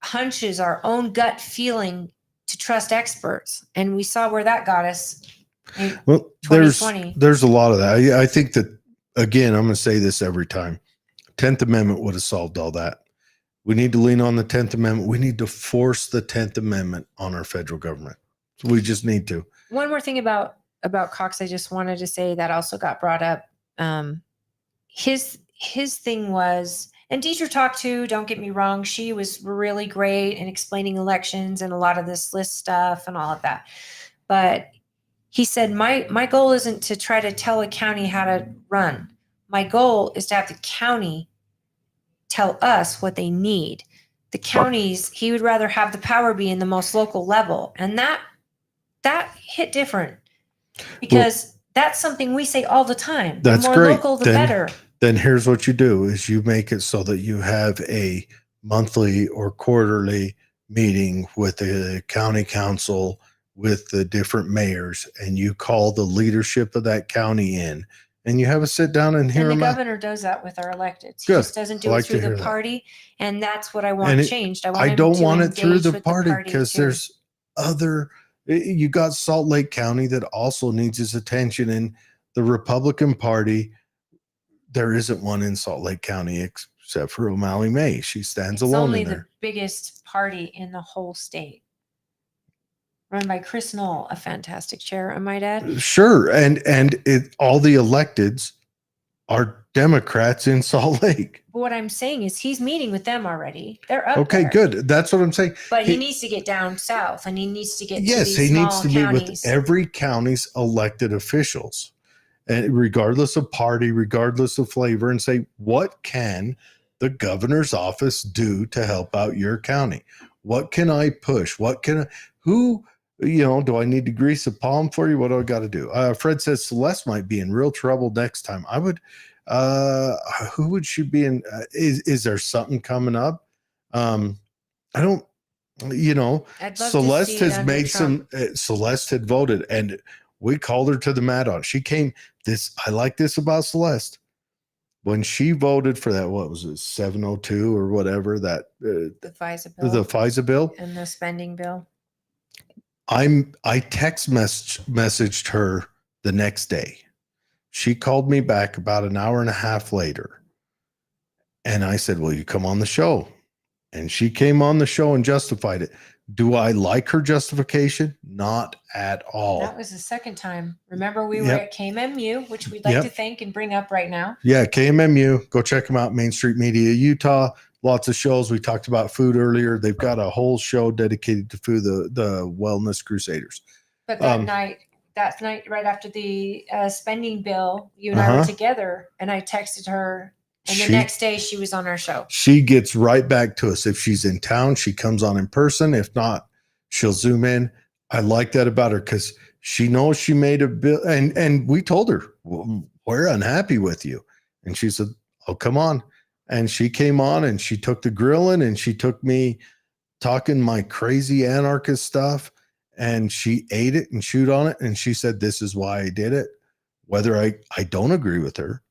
hunches, our own gut feeling to trust experts, and we saw where that got us. Well, there's a lot of that. I think that, again, I'm going to say this every time. 10th Amendment would have solved all that. We need to lean on the 10th Amendment. We need to force the 10th Amendment on our federal government. We just need to. One more thing about Cox, I just wanted to say that also got brought up. His thing was, and Deidre talked to, don't get me wrong, she was really great in explaining elections and a lot of this list stuff and all of that. But he said, my goal isn't to try to tell a county how to run. My goal is to have the county tell us what they need. The counties, he would rather have the power be in the most local level. And that hit different, because that's something we say all the time. That's the more great. Local, the better. Then here's what you do is you make it so that you have a monthly or quarterly meeting with the county council, with the different mayors, and you call the leadership of that county in, and you have a sit down and hear them out. And the governor does that with our electeds. He just doesn't do it through the party, and that's what I want changed. I don't want it through the party, because there's other. You got Salt Lake County that also needs his attention, and the Republican Party. There isn't one in Salt Lake County except for O'Malley May. She stands alone in there. It's only the biggest party in the whole state. Run by Chris Knoll, a fantastic chair, I might add. Sure. And all the electeds are Democrats in Salt Lake. But what I'm saying is he's meeting with them already. They're up Okay, there. good. That's what I'm saying. But he needs to get down south, and he needs to get to Yes, these he small needs to counties. meet with every county's elected officials, and regardless of party, regardless of flavor, and say, what can the governor's office do to help out your county? What can I push? Who, do I need to grease a palm for you? What do I got to do? Fred says Celeste might be in real trouble next time. I would, who would she be in? Is there something coming up? I don't, I'd love Celeste to see it has under made Trump. Celeste had voted, and we called her to the mat on. She came I like this about Celeste. When she voted for that, what was it, 702 or whatever, that The FISA bill. the FISA bill, And the spending bill. I text messaged her the next day. She called me back about an hour and a half later. And I said, will you come on the show? And she came on the show and justified it. Do I like her justification? Not at all. That was the second time. Remember, we were at KMMU, which we'd like to thank and bring up right now. Yeah, KMMU. Go check them out. Main Street Media, Utah. Lots of shows. We talked about food earlier. They've got a whole show dedicated to food, the Wellness Crusaders. But that night, right after the spending bill, you and I were together, and I texted her. And the next day she was on our show. She gets right back to us. If she's in town, she comes on in person. If not, she'll Zoom in. I like that about her because she knows she made a bill. And we told her, well, we're unhappy with you. And she said, oh, come on. And she came on and she took the grilling and she took me talking my crazy anarchist stuff. And she ate it and chewed on it. And she said, this is why I did it. Whether I don't agree with her,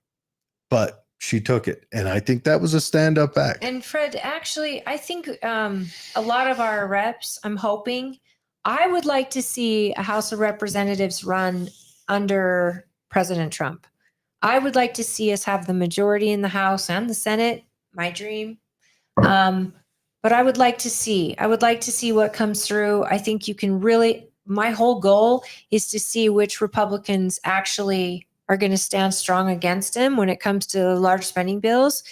but she took it. And I think that was a stand-up act. And Fred, actually, I think a lot of our reps, I'm hoping, I would like to see a House of Representatives run under President Trump. I would like to see us have the majority in the House and the Senate, my dream. But I would like to see what comes through. I think you can really, my whole goal is to see which Republicans actually are going to stand strong against him when it comes to large spending bills,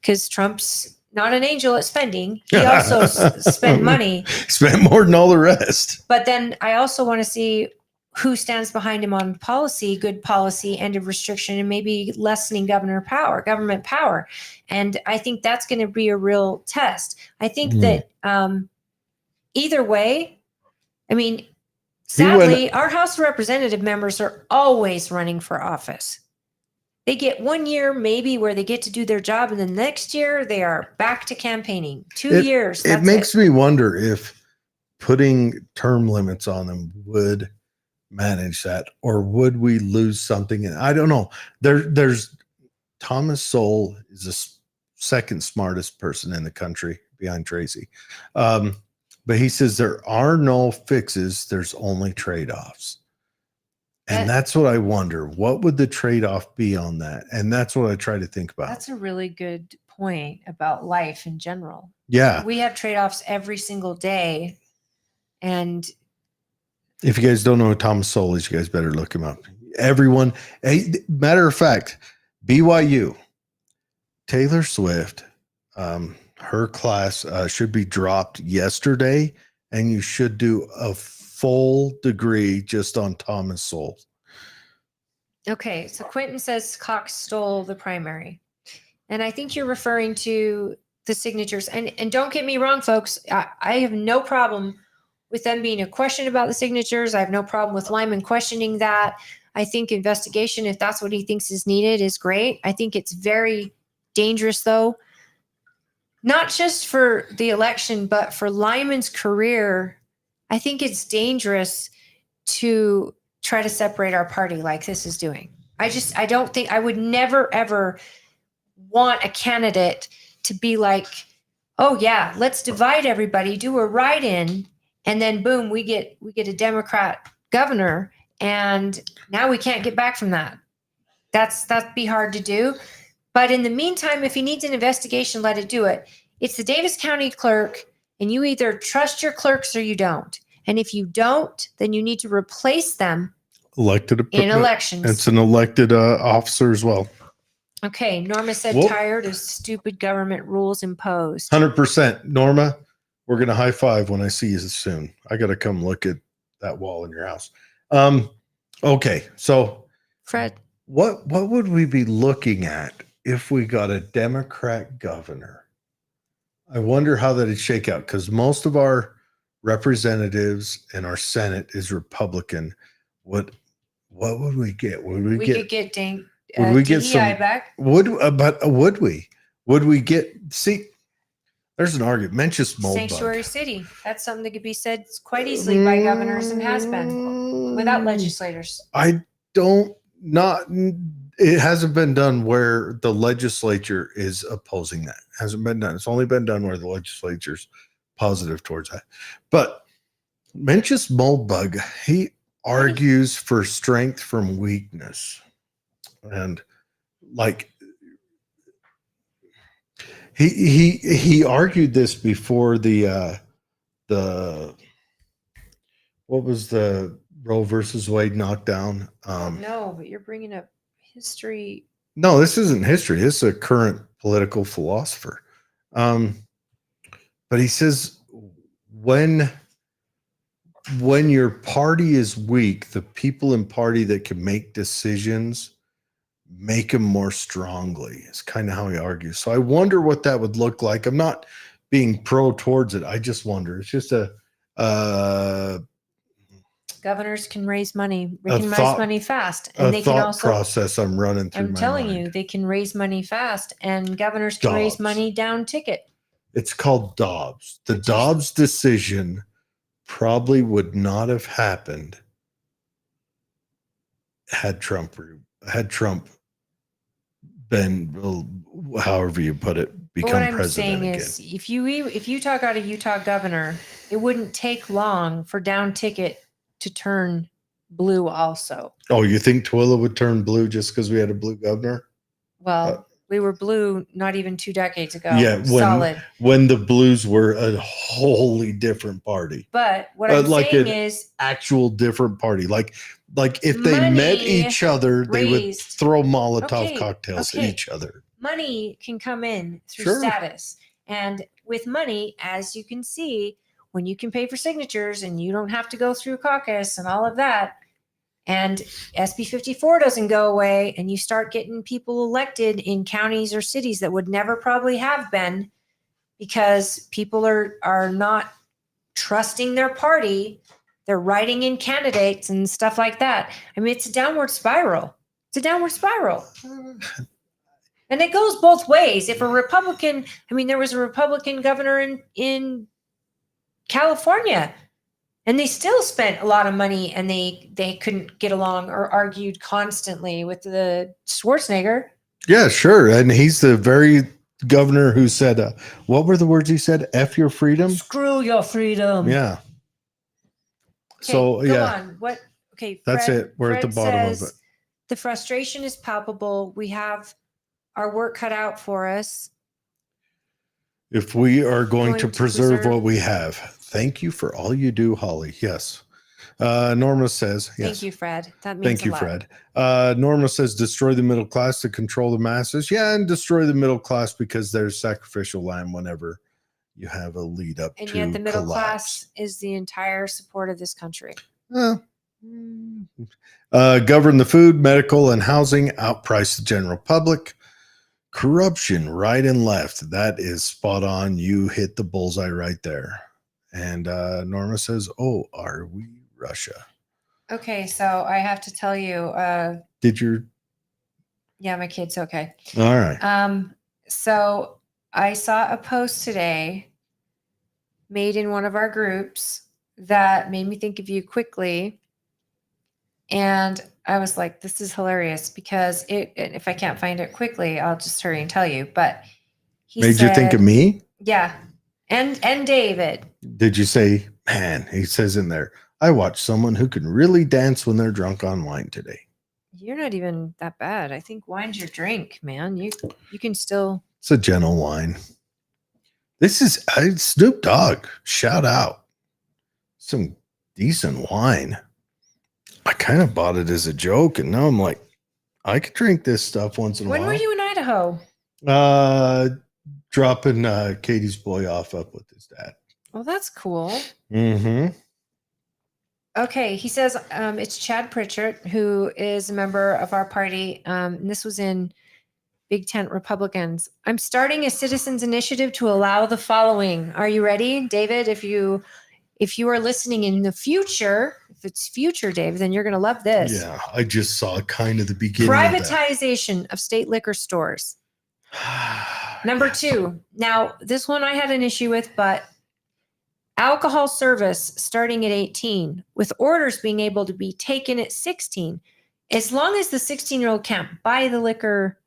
because Trump's not an angel at spending. He also spent money. Spent more than all the rest. But then I also want to see who stands behind him on policy, good policy, end of restriction, and maybe lessening government power. And I think that's going to be a real test. I think that either way, I mean, sadly, our House of Representative members are always running for office. They get 1 year maybe where they get to do their job, and the next year they are back to campaigning. 2 years. It makes me wonder if putting term limits on them would manage that, or would we lose something? I don't know. There's Thomas Sowell is the second smartest person in the country behind Tracy. But he says there are no fixes. There's only trade-offs. And that's what I wonder. What would the trade-off be on that? And that's what I try to think about. That's a really good point about life in general. Yeah. We have trade-offs every single day. And if you guys don't know who Thomas Sowell is, you guys better look him up. Everyone, matter of fact, BYU, Taylor Swift, her class should be dropped yesterday, and you should do a full degree just on Thomas Sowell. Okay, so Quentin says Cox stole the primary. And I think you're referring to the signatures. And don't get me wrong, folks. I have no problem with them being a question about the signatures. I have no problem with Lyman questioning that. I think investigation, if that's what he thinks is needed, is great. I think it's very dangerous, though, not just for the election, but for Lyman's career. I think it's dangerous to try to separate our party like this is doing. I don't think, I would never, ever want a candidate to be like, oh yeah, let's divide everybody, do a write-in, and then boom, we get a Democrat governor, and now we can't get back from that. That'd be hard to do. But in the meantime, if he needs an investigation, let it do it. It's the Davis County clerk And you either trust your clerks or you don't. And if you don't, then you need to replace them Elected in elections. It's an elected officer as well. Okay, Norma said Whoop. tired of stupid government rules imposed. 100%. Norma, we're going to high five when I see you soon. I got to come look at that wall in your house. Okay, so Fred, what would we be looking at if we got a Democrat governor? I wonder how that'd shake out, because most of our representatives and our Senate is Republican. What would we get? Would we could get DEI back. Would we? Would we get? See, there's an argument. Mencius Moldbug. Sanctuary city. That's something that could be said quite easily by governors and has been without legislators. I don't not. It hasn't been done where the legislature is opposing that. It hasn't been done. It's only been done where the legislature's positive towards that. But Mencius Moldbug, he argues for strength from weakness. And like he argued this before the what was the Roe versus Wade knockdown? No, but you're bringing up history. No, this isn't history. This is a current political philosopher. But he says when your party is weak, the people in party that can make decisions make them more strongly. It's kind of how he argues. So I wonder what that would look like. I'm not being pro towards it. I just wonder. It's just governors can raise money. They can raise money fast, and they can also process. I'm running through. I'm telling you, they can raise money fast, and governors can raise money down ticket. It's called Dobbs. The Dobbs decision probably would not have happened had Trump been, however you put it, become what I'm president saying again. is, if Utah got a Utah governor, it wouldn't take long for down ticket to turn blue also. Oh, you think Tooele would turn blue just because we had a blue governor? Well, we were blue not even 2 decades ago. Yeah, solid. When the Blues were a wholly different party. But what I'm like saying is actual different party. Like if they met each other, they would throw Molotov cocktails at each other. Money can come in through status. And with money, as you can see, when you can pay for signatures and you don't have to go through caucus and all of that, and SB 54 doesn't go away, and you start getting people elected in counties or cities that would never probably have been, because people are not trusting their party. They're writing in candidates and stuff like that. I mean, it's a downward spiral. It's a downward spiral. And it goes both ways. If a Republican, there was a Republican governor in California, and they still spent a lot of money, and they couldn't get along or argued constantly with the Schwarzenegger. Yeah, sure. And he's the very governor who said, what were the words he said? F your freedom? Screw your freedom. Yeah. Okay, so, go yeah. on. What? Okay. That's it. We're at the bottom of it. The frustration is palpable. We have our work cut out for us. If we are going to preserve what we have. Thank you for all you do, Holly. Yes. Norma says, yes. Thank you, Fred. That means Thank you, Fred. Norma says, destroy the middle class to control the masses. Yeah, and destroy the middle class because there's sacrificial lamb whenever you have a lead up and to yet the middle collapse. Class is the entire support of this country. Govern the food, medical, and housing, outprice the general public. Corruption right and left. That is spot on. You hit the bullseye right there. And Norma says, oh, are we Russia? Okay, so I have to tell you. Yeah, my kid's okay. All right. So I saw a post today made in one of our groups that made me think of you quickly. And I was like, this is hilarious, because if I can't find it quickly, I'll just hurry and tell you. But he made you think of me? Yeah. And David. Did you say, man, he says in there, I watched someone who can really dance when they're drunk on wine today. You're not even that bad. I think wine's your drink, man. You can still. It's a gentle wine. This is Snoop Dogg. Shout out. Some decent wine. I kind of bought it as a joke, and now I'm like, I could drink this stuff once in a while. When were you in Idaho? Dropping Katie's boy off up with his dad. Well, that's cool. Mm-hmm. Okay, he says it's Chad Pritchard, who is a member of our party. And this was in Big Tent Republicans. I'm starting a citizens initiative to allow the following. Are you ready, David? If you are listening in the future, if it's future, Dave, then you're going to love this. Yeah, I just saw kind of the beginning. Privatization of state liquor stores. Number 2. Now, this one I had an issue with, but alcohol service starting at 18, with orders being able to be taken at 16, as long as the 16-year-old can't buy the liquor.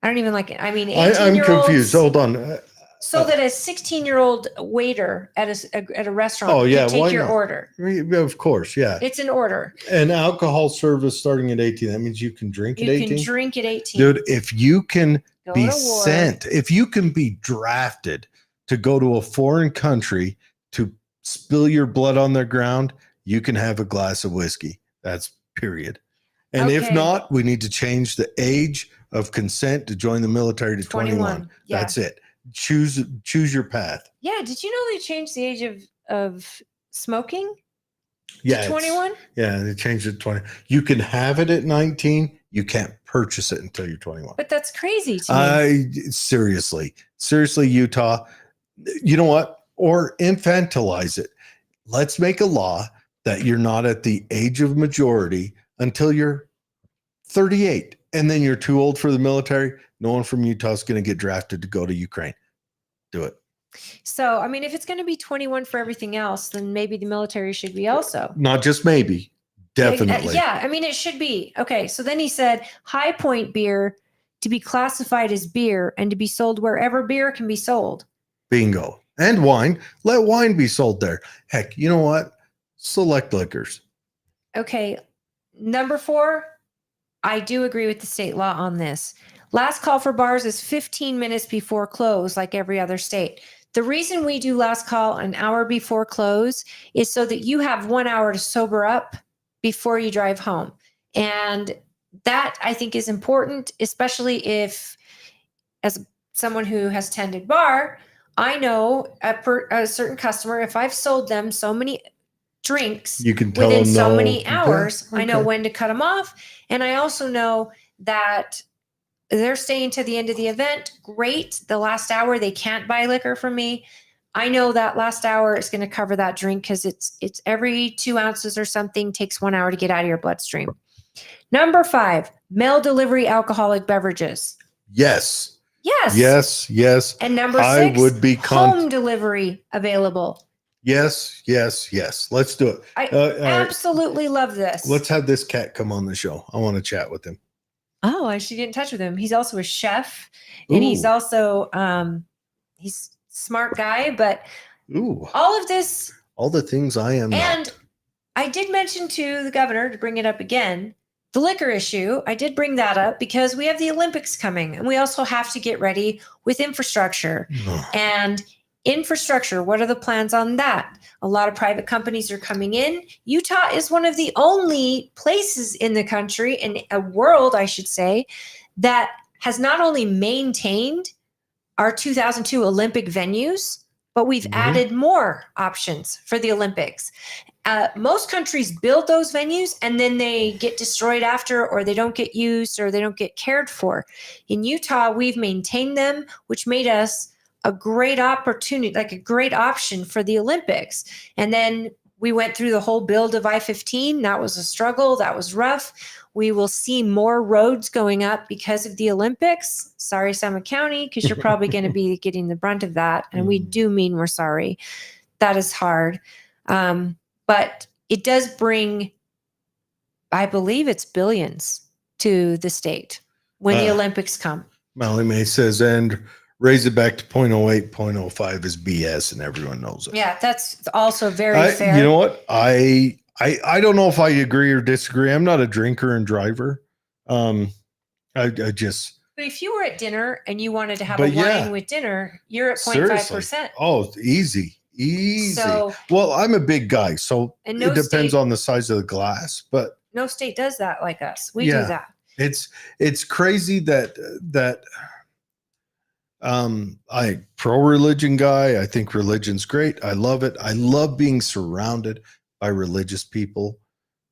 I don't even like it. I mean, 18-year-olds. I'm confused. Hold on. So that a 16-year-old waiter at a restaurant can take your order. Of course, yeah. It's an order. And alcohol service starting at 18. That means you can drink at 18? You can drink at 18. Dude, if you can be sent, if you can be drafted to go to a foreign country to spill your blood on their ground, you can have a glass of whiskey. That's period. And if not, we need to change the age of consent to join the military to 21. Yeah. That's it. Choose your path. Yeah. Did you know they changed the age of smoking? Yeah. To 21? Yeah. They changed it to 20. You can have it at 19. You can't purchase it until you're 21. But that's crazy to me. Seriously, Utah, you know what? Or infantilize it. Let's make a law that you're not at the age of majority until you're 38. And then you're too old for the military. No one from Utah is going to get drafted to go to Ukraine. Do it. So, I mean, if it's going to be 21 for everything else, then maybe the military should be also. Not just maybe. Definitely. Yeah. I mean, it should be. Okay. So then he said High Point beer to be classified as beer and to be sold wherever beer can be sold. Bingo. And wine. Let wine be sold there. Heck, you know what? Select liquors. Okay. Number 4, I do agree with the state law on this. Last call for bars is 15 minutes before close, like every other state. The reason we do last call an hour before close is so that you have 1 hour to sober up before you drive home. And that, I think, is important, especially if, as someone who has tended bar, I know a certain customer, if I've sold them so many drinks you can tell within them so no. many hours, Okay. I know when to cut them off. And I also know that they're staying to the end of the event. Great. The last hour, they can't buy liquor from me. I know that last hour is going to cover that drink because it's every 2 ounces or something takes 1 hour to get out of your bloodstream. Number 5, mail delivery alcoholic beverages. Yes. Yes. Yes. Yes. And number 6, I would be home delivery available. Yes. Yes. Yes. Let's do it. I absolutely love this. Let's have this cat come on the show. I want to chat with him. Oh, I should get in touch with him. He's also a chef, and he's also he's a smart guy. But all of this, all the things I am. And not. I did mention to the governor, to bring it up again, the liquor issue. I did bring that up because we have the Olympics coming, and we also have to get ready with infrastructure. And infrastructure, what are the plans on that? A lot of private companies are coming in. Utah is one of the only places in the country, in a world, I should say, that has not only maintained our 2002 Olympic venues, but we've added more options for the Olympics. Most countries build those venues and then they get destroyed after, or they don't get used, or they don't get cared for. In Utah, we've maintained them, which made us a great opportunity, like a great option for the Olympics. And then we went through the whole build of I-15. That was a struggle. That was rough. We will see more roads going up because of the Olympics. Sorry, Summit County, because you're probably going to be getting the brunt of that. And we do mean we're sorry. That is hard. But it does bring, I believe it's billions to the state when the Olympics come. Molly May says, and raise it back to 0.08, 0.05 is BS, and everyone knows it. Yeah, that's also very fair. You know what? I don't know if I agree or disagree. I'm not a drinker and driver. I just. if you were at dinner and you wanted to have But a yeah. wine with dinner, you're at 0.5%. Seriously. Oh, easy. So, Well, I'm a big guy, so and it depends on the size of the glass, but no state does that like us. We do that. It's crazy that I pro-religion guy. I think religion's great. I love it. I love being surrounded by religious people,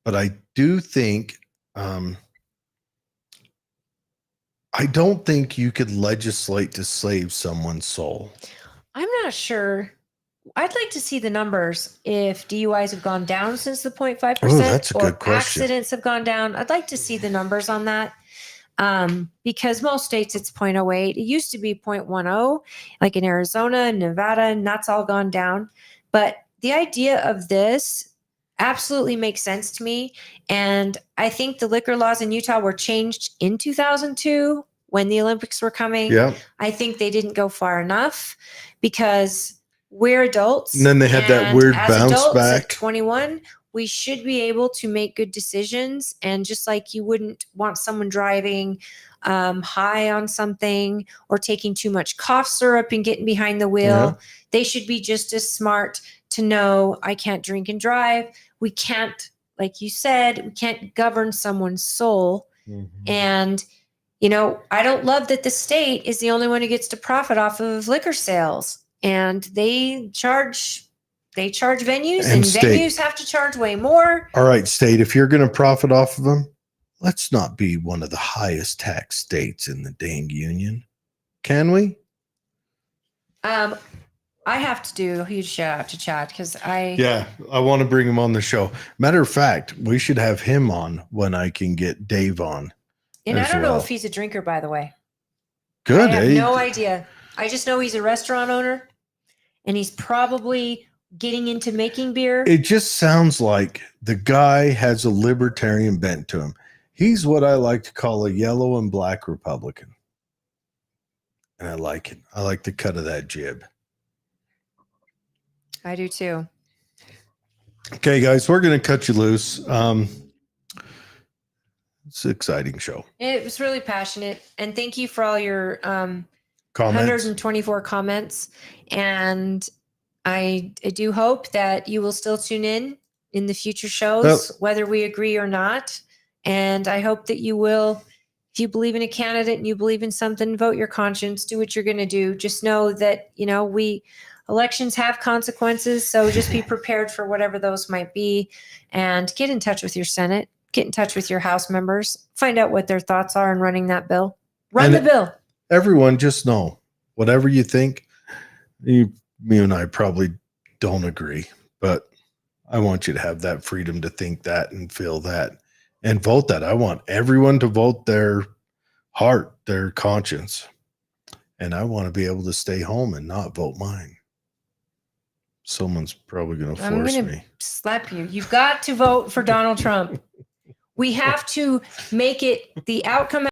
but I do think I don't think you could legislate to save someone's soul. I'm not sure. I'd like to see the numbers if DUIs have gone down since the 0.5%. Oh, that's a or good question. Accidents have gone down. I'd like to see the numbers on that. Because most states it's 0.08. It used to be 0.10, like in Arizona and Nevada, and that's all gone down. But the idea of this absolutely makes sense to me. And I think the liquor laws in Utah were changed in 2002 when the Olympics were coming. Yeah. I think they didn't go far enough because we're adults. And then they had that weird bounce adults back. At 21, we should be able to make good decisions. And just like you wouldn't want someone driving high on something or taking too much cough syrup and getting behind the wheel, they should be just as smart to know I can't drink and drive. We can't, like you said, we can't govern someone's soul. And, you know, I don't love that the state is the only one who gets to profit off of liquor sales. And they charge venues, and venues have to charge way more. All right, state, if you're going to profit off of them, let's not be one of the highest tax states in the dang union. Can we? I have to do a huge shout out to Chad because I want to bring him on the show. Matter of fact, we should have him on when I can get Dave on. And I don't know if he's a drinker, by the way. Good. I have no idea. I just know he's a restaurant owner and he's probably getting into making beer. It just sounds like the guy has a libertarian bent to him. He's what I like to call a yellow and black Republican. And I like it. I like the cut of that jib. I do too. Okay, guys, we're going to cut you loose. It's an exciting show. It was really passionate. And thank you for all your comments. 124 comments. And I do hope that you will still tune in the future shows, whether we agree or not. And I hope that you will, if you believe in a candidate and you believe in something, vote your conscience, do what you're going to do. Just know that, you know, elections have consequences. So just be prepared for whatever those might be and get in touch with your Senate, get in touch with your House members, find out what their thoughts are on running that bill. Run the bill. Everyone just know, whatever you think, me and I probably don't agree, but I want you to have that freedom to think that and feel that and vote that. I want everyone to vote their heart, their conscience. And I want to be able to stay home and not vote mine. Someone's probably going to force me. Slap you. You've got to vote for Donald Trump. We have to make it the outcome